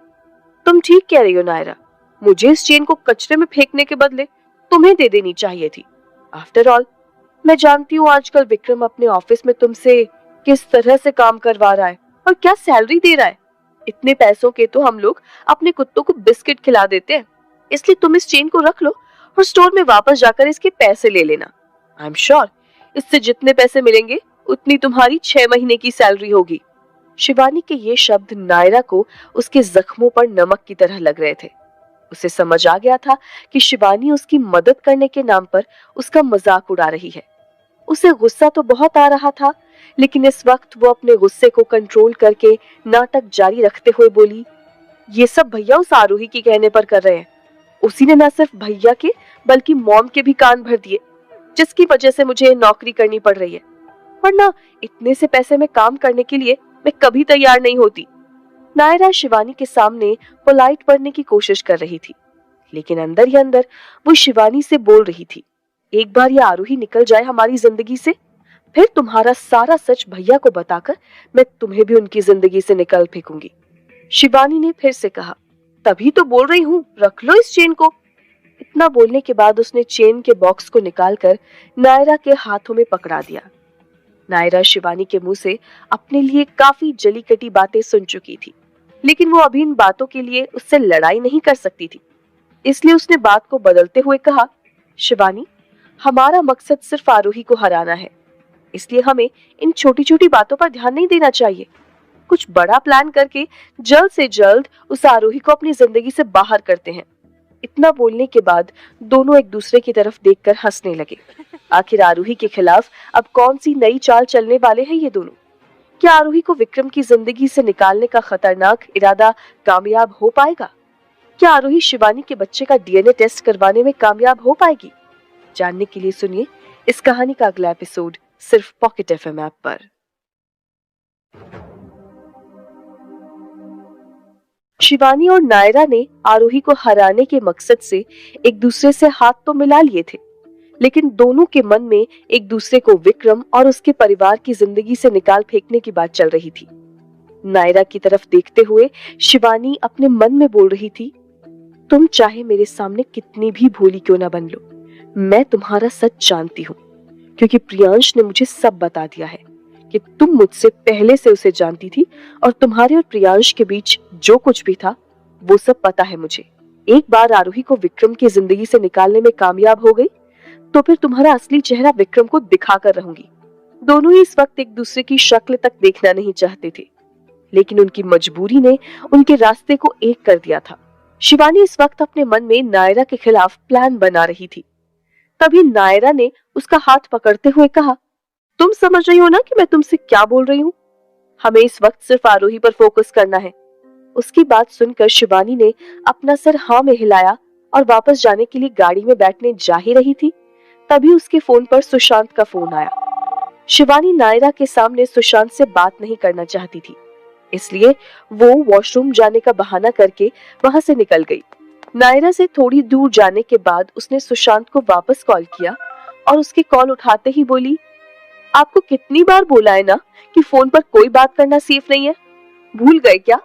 तुम ठीक कह रही हो नायरा, मुझे इस चेन को कचरे में फेंकने के बदले तुम्हें दे देनी चाहिए थी। आफ्टर ऑल मैं जानती हूँ आजकल विक्रम अपने ऑफिस में तुमसे किस तरह से काम करवा रहा है और क्या सैलरी दे रहा है। इतने पैसों के तो हम लोग अपने कुत्तों को बिस्किट खिला देते हैं, इसलिए तुम इस चेन को रख लो और स्टोर में वापस जाकर इसके पैसे ले लेना। आई एम श्योर इससे जितने पैसे मिलेंगे उतनी तुम्हारी 6 महीने की सैलरी होगी। शिवानी के ये शब्द नायरा को उसके जख्मों पर नमक की तरह लग रहे थे। उसे समझ आ गया था कि शिवानी उसकी मदद करने के नाम पर उसका मजाक उड़ा रही है। उसे गुस्सा तो बहुत आ रहा था, लेकिन इस वक्त वो अपने गुस्से को कंट्रोल करके नाटक जारी रखते हुए बोली, ये सब भैया उस आरोही के कहने पर कर रहे हैं। उसी ने न सिर्फ भैया के बल्कि मॉम के भी कान भर दिए, जिसकी वजह से मुझे नौकरी करनी पड़ रही है, वरना इतने से पैसे में काम करने के लिए मैं कभी तैयार नहीं होती। नायरा शिवानी के सामने पोलाइट बनने की कोशिश कर रही थी, लेकिन अंदर ही अंदर वो शिवानी से बोल रही थी, एक बार ये आरोही निकल जाए हमारी जिंदगी से, फिर तुम्हारा सारा सच भैया को बताकर मैं तुम्हें भी उनकी जिंदगी से निकाल फेंकूंगी। शिवानी ने फिर से कहा, तभी तो बोल रही हूँ रख लो इस चेन को। इतना बोलने के बाद उसने चेन के बॉक्स को निकालकर नायरा के हाथों में पकड़ा दिया। नायरा शिवानी के मुंह से अपने लिए काफी जली कटी बातें सुन चुकी थी, लेकिन वो अभी इन बातों के लिए उससे लड़ाई नहीं कर सकती थी, इसलिए उसने बात को बदलते हुए कहा, शिवानी हमारा मकसद सिर्फ आरोही को हराना है, इसलिए हमें इन छोटी छोटी बातों पर ध्यान नहीं देना चाहिए। कुछ बड़ा प्लान करके जल्द से जल्द उस आरोही को अपनी जिंदगी से बाहर करते हैं। इतना बोलने के बाद दोनों एक दूसरे की तरफ देखकर हंसने लगे। आखिर आरोही के खिलाफ अब कौन सी नई चाल चलने वाले हैं ये दोनों? क्या आरोही को विक्रम की जिंदगी से निकालने का खतरनाक इरादा कामयाब हो पाएगा? क्या आरोही शिवानी के बच्चे का डीएनए टेस्ट करवाने में कामयाब हो पाएगी? जानने के लिए सुनिए इस कहानी का अगला एपिसोड सिर्फ पॉकेट एफएम ऐप पर। शिवानी और नायरा ने आरोही को हराने के मकसद से एक दूसरे से हाथ तो मिला लिए थे, लेकिन दोनों के मन में एक दूसरे को विक्रम और उसके परिवार की जिंदगी से निकाल फेंकने की बात चल रही थी। नायरा की तरफ देखते हुए शिवानी अपने मन में बोल रही थी, तुम चाहे मेरे सामने कितनी भी भोली क्यों ना बन लो, मैं तुम्हारा सच जानती हूँ, क्योंकि प्रियांश ने मुझे सब बता दिया है कि तुम मुझसे पहले से उसे जानती थी और तुम्हारे और प्रियांश के बीच जो कुछ भी था वो सब पता है मुझे। एक बार आरोही को विक्रम की जिंदगी से निकालने में कामयाब हो गई तो फिर तुम्हारा असली चेहरा विक्रम को दिखा कर रहूंगी। दोनों ही इस वक्त एक दूसरे की शक्ल तक देखना नहीं चाहते थे, लेकिन उनकी मजबूरी ने उनके रास्ते को एक कर दिया था। शिवानी इस वक्त अपने मन में नायरा के खिलाफ प्लान बना रही थी। तभी नायरा ने उसका हाथ पकड़ते हुए कहा, तुम समझ रही हो ना कि मैं तुमसे क्या बोल रही हूँ? हमें इस वक्त सिर्फ आरोही पर फोकस करना है। उसकी बात सुनकर शिवानी ने अपना सर हाँ में हिलाया और वापस जाने के लिए गाड़ी में बैठने जा ही रही थी। तभी उसके फोन पर सुशांत का फोन आया। शिवानी नायरा के सामने सुशांत से बात नहीं करना चाहती थी, इसलिए वो वॉशरूम जाने का बहाना करके वहां से निकल गई। नायरा से थोड़ी दूर जाने के बाद उसने सुशांत को वापस कॉल किया और उसकी कॉल उठाते ही बोली, आपको कितनी बार बोला है ना कि फोन पर कोई बात करना सेफ नहीं है? भूल गए क्या?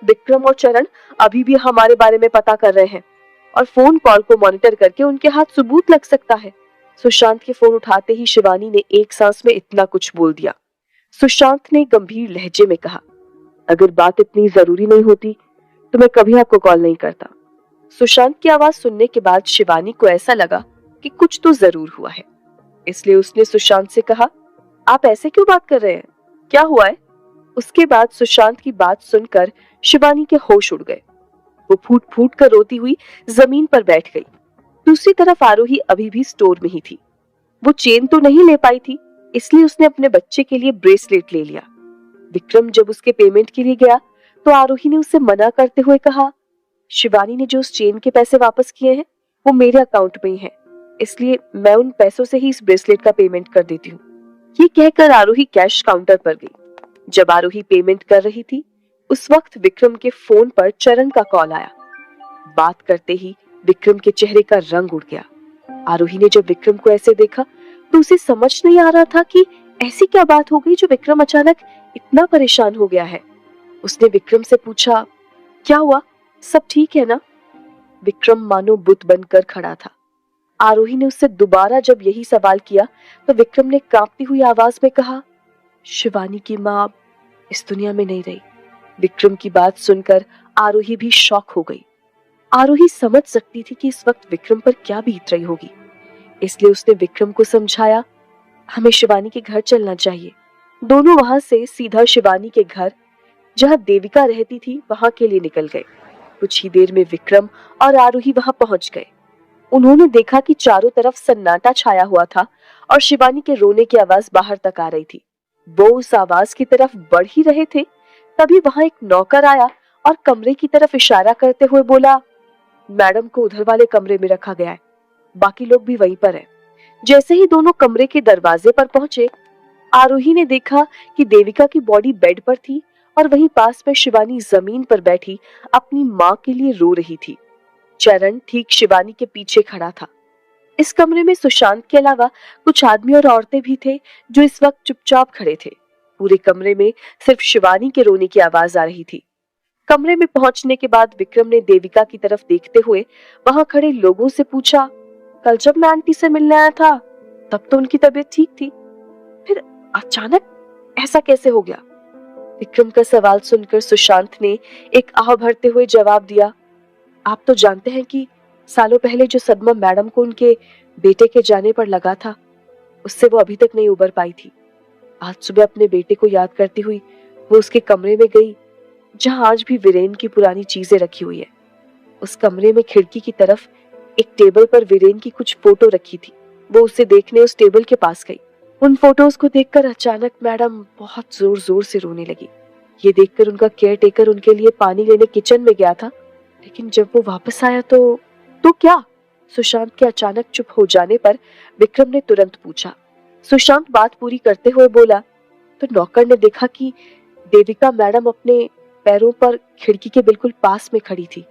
विक्रम और चरण अभी भी हमारे बारे में पता कर रहे हैं और फोन कॉल को मॉनिटर करके उनके हाथ सबूत लग सकता है। सुशांत के फोन उठाते ही शिवानी ने एक सांस में इतना कुछ बोल दिया। सुशांत ने गंभीर लहजे में कहा, अगर बात इतनी जरूरी नहीं होती तो मैं कभी आपको कॉल नहीं करता। सुशांत की आवाज सुनने के बाद शिवानी को ऐसा लगा कि कुछ तो जरूर हुआ है, इसलिए उसने सुशांत से कहा, आप ऐसे क्यों बात कर रहे हैं? क्या हुआ है? उसके बाद सुशांत की बात सुनकर शिवानी के होश उड़ गए। वो फूट फूट कर रोती हुई जमीन पर बैठ गई। दूसरी तरफ आरोही अभी भी स्टोर में ही थी। वो चेन तो नहीं ले पाई थी, इसलिए उसने अपने बच्चे के लिए ब्रेसलेट ले लिया। विक्रम जब उसके पेमेंट के लिए गया तो आरोही ने उसे मना करते हुए कहा, शिवानी ने जो उस चेन के पैसे वापस किए हैं वो मेरे अकाउंट में ही है, इसलिए मैं उन पैसों से ही इस ब्रेसलेट का पेमेंट कर देती हूँ। ये कहकर आरोही कैश काउंटर पर गई। जब आरोही पेमेंट कर रही थी उस वक्त विक्रम के फोन पर चरण का कॉल आया। बात करते ही विक्रम के चेहरे का रंग उड़ गया। आरोही ने जब विक्रम को ऐसे देखा तो उसे समझ नहीं आ रहा था कि ऐसी क्या बात हो गई जो विक्रम अचानक इतना परेशान हो गया है। उसने विक्रम से पूछा, क्या हुआ, सब ठीक है ना? विक्रम मानो बुत बनकर खड़ा था। आरोही ने उससे दोबारा जब यही सवाल किया तो विक्रम ने कांपती हुई आवाज में कहा, शिवानी की मां इस दुनिया में नहीं रही। विक्रम की बात सुनकर आरोही भी शॉक हो गई। आरोही समझ सकती थी कि इस वक्त विक्रम पर क्या बीत रही होगी, इसलिए उसने विक्रम को समझाया, हमें शिवानी के घर चलना चाहिए। दोनों वहां से सीधा शिवानी के घर, जहां देविका रहती थी, वहां के लिए निकल गए। कुछ ही देर में विक्रम और आरोही वहां पहुंच गए। उन्होंने देखा कि चारों तरफ सन्नाटा छाया हुआ था और शिवानी के रोने की आवाज बाहर तक आ रही थी। वो उस आवाज की तरफ बढ़ ही रहे थे, तभी वहां एक नौकर आया और कमरे की तरफ इशारा करते हुए बोला, मैडम को उधर वाले कमरे में रखा गया है, बाकी लोग भी वहीं पर हैं। जैसे ही दोनों कमरे के दरवाजे पर पहुंचे, आरोही ने देखा कि देविका की बॉडी बेड पर थी और वहीं पास में शिवानी जमीन पर बैठी अपनी माँ के लिए रो रही थी। चरण ठीक शिवानी के पीछे खड़ा था। इस कमरे में सुशांत के अलावा कुछ आदमी और औरतें भी थे जो इस वक्त चुपचाप खड़े थे। पूरे कमरे में सिर्फ शिवानी के रोने की आवाज आ रही थी। कमरे में पहुंचने के बाद विक्रम ने देविका की तरफ देखते हुए वहां खड़े लोगों से पूछा, कल जब मैं आंटी से मिलने आया था तब तो उनकी तबीयत ठीक थी, फिर अचानक ऐसा कैसे हो गया? विक्रम का सवाल सुनकर सुशांत ने एक आह भरते हुए जवाब दिया, आप तो जानते हैं कि सालों पहले जो सदमा मैडम को उनके बेटे के जाने पर लगा था, उससे वो अभी तक नहीं उबर पाई थी। आज सुबह अपने बेटे को याद करती हुई वो उसके कमरे में गई, जहां आज भी वीरेन की पुरानी चीजें रखी हुई है। उस कमरे में खिड़की की तरफ एक टेबल पर वीरेन की कुछ फोटो रखी थी। वो उसे देखने उस टेबल के पास गई। उन फोटोज को देखकर अचानक मैडम बहुत जोर जोर से रोने लगी। ये देखकर उनका केयर टेकर उनके लिए पानी लेने किचन में गया था, लेकिन जब वो वापस आया तो क्या? सुशांत के अचानक चुप हो जाने पर विक्रम ने तुरंत पूछा। सुशांत बात पूरी करते हुए बोला, तो नौकर ने देखा कि देविका मैडम अपने पैरों पर खिड़की के बिल्कुल पास में खड़ी थी।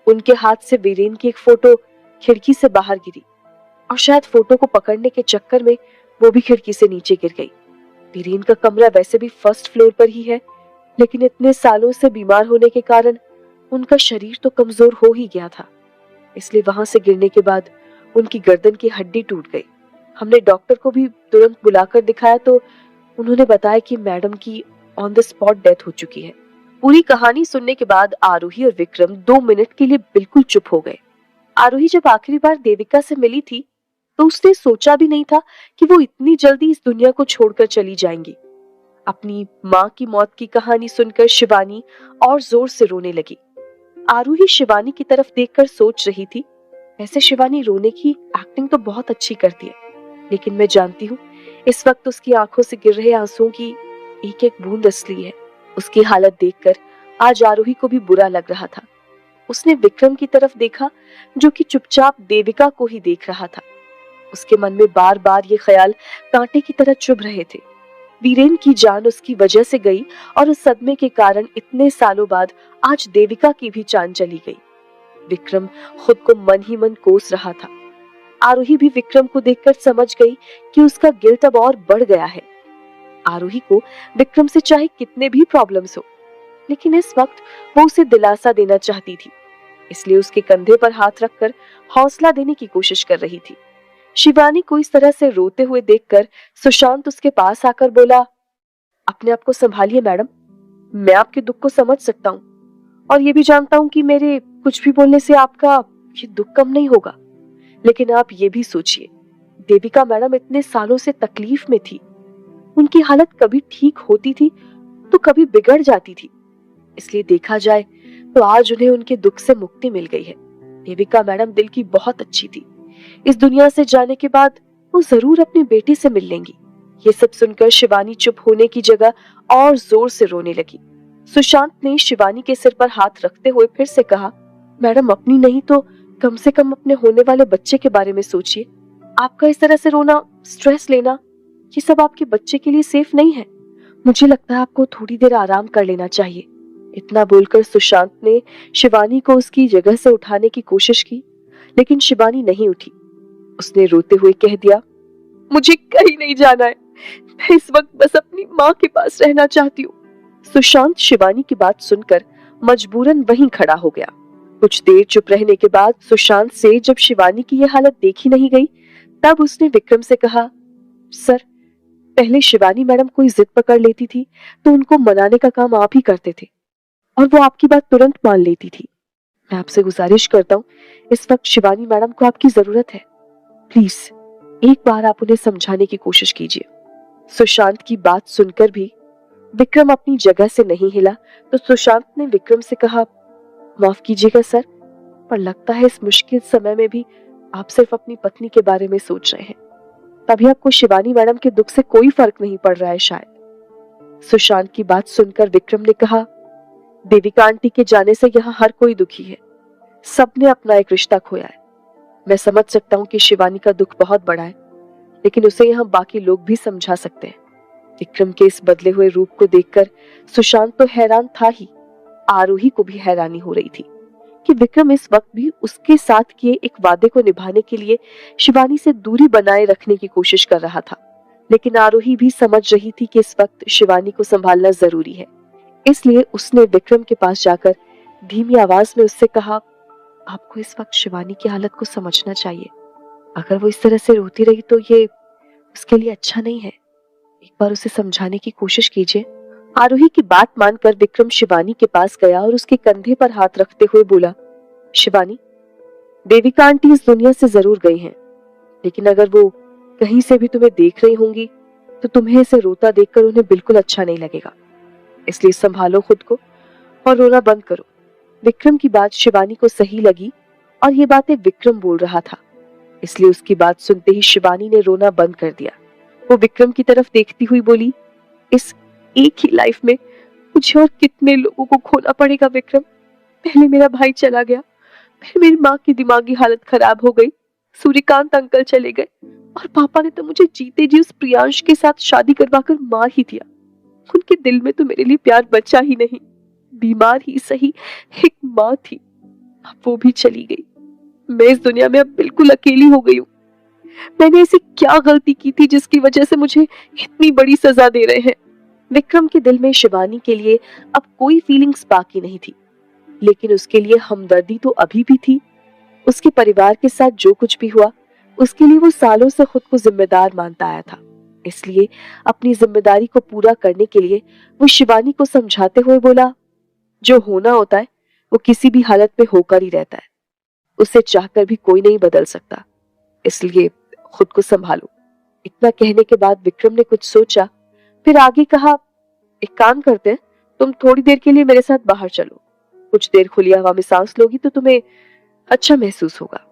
उनके हाथ से वीरेन की एक फोटो खिड़की से बाहर गिरी और शायद फोटो को पकड़ने के चक्कर में वो भी खिड़की से नीचे गिर गई। वीरेन का कमरा वैसे भी फर्स्ट फ्लोर पर ही है, लेकिन इतने सालों से बीमार होने के कारण उनका शरीर तो कमजोर हो ही गया था, इसलिए वहां से गिरने के बाद उनकी गर्दन की हड्डी टूट गई। हमने डॉक्टर को भी तुरंत बुलाकर दिखाया तो उन्होंने बताया कि मैडम की ऑन द स्पॉट डेथ हो चुकी है। पूरी कहानी सुनने के बाद आरोही और विक्रम 2 मिनट के लिए बिल्कुल चुप हो गए। आरोही जब आखिरी बार देविका से मिली थी तो उसने सोचा भी नहीं था कि वो इतनी जल्दी इस दुनिया को छोड़कर चली जाएंगी। अपनी माँ की मौत की कहानी सुनकर शिवानी और जोर से रोने लगी। आरूही शिवानी की तरफ देखकर सोच रही थी, वैसे शिवानी रोने की एक्टिंग तो बहुत अच्छी करती है, लेकिन मैं जानती हूँ इस वक्त उसकी आंखों से गिर रहे आंसुओं की एक एक बूंद असली है। उसकी हालत देखकर आज आरूही को भी बुरा लग रहा था। उसने विक्रम की तरफ देखा जो कि चुपचाप देविका को ही देख रहा था। उसके मन में बार बार ये ख्याल कांटे की तरह चुभ रहे थे। वीरेन की जान उसकी वजह से गई और उस सदमे के कारण इतने सालों बाद आज देविका की भी जान चली गई। विक्रम खुद को मन ही मन कोस रहा था। आरूही भी विक्रम को देखकर समझ गई कि उसका गिल्ट अब और बढ़ गया है। आरूही को विक्रम से चाहे कितने भी प्रॉब्लम्स हो, लेकिन इस वक्त वो उसे दिलासा देना चाहती थी, इसलिए उसके कंधे पर हाथ रखकर हौसला देने की कोशिश कर रही थी। शिवानी को इस तरह से रोते हुए देखकर सुशांत उसके पास आकर बोला, अपने आप को संभालिए मैडम, मैं आपके दुख को समझ सकता हूँ और ये भी जानता हूँ कि मेरे कुछ भी बोलने से आपका ये दुख कम नहीं होगा, लेकिन आप ये भी सोचिए, देविका मैडम इतने सालों से तकलीफ में थी। उनकी हालत कभी ठीक होती थी तो कभी बिगड़ जाती थी, इसलिए देखा जाए तो आज उन्हें उनके दुख से मुक्ति मिल गई है। देविका मैडम दिल की बहुत अच्छी थी। इस दुनिया से जाने के बाद वो जरूर अपने बेटे से मिल लेंगी। ये सब सुनकर शिवानी चुप होने की जगह और जोर से रोने लगी। सुशांत ने शिवानी के सिर पर हाथ रखते हुए फिर से कहा, मैडम अपनी नहीं तो कम से कम अपने होने वाले बच्चे के बारे में सोचिए। आपका इस तरह से रोना, स्ट्रेस लेना, ये सब आपके बच्चे के लिए सेफ नहीं है। मुझे लगता है आपको थोड़ी देर आराम कर लेना चाहिए। इतना बोलकर सुशांत ने शिवानी को उसकी जगह से उठाने की कोशिश की, लेकिन शिवानी नहीं उठी। उसने रोते हुए कह दिया, मुझे कहीं नहीं जाना है, मैं इस वक्त बस अपनी माँ के पास रहना चाहती हूँ। सुशांत शिवानी की बात सुनकर मजबूरन वहीं खड़ा हो गया। कुछ देर चुप रहने के बाद सुशांत से जब शिवानी की यह हालत देखी नहीं गई, तब उसने विक्रम से कहा, सर, पहले शिवानी मैडम कोई जिद पकड़ लेती थी तो उनको मनाने का काम आप ही करते थे और वो आपकी बात तुरंत मान लेती थी। मैं आपसे गुजारिश करता हूँ, इस वक्त शिवानी मैडम को आपकी जरूरत है, प्लीज एक बार आप उन्हें समझाने की कोशिश कीजिए। सुशांत की बात सुनकर भी विक्रम अपनी जगह से नहीं हिला तो सुशांत ने विक्रम से कहा, माफ कीजिएगा सर, पर लगता है इस मुश्किल समय में भी आप सिर्फ अपनी पत्नी के बारे में सोच रहे हैं, तभी आपको शिवानी मैडम के दुख से कोई फर्क नहीं पड़ रहा है शायद। सुशांत की बात सुनकर विक्रम ने कहा, देविका आंटी के जाने से यहाँ हर कोई दुखी है, सबने अपना एक रिश्ता खोया है। मैं समझ सकता हूँ कि शिवानी का दुख बहुत बड़ा है, लेकिन उसे यहाँ बाकी लोग भी समझा सकते हैं। विक्रम के इस बदले हुए रूप को देखकर सुशांत तो हैरान था ही, आरूही को भी हैरानी हो रही थी कि विक्रम इस वक्त भी उसके साथ किए एक वादे को निभाने के लिए शिवानी से दूरी बनाए रखने की कोशिश कर रहा था। लेकिन आरूही भी समझ रही थी कि इस वक्त शिवानी को संभालना जरूरी है, इसलिए उसने विक्रम के पास जाकर धीमी आवाज में उससे कहा, आपको इस वक्त शिवानी की हालत को समझना चाहिए। अगर वो इस तरह से रोती रही तो ये उसके लिए अच्छा नहीं है, एक बार उसे समझाने की कोशिश कीजिए। आरूही की बात मानकर विक्रम शिवानी के पास गया और उसके कंधे पर हाथ रखते हुए बोला, शिवानी, देविका आंटी इस दुनिया से जरूर गई हैं, लेकिन अगर वो कहीं से भी तुम्हें देख रही होंगी तो तुम्हें इसे रोता देखकर उन्हें बिल्कुल अच्छा नहीं लगेगा, इसलिए संभालो खुद को और रोना बंद करो। विक्रम की बात शिवानी को सही लगी और ये बातें विक्रम बोल रहा था, इसलिए उसकी बात सुनते ही शिवानी ने रोना बंद कर दिया। वो विक्रम की तरफ देखती हुई बोली, इस एक ही लाइफ में मुझे और कितने लोगों को खोना पड़ेगा विक्रम। पहले मेरा भाई चला गया, फिर मेरी माँ की दिमागी हालत खराब हो गई, सूर्यकांत अंकल चले गए और पापा ने तो मुझे जीते जी उस प्रियांश के साथ शादी करवाकर मार ही दिया। उनके दिल में तो मेरे लिए प्यार बचा ही नहीं, बीमार ही सही एक माँ थी, अब वो भी चली गई। मैं इस दुनिया में अब बिल्कुल अकेली हो गई हूँ। मैंने ऐसी क्या गलती की थी जिसकी वजह से मुझे इतनी बड़ी सजा दे रहे हैं। विक्रम के दिल में शिवानी के लिए अब कोई फीलिंग्स बाकी नहीं थी, लेकिन उसके लिए हमदर्दी तो अभी भी थी। उसके परिवार के साथ जो कुछ भी हुआ उसके लिए वो सालों से खुद को जिम्मेदार मानता आया था, इसलिए अपनी जिम्मेदारी को पूरा करने के लिए वो शिवानी को समझाते हुए बोला, जो होना होता है वो किसी भी हालत में होकर ही रहता है, उसे चाहकर भी कोई नहीं बदल सकता, इसलिए खुद को संभालो। इतना कहने के बाद विक्रम ने कुछ सोचा, फिर आगे कहा, एक काम करते हैं, तुम थोड़ी देर के लिए मेरे साथ बाहर चलो। कुछ देर खुली हवा में सांस लोगी तो तुम्हें अच्छा महसूस होगा।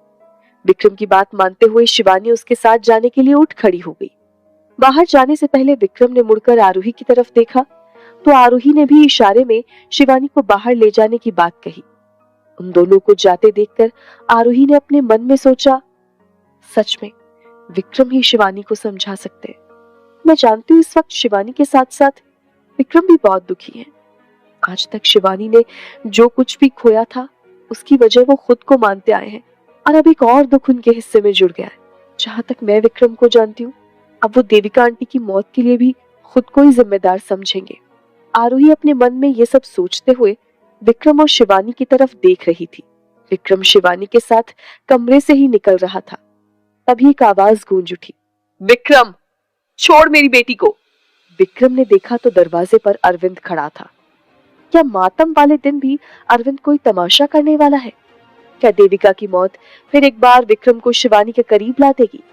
विक्रम की बात मानते हुए शिवानी उसके साथ जाने के लिए उठ खड़ी हो गई। बाहर जाने से पहले विक्रम ने मुड़कर आरोही की तरफ देखा तो आरोही ने भी इशारे में शिवानी को बाहर ले जाने की बात कही। उन दोनों को जाते देखकर आरोही ने अपने मन में सोचा, सच में विक्रम ही शिवानी को समझा सकते हैं। मैं जानती हूँ इस वक्त शिवानी के साथ साथ विक्रम भी बहुत दुखी है। आज तक शिवानी ने जो कुछ भी खोया था उसकी वजह वो खुद को मानते आए हैं और अब एक और दुख उनके हिस्से में जुड़ गया है। जहां तक मैं विक्रम को जानती हूँ, अब वो देविका आंटी की मौत के लिए भी खुद को ही जिम्मेदार समझेंगे। आरोही अपने मन में ये सब सोचते हुए विक्रम और शिवानी की तरफ देख रही थी। विक्रम शिवानी के साथ कमरे से ही निकल रहा था, तभी एक आवाज गूंज उठी, विक्रम, छोड़ मेरी बेटी को। विक्रम ने देखा तो दरवाजे पर अरविंद खड़ा था। क्या मातम वाले दिन भी अरविंद कोई तमाशा करने वाला है? क्या देविका की मौत फिर एक बार विक्रम को शिवानी के करीब ला देगी?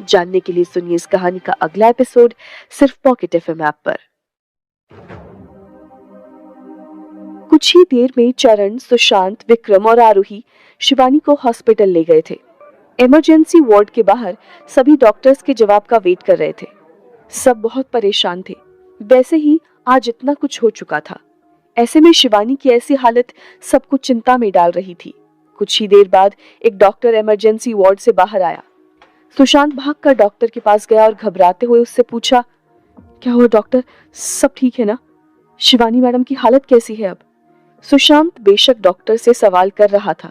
जानने के लिए सुनिए इस कहानी का अगला एपिसोड सिर्फ पॉकेट एफएम ऐप पर। कुछ ही देर में चरण, सुशांत, विक्रम और आरोही शिवानी को हॉस्पिटल ले गए थे। इमरजेंसी वार्ड के बाहर सभी डॉक्टर्स के जवाब का वेट कर रहे थे। सब बहुत परेशान थे। वैसे ही आज इतना कुछ हो चुका था। ऐसे में शिवानी की ऐसी हालत सबको चिंता में डाल रही थी। कुछ ही देर बाद एक डॉक्टर इमरजेंसी वार्ड से बाहर आया। सुशांत भागकर डॉक्टर के पास गया और घबराते हुए उससे पूछा, क्या हुआ डॉक्टर, सब ठीक है ना? शिवानी मैडम की हालत कैसी है अब? सुशांत बेशक डॉक्टर से सवाल कर रहा था,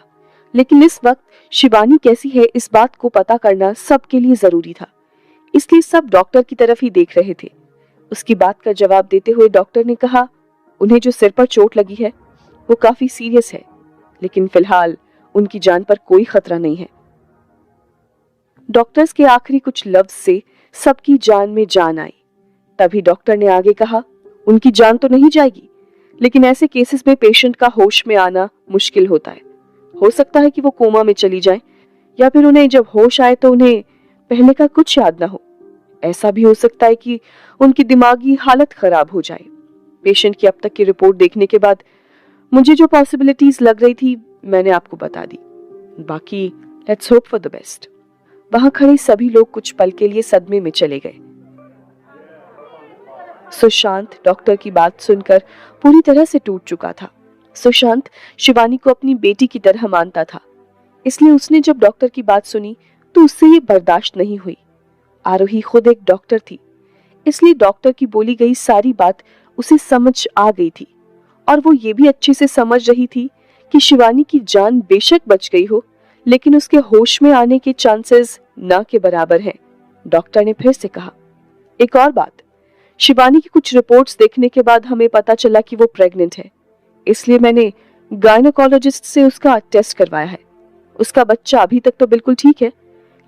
लेकिन इस वक्त शिवानी कैसी है इस बात को पता करना सबके लिए जरूरी था। इसलिए सब डॉक्टर की तरफ ही देख रहे थे। उसकी बात का जवाब देते हुए डॉक्टर ने कहा, उन्हें जो सिर पर चोट लगी है वो काफी सीरियस है, लेकिन फिलहाल उनकी जान पर कोई खतरा नहीं है। डॉक्टर्स के आखिरी कुछ लफ्ज से सबकी जान में जान आई। तभी डॉक्टर ने आगे कहा, उनकी जान तो नहीं जाएगी, लेकिन ऐसे केसेस में पेशेंट का होश में आना मुश्किल होता है। हो सकता है कि वो कोमा में चली जाए या फिर उन्हें जब होश आए तो उन्हें पहले का कुछ याद ना हो। ऐसा भी हो सकता है कि उनकी दिमागी हालत खराब हो जाए। पेशेंट की अब तक की रिपोर्ट देखने के बाद मुझे जो पॉसिबिलिटीज लग रही थी मैंने आपको बता दी। बाकी let's hope for the best. वहां खड़े सभी लोग कुछ पल के लिए सदमे में चले गए। सुशांत डॉक्टर की बात सुनकर पूरी तरह से टूट चुका था। सुशांत शिवानी को अपनी बेटी की तरह मानता था, इसलिए उसने जब डॉक्टर की बात सुनी तो उससे ये बर्दाश्त नहीं हुई। आरोही खुद एक डॉक्टर थी, इसलिए डॉक्टर की बोली गई सारी बात उसे समझ आ गई थी और वो ये भी अच्छे से समझ रही थी कि शिवानी की जान बेशक बच गई हो, लेकिन उसके होश में आने के चांसेस ना के बराबर हैं। डॉक्टर ने फिर से कहा, एक और बात, शिवानी की कुछ रिपोर्ट्स देखने के बाद हमें पता चला कि वो प्रेग्नेंट है, इसलिए मैंने गायनेकोलॉजिस्ट से उसका टेस्ट करवाया है। उसका बच्चा अभी तक तो बिल्कुल ठीक है,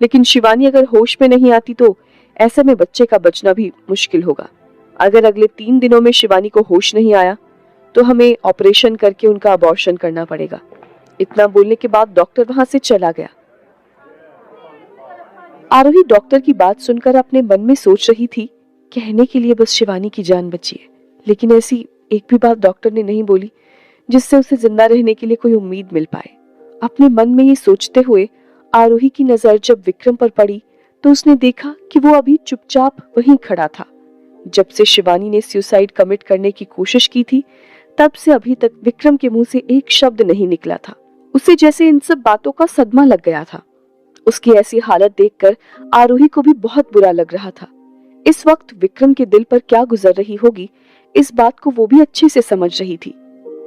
लेकिन शिवानी अगर होश में नहीं आती तो ऐसे में बच्चे का बचना भी मुश्किल होगा। अगर अगले 3 दिनों में शिवानी को होश नहीं आया तो हमें ऑपरेशन करके उनका अबॉर्शन करना पड़ेगा। इतना बोलने के बाद डॉक्टर वहां से चला गया। आरोही डॉक्टर की बात सुनकर अपने मन में सोच रही थी, कहने के लिए बस शिवानी की जान बची है, लेकिन ऐसी एक भी बात डॉक्टर ने नहीं बोली जिससे उसे जिंदा रहने के लिए कोई उम्मीद मिल पाए। अपने मन में ये सोचते हुए आरोही की नजर जब विक्रम पर पड़ी तो उसने देखा कि वो अभी चुपचाप वहीं खड़ा था। जब से शिवानी ने सुसाइड कमिट करने की कोशिश की थी तब से अभी तक विक्रम के मुंह से एक शब्द नहीं निकला था। उसे जैसे इन सब बातों का सदमा लग गया था। उसकी ऐसी हालत देखकर आरोही को भी बहुत बुरा लग रहा था। इस वक्त विक्रम के दिल पर क्या गुजर रही होगी इस बात को वो भी अच्छे से समझ रही थी।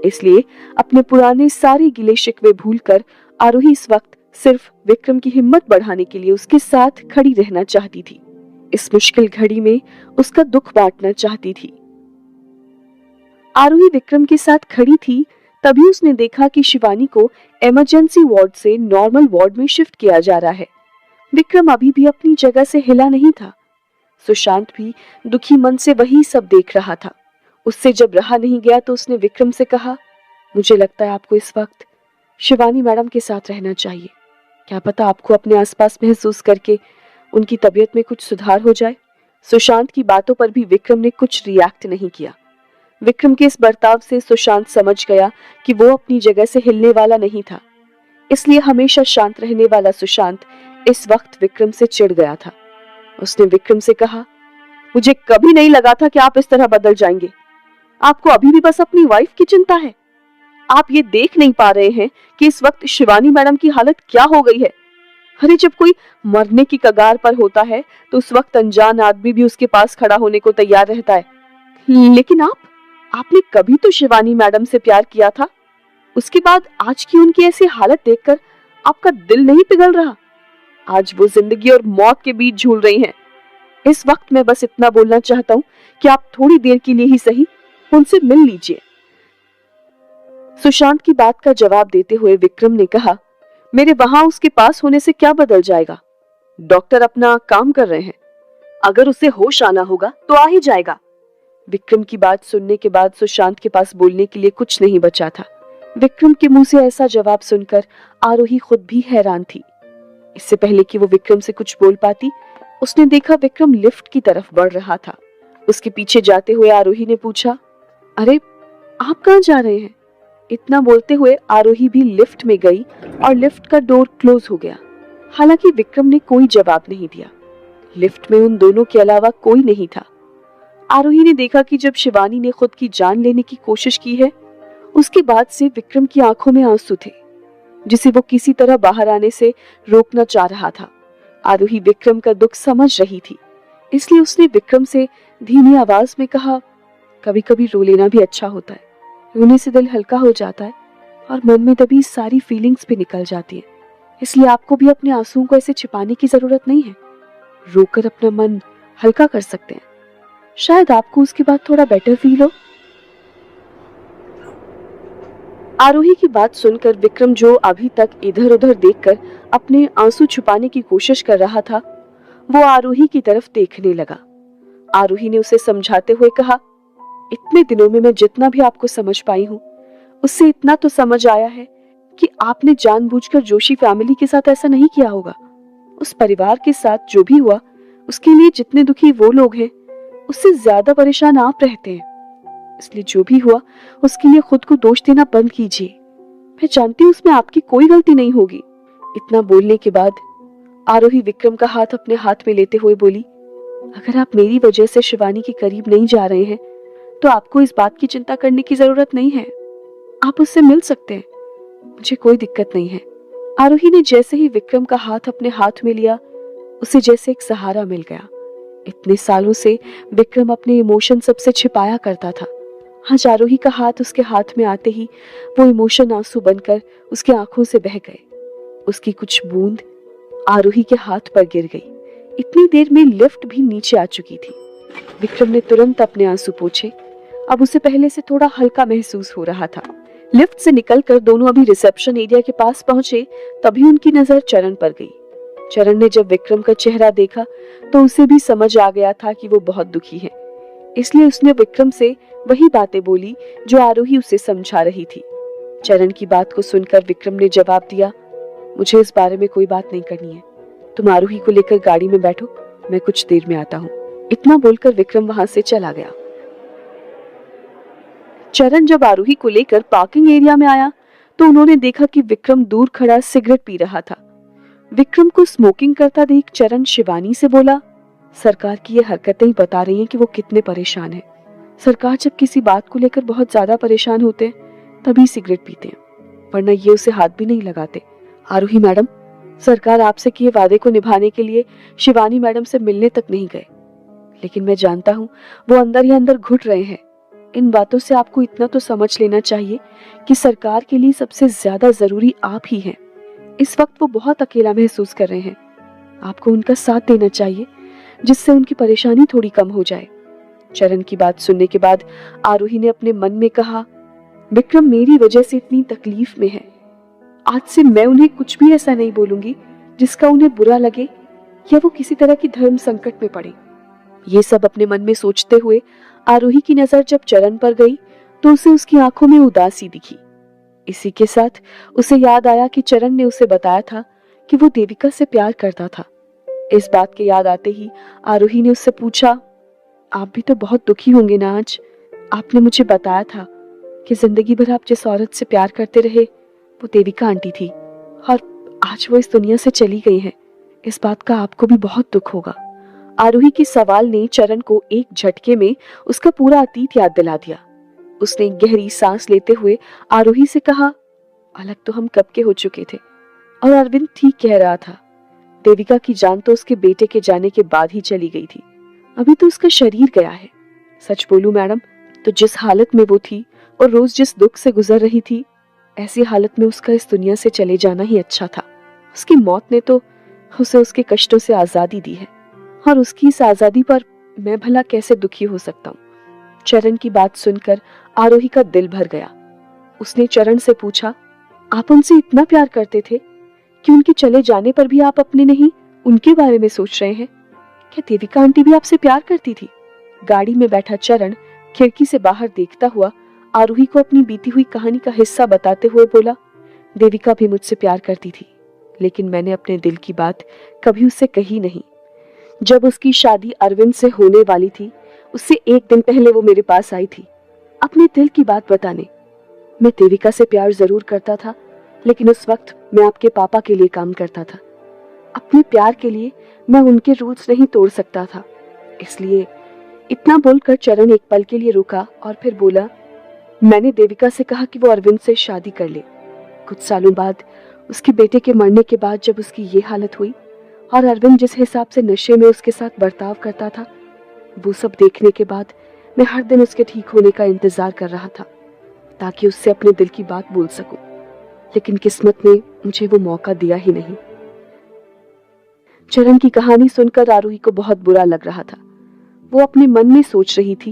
इसलिए अपने पुराने सारे गिले शिकवे भूलकर आरोही इस वक्त सिर्फ विक्रम की हिम्मत बढ़ाने के लिए उसके साथ खड़ी रहना चाहती थी। इस मुश्किल घड़ी में उसका दुख बांटना चाहती थी। आरोही विक्रम के साथ खड़ी थी, तभी उसने देखा कि शिवानी को इमरजेंसी वार्ड से नॉर्मल वार्ड में शिफ्ट किया जा रहा है। विक्रम अभी भी अपनी जगह से हिला नहीं था। सुशांत भी दुखी मन से वही सब देख रहा था। उससे जब रहा नहीं गया तो उसने विक्रम से कहा, मुझे लगता है आपको इस वक्त शिवानी मैडम के साथ रहना चाहिए। क्या पता आपको अपने आसपास महसूस करके उनकी तबीयत में कुछ सुधार हो जाए। सुशांत की बातों पर भी विक्रम ने कुछ रिएक्ट नहीं किया। विक्रम के इस बर्ताव से सुशांत समझ गया कि वो अपनी जगह से हिलने वाला नहीं था। इसलिए हमेशा शांत रहने वाला सुशांत इस वक्त विक्रम से चिढ़ गया था। उसने विक्रम से कहा, मुझे कभी नहीं लगा था कि आप इस तरह बदल जाएंगे। आपको अभी भी बस अपनी वाइफ की चिंता है। आप ये देख नहीं पा रहे हैं कि इस वक्त शिवानी मैडम की हालत क्या हो गई है। अरे जब कोई मरने की कगार पर होता है तो उस वक्त अनजान आदमी भी उसके पास खड़ा होने को तैयार रहता है। लेकिन आपने कभी तो शिवानी मैडम से प्यार किया था। उसके बाद आज की उनकी ऐसी हालत देखकर आपका दिल नहीं पिघल रहा। आज वो जिंदगी और मौत के बीच झूल रही हैं। इस वक्त मैं बस इतना बोलना चाहता हूँ कि आप थोड़ी देर के लिए ही सही उनसे मिल लीजिए। सुशांत की बात का जवाब देते हुए विक्रम ने कहा, मेरे वहां उसके पास होने से क्या बदल जाएगा। डॉक्टर अपना काम कर रहे हैं। अगर उसे होश आना होगा तो आ ही जाएगा। विक्रम की बात सुनने के बाद सुशांत के पास बोलने के लिए कुछ नहीं बचा था। विक्रम के मुंह से ऐसा जवाब सुनकर आरोही खुद भी हैरान थी। इससे पहले कि वो विक्रम से कुछ बोल पाती, उसने देखा विक्रम लिफ्ट की तरफ बढ़ रहा था। उसके पीछे जाते हुए आरोही ने पूछा, अरे आप कहाँ जा रहे हैं। इतना बोलते हुए आरोही भी लिफ्ट में गई और लिफ्ट का डोर क्लोज हो गया। हालांकि विक्रम ने कोई जवाब नहीं दिया। लिफ्ट में उन दोनों के अलावा कोई नहीं था। आरोही ने देखा कि जब शिवानी ने खुद की जान लेने की कोशिश की है, उसके बाद से विक्रम की आंखों में आंसू थे, जिसे वो किसी तरह बाहर आने से रोकना चाह रहा था। आरोही विक्रम का दुख समझ रही थी, इसलिए उसने विक्रम से धीमी आवाज में कहा, कभी कभी रो लेना भी अच्छा होता है। रोने से दिल हल्का हो जाता है और मन में दबी सारी फीलिंग्स भी निकल जाती है। इसलिए आपको भी अपने आंसुओं को ऐसे छिपाने की जरूरत नहीं है। रोकर अपना मन हल्का कर सकते हैं। शायद आपको उसके बाद थोड़ा बेटर फील हो। आरोही की बात सुनकर विक्रम, जो अभी तक इधर उधर देखकर अपने आंसू छुपाने की कोशिश कर रहा था, वो आरोही की तरफ देखने लगा। आरोही ने उसे समझाते हुए कहा, इतने दिनों में मैं जितना भी आपको समझ पाई हूँ, उससे इतना तो समझ आया है कि आपने जानबूझकर जोशी फैमिली के साथ ऐसा नहीं किया होगा। उस परिवार के साथ जो भी हुआ, उसके लिए जितने दुखी वो लोग हैं, उससे ज्यादा परेशान आप रहते हैं। इसलिए जो भी हुआ उसके लिए खुद को दोष देना बंद कीजिए। मैं जानती हूँ उसमें आपकी कोई गलती नहीं होगी। इतना बोलने के बाद आरोही विक्रम का हाथ अपने हाथ में लेते हुए बोली, अगर आप मेरी वजह से शिवानी के करीब नहीं जा रहे हैं तो आपको इस बात की चिंता करने की जरूरत नहीं है। आप उससे मिल सकते हैं, मुझे कोई दिक्कत नहीं है। आरोही ने जैसे ही विक्रम का हाथ अपने हाथ में लिया, उसे जैसे एक सहारा मिल गया। इतने सालों से विक्रम अपने इमोशन सबसे छिपाया करता था। आज आरोही का हाथ उसके हाथ में आते ही वो इमोशन आंसू बनकर उसकी आंखों से बह गए। उसकी कुछ बूंद आरोही के हाथ पर गिर गई। इतनी देर में लिफ्ट भी नीचे आ चुकी थी। विक्रम ने तुरंत अपने आंसू पोंछे। अब उसे पहले से थोड़ा हल्का महसूस हो रहा था। लिफ्ट से निकलकर दोनों अभी रिसेप्शन एरिया के पास पहुंचे, तभी उनकी नजर चरण पर गई। चरण ने जब विक्रम का चेहरा देखा तो उसे भी समझ आ गया था कि वो बहुत दुखी है। इसलिए उसने विक्रम से वही बातें बोली जो आरोही उसे समझा रही थी। चरण की बात को सुनकर विक्रम ने जवाब दिया, मुझे इस बारे में कोई बात नहीं करनी है। तुम आरोही को लेकर गाड़ी में बैठो, मैं कुछ देर में आता हूँ। इतना बोलकर विक्रम वहां से चला गया। चरण जब आरोही को लेकर पार्किंग एरिया में आया तो उन्होंने देखा कि विक्रम दूर खड़ा सिगरेट पी रहा था। विक्रम को स्मोकिंग करता देख चरण शिवानी से बोला, सरकार की ये हरकतें ही बता रही हैं कि वो कितने परेशान हैं। सरकार जब किसी बात को लेकर बहुत ज्यादा परेशान होते हैं तभी सिगरेट पीते हैं, वरना ये उसे हाथ भी नहीं लगाते। आरोही मैडम, सरकार आपसे किए वादे को निभाने के लिए शिवानी मैडम से मिलने तक नहीं गए, लेकिन मैं जानता हूँ वो अंदर ही अंदर घुट रहे हैं। इन बातों से आपको इतना तो समझ लेना चाहिए कि सरकार के लिए सबसे ज्यादा जरूरी आप ही हैं। इस वक्त वो बहुत अकेला महसूस कर रहे हैं। आपको उनका साथ देना चाहिए, जिससे उनकी परेशानी थोड़ी कम हो जाए। चरण की बात सुनने के बाद आरोही ने अपने मन में कहा, विक्रम मेरी वजह से इतनी तकलीफ में है। आज से मैं उन्हें कुछ भी ऐसा नहीं बोलूंगी जिसका उन्हें बुरा लगे या वो किसी तरह की धर्म संकट में पड़े। ये सब अपने मन में सोचते हुए आरोही की नजर जब चरण पर गई तो उसे उसकी आंखों में उदासी दिखी। इसी के साथ उसे याद आया कि चरण ने उसे बताया था कि वो देविका से प्यार करता था। इस बात के याद आते ही आरोही ने उससे पूछा, आप भी तो बहुत दुखी होंगे ना आज। आपने मुझे बताया था कि जिंदगी भर आप जिस औरत से प्यार करते रहे वो देविका आंटी थी, और आज वो इस दुनिया से चली गई है। इस बात का आपको भी बहुत दुख होगा। आरोही के सवाल ने चरण को एक झटके में उसका पूरा अतीत याद दिला दिया। उसने एक गहरी सांस लेते हुए आरोही से कहा, अलग तो हम कब के हो चुके थे, और अरविंद ठीक कह रहा था। देविका की जान तो उसके बेटे के जाने के बाद ही चली गई थी, अभी तो उसका शरीर गया है। सच बोलूं मैडम, तो जिस हालत में वो थी और रोज जिस दुख से गुजर रही थी, ऐसी हालत में उसका इस दुनिया से चले जाना ही अच्छा था। उसकी मौत ने तो उसे उसके कष्टों से आजादी दी है, और उसकी इस आजादी पर मैं भला कैसे दुखी हो सकता हूँ। चरण की बात सुनकर आरोही का दिल भर गया। उसने चरण से पूछा, आप उनसे इतना प्यार करते थे कि उनके चले जाने पर भी आप अपने नहीं उनके बारे में सोच रहे हैं? क्या देविका आंटी भी आपसे प्यार करती थी? गाड़ी में बैठा चरण खिड़की से बाहर देखता हुआ आरोही को अपनी बीती हुई कहानी का हिस्सा बताते हुए बोला, देविका भी मुझसे प्यार करती थी, लेकिन मैंने अपने दिल की बात कभी उससे कही नहीं। जब उसकी शादी अरविंद से होने वाली थी, उससे एक दिन पहले वो मेरे पास आई थी अपने दिल की बात बताने। मैं देविका से प्यार जरूर करता था, लेकिन उस वक्त मैं आपके पापा के लिए काम करता था। अपने प्यार के लिए मैं उनके रूल्स नहीं तोड़ सकता था, इसलिए। इतना बोलकर चरण एक पल के लिए रुका और फिर बोला, मैंने देविका से कहा कि वो अरविंद से शादी कर ले। कुछ सालों बाद उसके बेटे के मरने के बाद जब उसकी ये हालत हुई और अरविंद जिस हिसाब से नशे में उसके साथ बर्ताव करता था, वो सब देखने के बाद मैं हर दिन उसके ठीक होने का इंतजार कर रहा था ताकि उससे अपने दिल की बात बोल सकूं, लेकिन किस्मत ने मुझे वो मौका दिया ही नहीं। चरण की कहानी सुनकर आरोही को बहुत बुरा लग रहा था। वो अपने मन में सोच रही थी,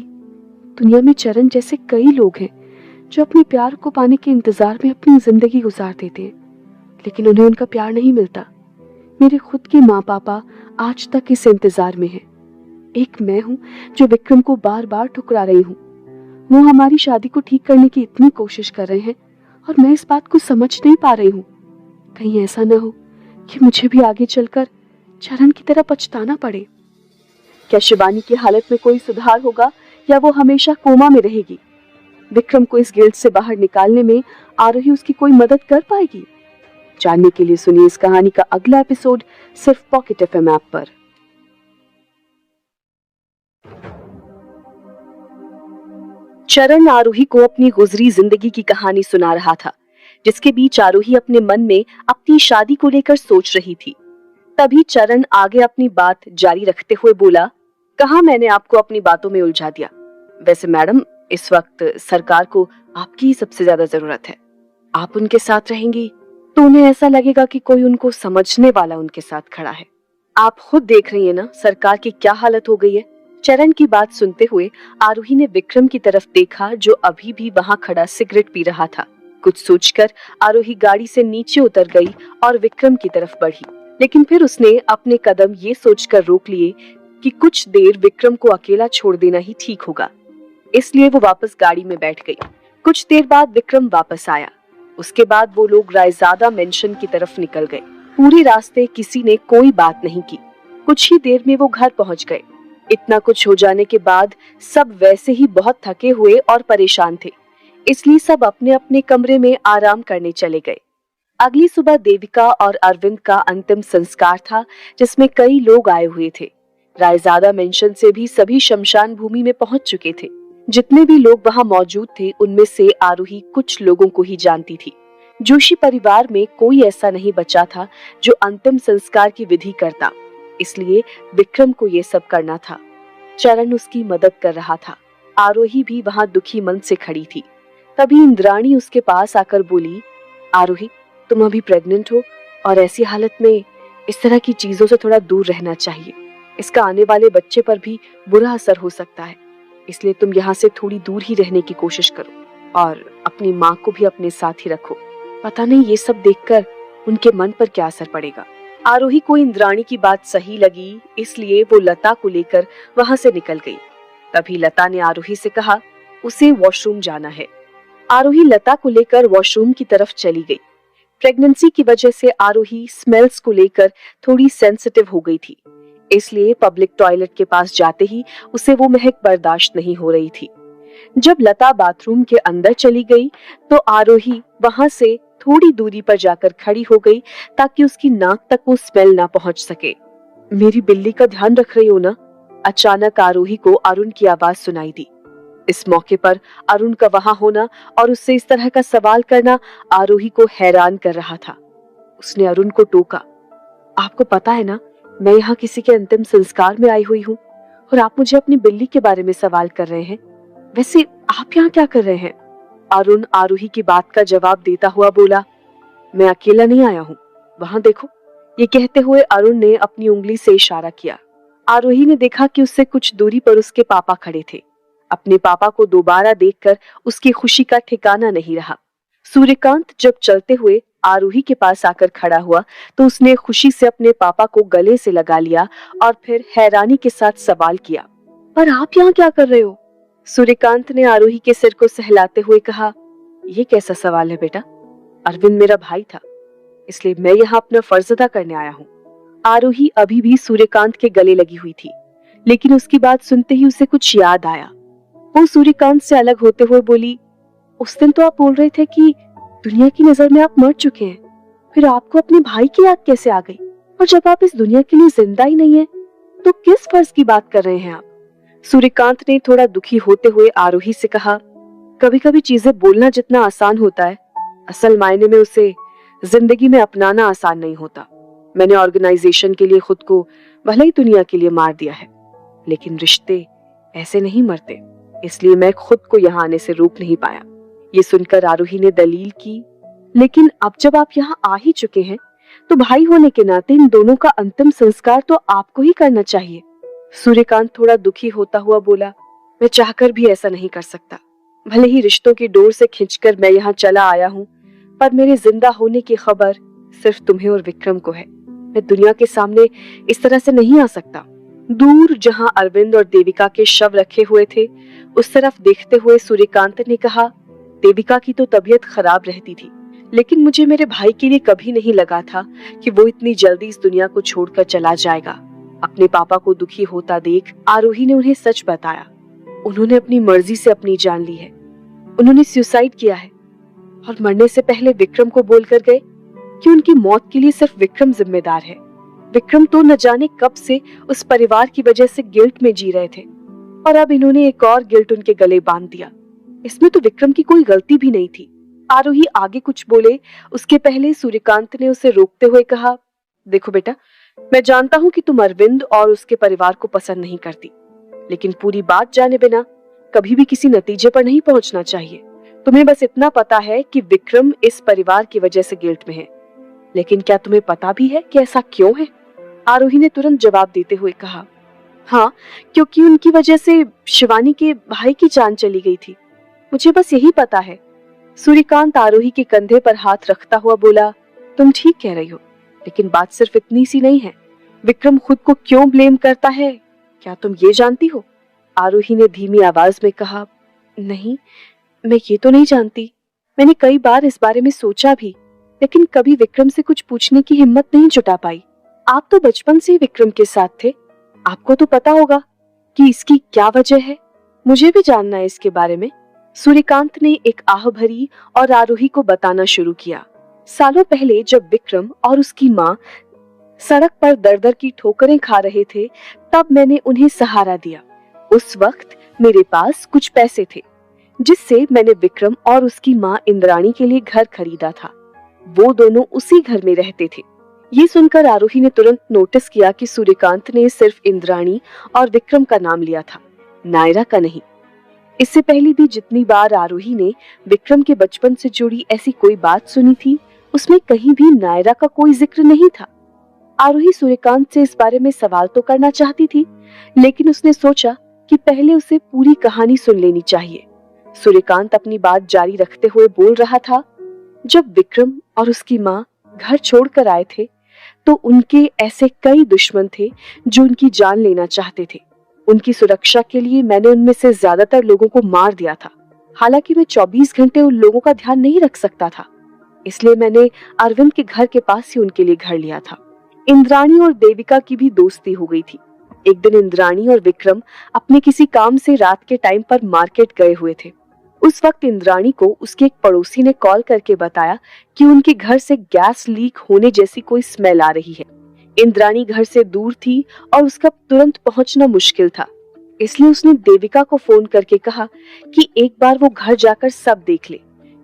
दुनिया में चरण जैसे कई लोग हैं जो अपने प्यार को पाने के इंतजार में अपनी जिंदगी गुजार देते हैं, लेकिन उन्हें उनका प्यार नहीं मिलता। मेरे खुद के माँ पापा आज तक इस इंतजार में हैं। एक मैं हूँ जो विक्रम को बार बार ठुकरा रही हूँ। वो हमारी शादी को ठीक करने की इतनी कोशिश कर रहे हैं और मैं इस बात को समझ नहीं पा रही हूँ। कहीं ऐसा ना हो कि मुझे भी आगे चलकर चरण की तरह पछताना पड़े। क्या शिवानी की हालत में कोई सुधार होगा या वो हमेशा कोमा में रहेगी? विक्रम को इस गिल्ट से बाहर निकालने में आरोही उसकी कोई मदद कर पाएगी? जानने के लिए सुनिए इस कहानी का अगला एपिसोड सिर्फ पॉकेट एफएम ऐप पर। चरण आरोही को अपनी गुजरी जिंदगी की कहानी सुना रहा था, जिसके बीच आरोही अपने मन में अपनी शादी को लेकर सोच रही थी। तभी चरण आगे अपनी बात जारी रखते हुए बोला, कहा मैंने आपको अपनी बातों में उलझा दिया। वैसे मैडम, इस वक्त सरकार को आपकी ही सबसे ज्यादा जरूरत है। आप उनके साथ रहेंगी तो उन्हें ऐसा लगेगा कि कोई उनको समझने वाला उनके साथ खड़ा है। आप खुद देख रही है ना सरकार की क्या हालत हो गई है। चरण की बात सुनते हुए आरोही ने विक्रम की तरफ देखा, जो अभी भी वहां खड़ा सिगरेट पी रहा था। कुछ सोचकर आरोही गाड़ी से नीचे उतर गई और विक्रम की तरफ बढ़ी, लेकिन फिर उसने अपने कदम ये सोचकर रोक लिए कि कुछ देर विक्रम को अकेला छोड़ देना ही ठीक होगा। इसलिए वो वापस गाड़ी में बैठ गई। कुछ देर बाद विक्रम वापस आया। उसके बाद वो लोग रायजादा मेंशन की तरफ निकल गए। पूरे रास्ते किसी ने कोई बात नहीं की। कुछ ही देर में वो घर पहुंच गए। इतना कुछ हो जाने के बाद सब वैसे ही बहुत थके हुए और परेशान थे, इसलिए सब अपने अपने कमरे में आराम करने चले गए। अगली सुबह देविका और अरविंद का अंतिम संस्कार था, जिसमें कई लोग आए हुए थे। रायजादा मेंशन से भी सभी शमशान भूमि में पहुंच चुके थे। जितने भी लोग वहां मौजूद थे उनमें से आरोही कुछ लोगों को ही जानती थी। जोशी परिवार में कोई ऐसा नहीं बचा था जो अंतिम संस्कार की विधि करता, इसलिए विक्रम को ये सब करना था। चरण उसकी मदद कर रहा था। आरोही भी वहां दुखी मन से खड़ी थी। तभी इंद्राणी उसके पास आकर बोली, आरोही, तुम अभी प्रेग्नेंट हो और ऐसी हालत में इस तरह की चीजों से थोड़ा दूर रहना चाहिए। इसका आने वाले बच्चे पर भी बुरा असर हो सकता है, इसलिए तुम यहाँ से थोड़ी दूर ही रहने की कोशिश करो और अपनी माँ को भी अपने साथ ही रखो। पता नहीं ये सब देखकर उनके मन पर क्या असर पड़ेगा। आरोही को इंद्राणी की बात सही लगी, इसलिए वो लता को लेकर वहां से निकल गई। तभी लता ने आरोही से कहा, उसे वॉशरूम जाना है। आरोही लता को लेकर वॉशरूम की तरफ चली गई। प्रेगनेंसी की वजह से आरोही स्मेल्स को लेकर थोड़ी सेंसिटिव हो गई थी, इसलिए पब्लिक टॉयलेट के पास जाते ही उसे वो महक बर्दाश्त नहीं हो रही थी। जब लता बाथरूम के अंदर चली गई तो आरोही वहां से थोड़ी दूरी पर जाकर खड़ी हो गई ताकि उसकी नाक तक वो स्मेल ना पहुंच सके। मेरी बिल्ली का ध्यान रख रही हो ना? अचानक आरोही को अरुण की आवाज सुनाई दी। इस मौके पर अरुण का वहां होना और उससे इस तरह का सवाल करना आरोही को हैरान कर रहा था। उसने अरुण को टोका, आपको पता है ना, मैं यहाँ किसी के अंतिम संस्कार में आई हुई हूँ और आप मुझे अपनी बिल्ली के बारे में सवाल कर रहे हैं। वैसे आप यहाँ क्या कर रहे हैं? अरुण आरोही की बात का जवाब देता हुआ बोला, मैं अकेला नहीं आया हूँ, वहां देखो। ये कहते हुए अरुण ने अपनी उंगली से इशारा किया। आरोही ने देखा कि उससे कुछ दूरी पर उसके पापा खड़े थे। अपने पापा को दोबारा देखकर उसकी खुशी का ठिकाना नहीं रहा। सूर्यकांत जब चलते हुए आरोही के पास आकर खड़ा हुआ तो उसने खुशी से अपने पापा को गले से लगा लिया और फिर हैरानी के साथ सवाल किया, पर आप यहाँ क्या कर रहे हो? सूर्यकांत ने आरोही के सिर को सहलाते हुए कहा, ये कैसा सवाल है बेटा? अरविंद मेरा भाई था, इसलिए मैं यहाँ अपना फर्ज अदा करने आया हूँ। आरोही अभी भी सूर्यकांत के गले लगी हुई थी, लेकिन उसकी बात सुनते ही उसे कुछ याद आया। वो सूर्यकांत से अलग होते हुए बोली, उस दिन तो आप बोल रहे थे कि दुनिया की नजर में आप मर चुके हैं, फिर आपको अपने भाई की याद कैसे आ गई? और जब आप इस दुनिया के लिए जिंदा ही नहीं है तो किस फर्ज की बात कर रहे हैं आप? सूर्यकांत ने थोड़ा दुखी होते हुए आरोही से कहा, कभी कभी चीजें बोलना जितना आसान होता है, असल मायने में उसे जिंदगी में अपनाना आसान नहीं होता। मैंने ऑर्गेनाइजेशन के लिए खुद को भले ही दुनिया के लिए मार दिया है, लेकिन रिश्ते ऐसे नहीं मरते, इसलिए मैं खुद को यहाँ आने से रोक नहीं पाया। ये सुनकर आरोही ने दलील की, लेकिन अब जब आप यहाँ आ ही चुके हैं तो भाई होने के नाते इन दोनों का अंतिम संस्कार तो आपको ही करना चाहिए। सूर्यकांत थोड़ा दुखी होता हुआ बोला, मैं चाहकर भी ऐसा नहीं कर सकता। भले ही रिश्तों की डोर से खींचकर मैं यहाँ चला आया हूँ, पर मेरे जिंदा होने की खबर सिर्फ तुम्हें और विक्रम को है। मैं दुनिया के सामने इस तरह से नहीं आ सकता। दूर जहाँ अरविंद और देविका के शव रखे हुए थे उस तरफ देखते हुए सूर्यकांत ने कहा, देविका की तो तबीयत खराब रहती थी, लेकिन मुझे मेरे भाई के लिए कभी नहीं लगा था कि वो इतनी जल्दी इस दुनिया को छोड़कर चला जाएगा। अपने पापा को दुखी होता देख आरोही ने उन्हें सच बताया। उन्होंने अपनी मर्जी से अपनी जान ली है, उन्होंने सुसाइड किया है और मरने से पहले विक्रम को बोलकर गए कि उनकी मौत के लिए सिर्फ विक्रम जिम्मेदार है। विक्रम तो न जाने कब से उस परिवार की वजह से गिल्ट में जी रहे थे और अब इन्होंने एक और गिल्ट उनके गले बांध दिया। इसमें तो विक्रम की कोई गलती भी नहीं थी। आरोही आगे कुछ बोले उसके पहले सूर्यकांत ने उसे रोकते हुए कहा, देखो बेटा, मैं जानता हूँ कि तुम अरविंद और उसके परिवार को पसंद नहीं करती, लेकिन पूरी बात जाने बिना कभी भी किसी नतीजे पर नहीं पहुंचना चाहिए। तुम्हें बस इतना पता है कि विक्रम इस परिवार की वजह से गिल्ट में है, लेकिन क्या तुम्हें पता भी है कि ऐसा क्यों है? आरोही ने तुरंत जवाब देते हुए कहा, हाँ, क्योंकि उनकी वजह से शिवानी के भाई की जान चली गई थी, मुझे बस यही पता है। सूर्यकांत आरोही के कंधे पर हाथ रखता हुआ बोला, तुम ठीक कह रही हो, लेकिन बात सिर्फ इतनी सी नहीं है। विक्रम खुद को क्यों ब्लेम करता है, क्या तुम ये जानती हो? आरोही ने धीमी आवाज में कहा, नहीं, मैं ये तो नहीं जानती। मैंने कई बार इस बारे में सोचा भी, लेकिन कभी विक्रम से कुछ पूछने की हिम्मत नहीं जुटा पाई। आप तो बचपन से ही विक्रम के साथ थे, आपको तो पता होगा कि इसकी क्या वजह है। मुझे भी जानना है इसके बारे में। सूर्यकांत ने एक आह भरी और आरोही को बताना शुरू किया। सालों पहले जब विक्रम और उसकी माँ सड़क पर दर दर की ठोकरें खा रहे थे, तब मैंने उन्हें सहारा दिया। उस वक्त मेरे पास कुछ पैसे थे, जिससे मैंने विक्रम और उसकी माँ इंद्राणी के लिए घर खरीदा था। वो दोनों उसी घर में रहते थे। ये सुनकर आरोही ने तुरंत नोटिस किया कि सूर्यकांत ने सिर्फ इंद्राणी और विक्रम का नाम लिया था, नायरा का नहीं। इससे पहले भी जितनी बार आरोही ने विक्रम के बचपन से जुड़ी ऐसी कोई बात सुनी थी, उसमें कहीं भी नायरा का कोई जिक्र नहीं था। आरोही सूर्यकांत से इस बारे में सवाल तो करना चाहती थी, लेकिन उसने सोचा कि पहले उसे पूरी कहानी सुन लेनी चाहिए। सूर्यकांत अपनी बात जारी रखते हुए बोल रहा था, जब विक्रम और उसकी माँ घर छोड़कर आए थे तो उनके ऐसे कई दुश्मन थे जो उनकी जान लेना चाहते थे। उनकी सुरक्षा के लिए मैंने उनमें से ज्यादातर लोगों को मार दिया था। हालांकि मैं 24 घंटे उन लोगों का ध्यान नहीं रख सकता था। इसलिए मैंने अरविंद के घर के पास ही उनके लिए घर लिया था। इंद्राणी और देविका की भी दोस्ती हो गई थी। एक दिन इंद्राणी और विक्रम अपने किसी काम से रात के टाइम पर मार्केट गए हुए थे। उस वक्त इंद्राणी को उसके एक पड़ोसी ने कॉल करके बताया कि उनके घर से गैस लीक होने जैसी कोई स्मेल आ रही है। इंद्राणी घर से दूर थी और उसका तुरंत पहुंचना मुश्किल था, इसलिए उसने देविका को फोन करके कहा कि एक बार वो घर जाकर सब देख ले,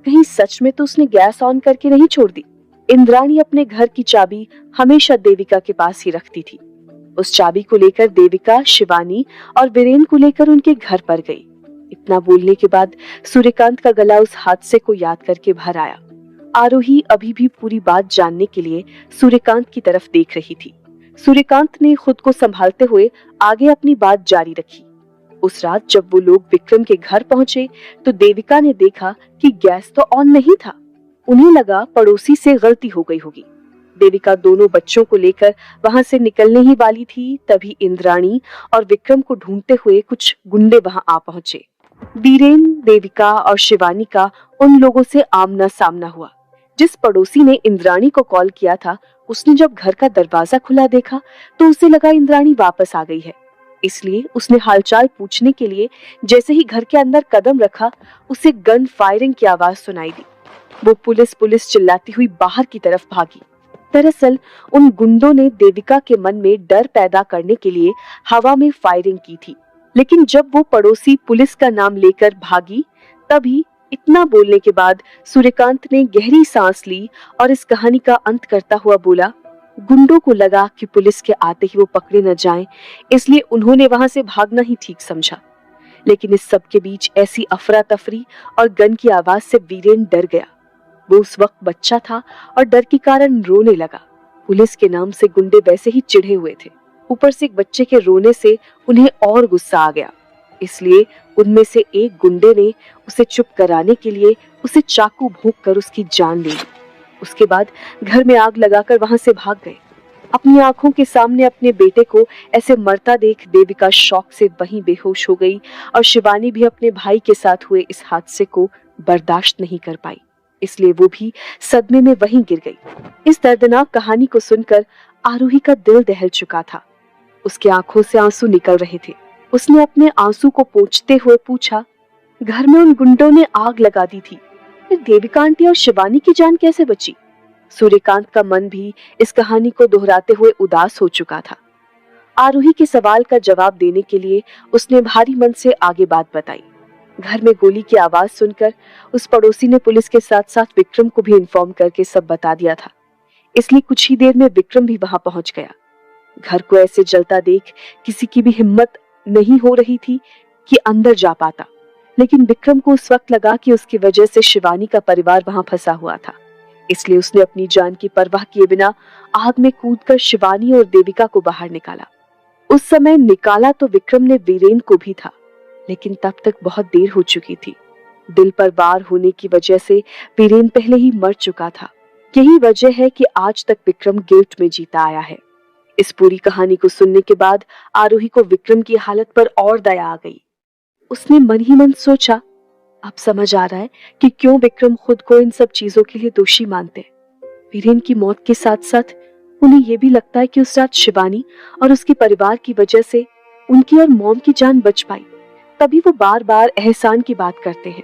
कहीं सच में तो उसने गैस ऑन करके नहीं छोड़ दी। इंद्राणी अपने घर की चाबी हमेशा देविका के पास ही रखती थी। उस चाबी को लेकर देविका, शिवानी और वीरेन को लेकर उनके घर पर गई। इतना बोलने के बाद सूर्यकांत का गला उस हादसे को याद करके भर आया। आरोही अभी भी पूरी बात जानने के लिए सूर्यकांत की तरफ देख रही थी। सूर्यकांत ने खुद को संभालते हुए आगे अपनी बात जारी रखी। उस रात जब वो लोग विक्रम के घर पहुंचे तो देविका ने देखा कि गैस तो ऑन नहीं था। उन्हें लगा पड़ोसी से गलती हो गई होगी। देविका दोनों बच्चों को लेकर वहां से निकलने ही वाली थी, तभी इंद्राणी और विक्रम को ढूंढते हुए कुछ गुंडे वहां आ पहुंचे। वीरेन, देविका और शिवानी का उन लोगों से आमना सामना हुआ। जिस पड़ोसी ने इंद्राणी को कॉल किया था, उसने जब घर का दरवाजा खुला देखा तो उसे लगा इंद्राणी वापस आ गई है, इसलिए उसने हालचाल पूछने के लिए जैसे ही घर के अंदर कदम रखा, उसे गन फायरिंग की आवाज सुनाई दी। वो पुलिस पुलिस चिल्लाती हुई बाहर की तरफ भागी। दरअसल उन गुंडों ने देविका के मन में डर पैदा करने के लिए हवा में फायरिंग की थी, लेकिन जब वो पड़ोसी पुलिस का नाम लेकर भागी, तभी इतना बोलने के बाद सूर्यकांत ने गहरी सांस ली और इस कहानी का अंत करता हुआ बोला, गुंडों को लगा कि पुलिस के आते ही वो पकड़े न जाएं, इसलिए उन्होंने वहां से भागना ही ठीक समझा। लेकिन इस सब के बीच ऐसी अफरा तफरी और गन की आवाज से वीरेन डर गया। वो उस वक्त बच्चा था और डर के कारण रोने लगा। पुलिस के नाम से गुंडे वैसे ही चिढ़े हुए थे, ऊपर से एक बच्चे के रोने से उन्हें और गुस्सा आ गया। इसलिए उनमें से एक गुंडे ने उसे चुप कराने के लिए उसे चाकू भोंक कर उसकी जान ले ली। उसके बाद घर में आग लगाकर वहां से भाग गए। अपनी आंखों के सामने अपने बेटे को ऐसे मरता देख देविका शौक से वहीं बेहोश हो गई और शिवानी भी अपने भाई के साथ हुए इस हादसे को बर्दाश्त नहीं कर पाई, इसलिए वो भी सदमे में वहीं गिर गई। इस दर्दनाक कहानी को सुनकर आरोही का दिल दहल चुका था। उसकी आंखों से आंसू निकल रहे थे। उसने अपने आंसू को पोंछते हुए पूछा, घर में उन गुंडों ने आग लगा दी थी, फिर देविका आंटी और शिवानी की जान कैसे बची? सूर्यकांत का मन भी इस कहानी को दोहराते हुए उदास हो चुका था। आरोही के सवाल का जवाब देने के लिए उसने भारी मन से आगे बात बताई। घर में गोली की आवाज सुनकर उस पड़ोसी ने पुलिस के साथ साथ विक्रम को भी इन्फॉर्म करके सब बता दिया था, इसलिए कुछ ही देर में विक्रम भी वहां पहुंच गया। घर को ऐसे जलता देख किसी की भी हिम्मत नहीं हो रही थी कि अंदर जा पाता, लेकिन विक्रम को उस वक्त लगा कि उसकी वजह से शिवानी का परिवार वहां फंसा हुआ था, इसलिए उसने अपनी जान की परवाह किए बिना आग में कूदकर शिवानी और देविका को बाहर निकाला। उस समय निकाला तो विक्रम ने वीरेन को भी था, लेकिन तब तक बहुत देर हो चुकी थी। दिल पर वार होने की वजह से वीरेन पहले ही मर चुका था। यही वजह है कि आज तक विक्रम गिल्ट में जीता आया है। इस पूरी कहानी को सुनने के बाद आरोही को विक्रम की हालत पर और दया आ गई। उसने मन ही मन सोचा, अब समझ आ रहा है कि क्यों विक्रम खुद को इन सब चीजों के लिए दोषी मानते। वीरेन की मौत के साथ साथ उन्हें यह भी लगता है कि उस रात शिवानी और उसके परिवार की वजह से उनकी और मॉम की जान बच पाई, तभी वो बार बार एहसान की बात करते हैं।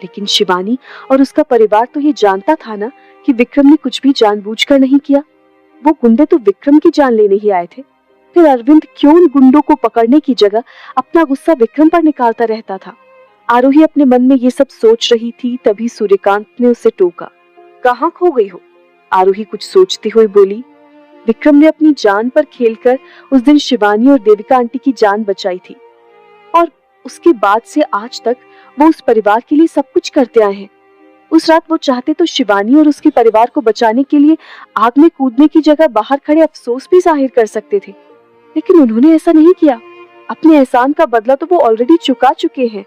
लेकिन शिवानी और उसका परिवार तो ये जानता था ना कि विक्रम ने कुछ भी जानबूझकर नहीं किया। वो गुंडे तो विक्रम की जान लेने ही आए थे। फिर अरविंद क्यों उन गुंडों को पकड़ने की जगह अपना गुस्सा विक्रम पर निकालता रहता था? आरोही अपने मन में ये सब सोच रही थी, तभी सूर्यकांत ने उसे टोका, कहाँ खो गई हो? आरोही कुछ सोचती हुई बोली, विक्रम ने अपनी जान पर खेलकर उस दिन शिवानी और देविका आंटी की जान बचाई थी, और उसके बाद से आज तक वो उस परिवार के लिए सब कुछ करते आए हैं। उस रात वो चाहते तो शिवानी और उसके परिवार को बचाने के लिए आग में कूदने की जगह बाहर खड़े अफसोस भी जाहिर कर सकते थे, लेकिन उन्होंने ऐसा नहीं किया। अपने एहसान का बदला तो वो ऑलरेडी चुका चुके हैं।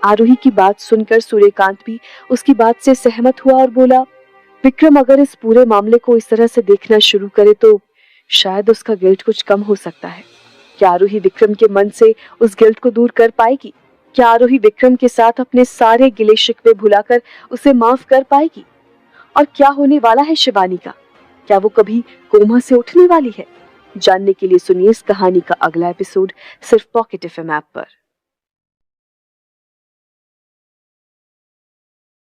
आरोही की बात सुनकर सूर्यकांत भी उसकी बात से सहमत हुआ और बोला, विक्रम अगर इस पूरे मामले को इस तरह से देखना शुरू करे तो शायद उसका गिल्ट कुछ कम हो सकता है। क्या आरोही विक्रम के मन से उस गिल्ट को दूर कर पाएगी? क्या आरोही विक्रम के साथ अपने सारे गिले शिकवे भुलाकर उसे माफ कर पाएगी? और क्या होने वाला है शिवानी का? क्या वो कभी कोमा से उठने वाली है? जानने के लिए सुनिए इस कहानी का अगला एपिसोड सिर्फ पॉकेट एफएम ऐप पर।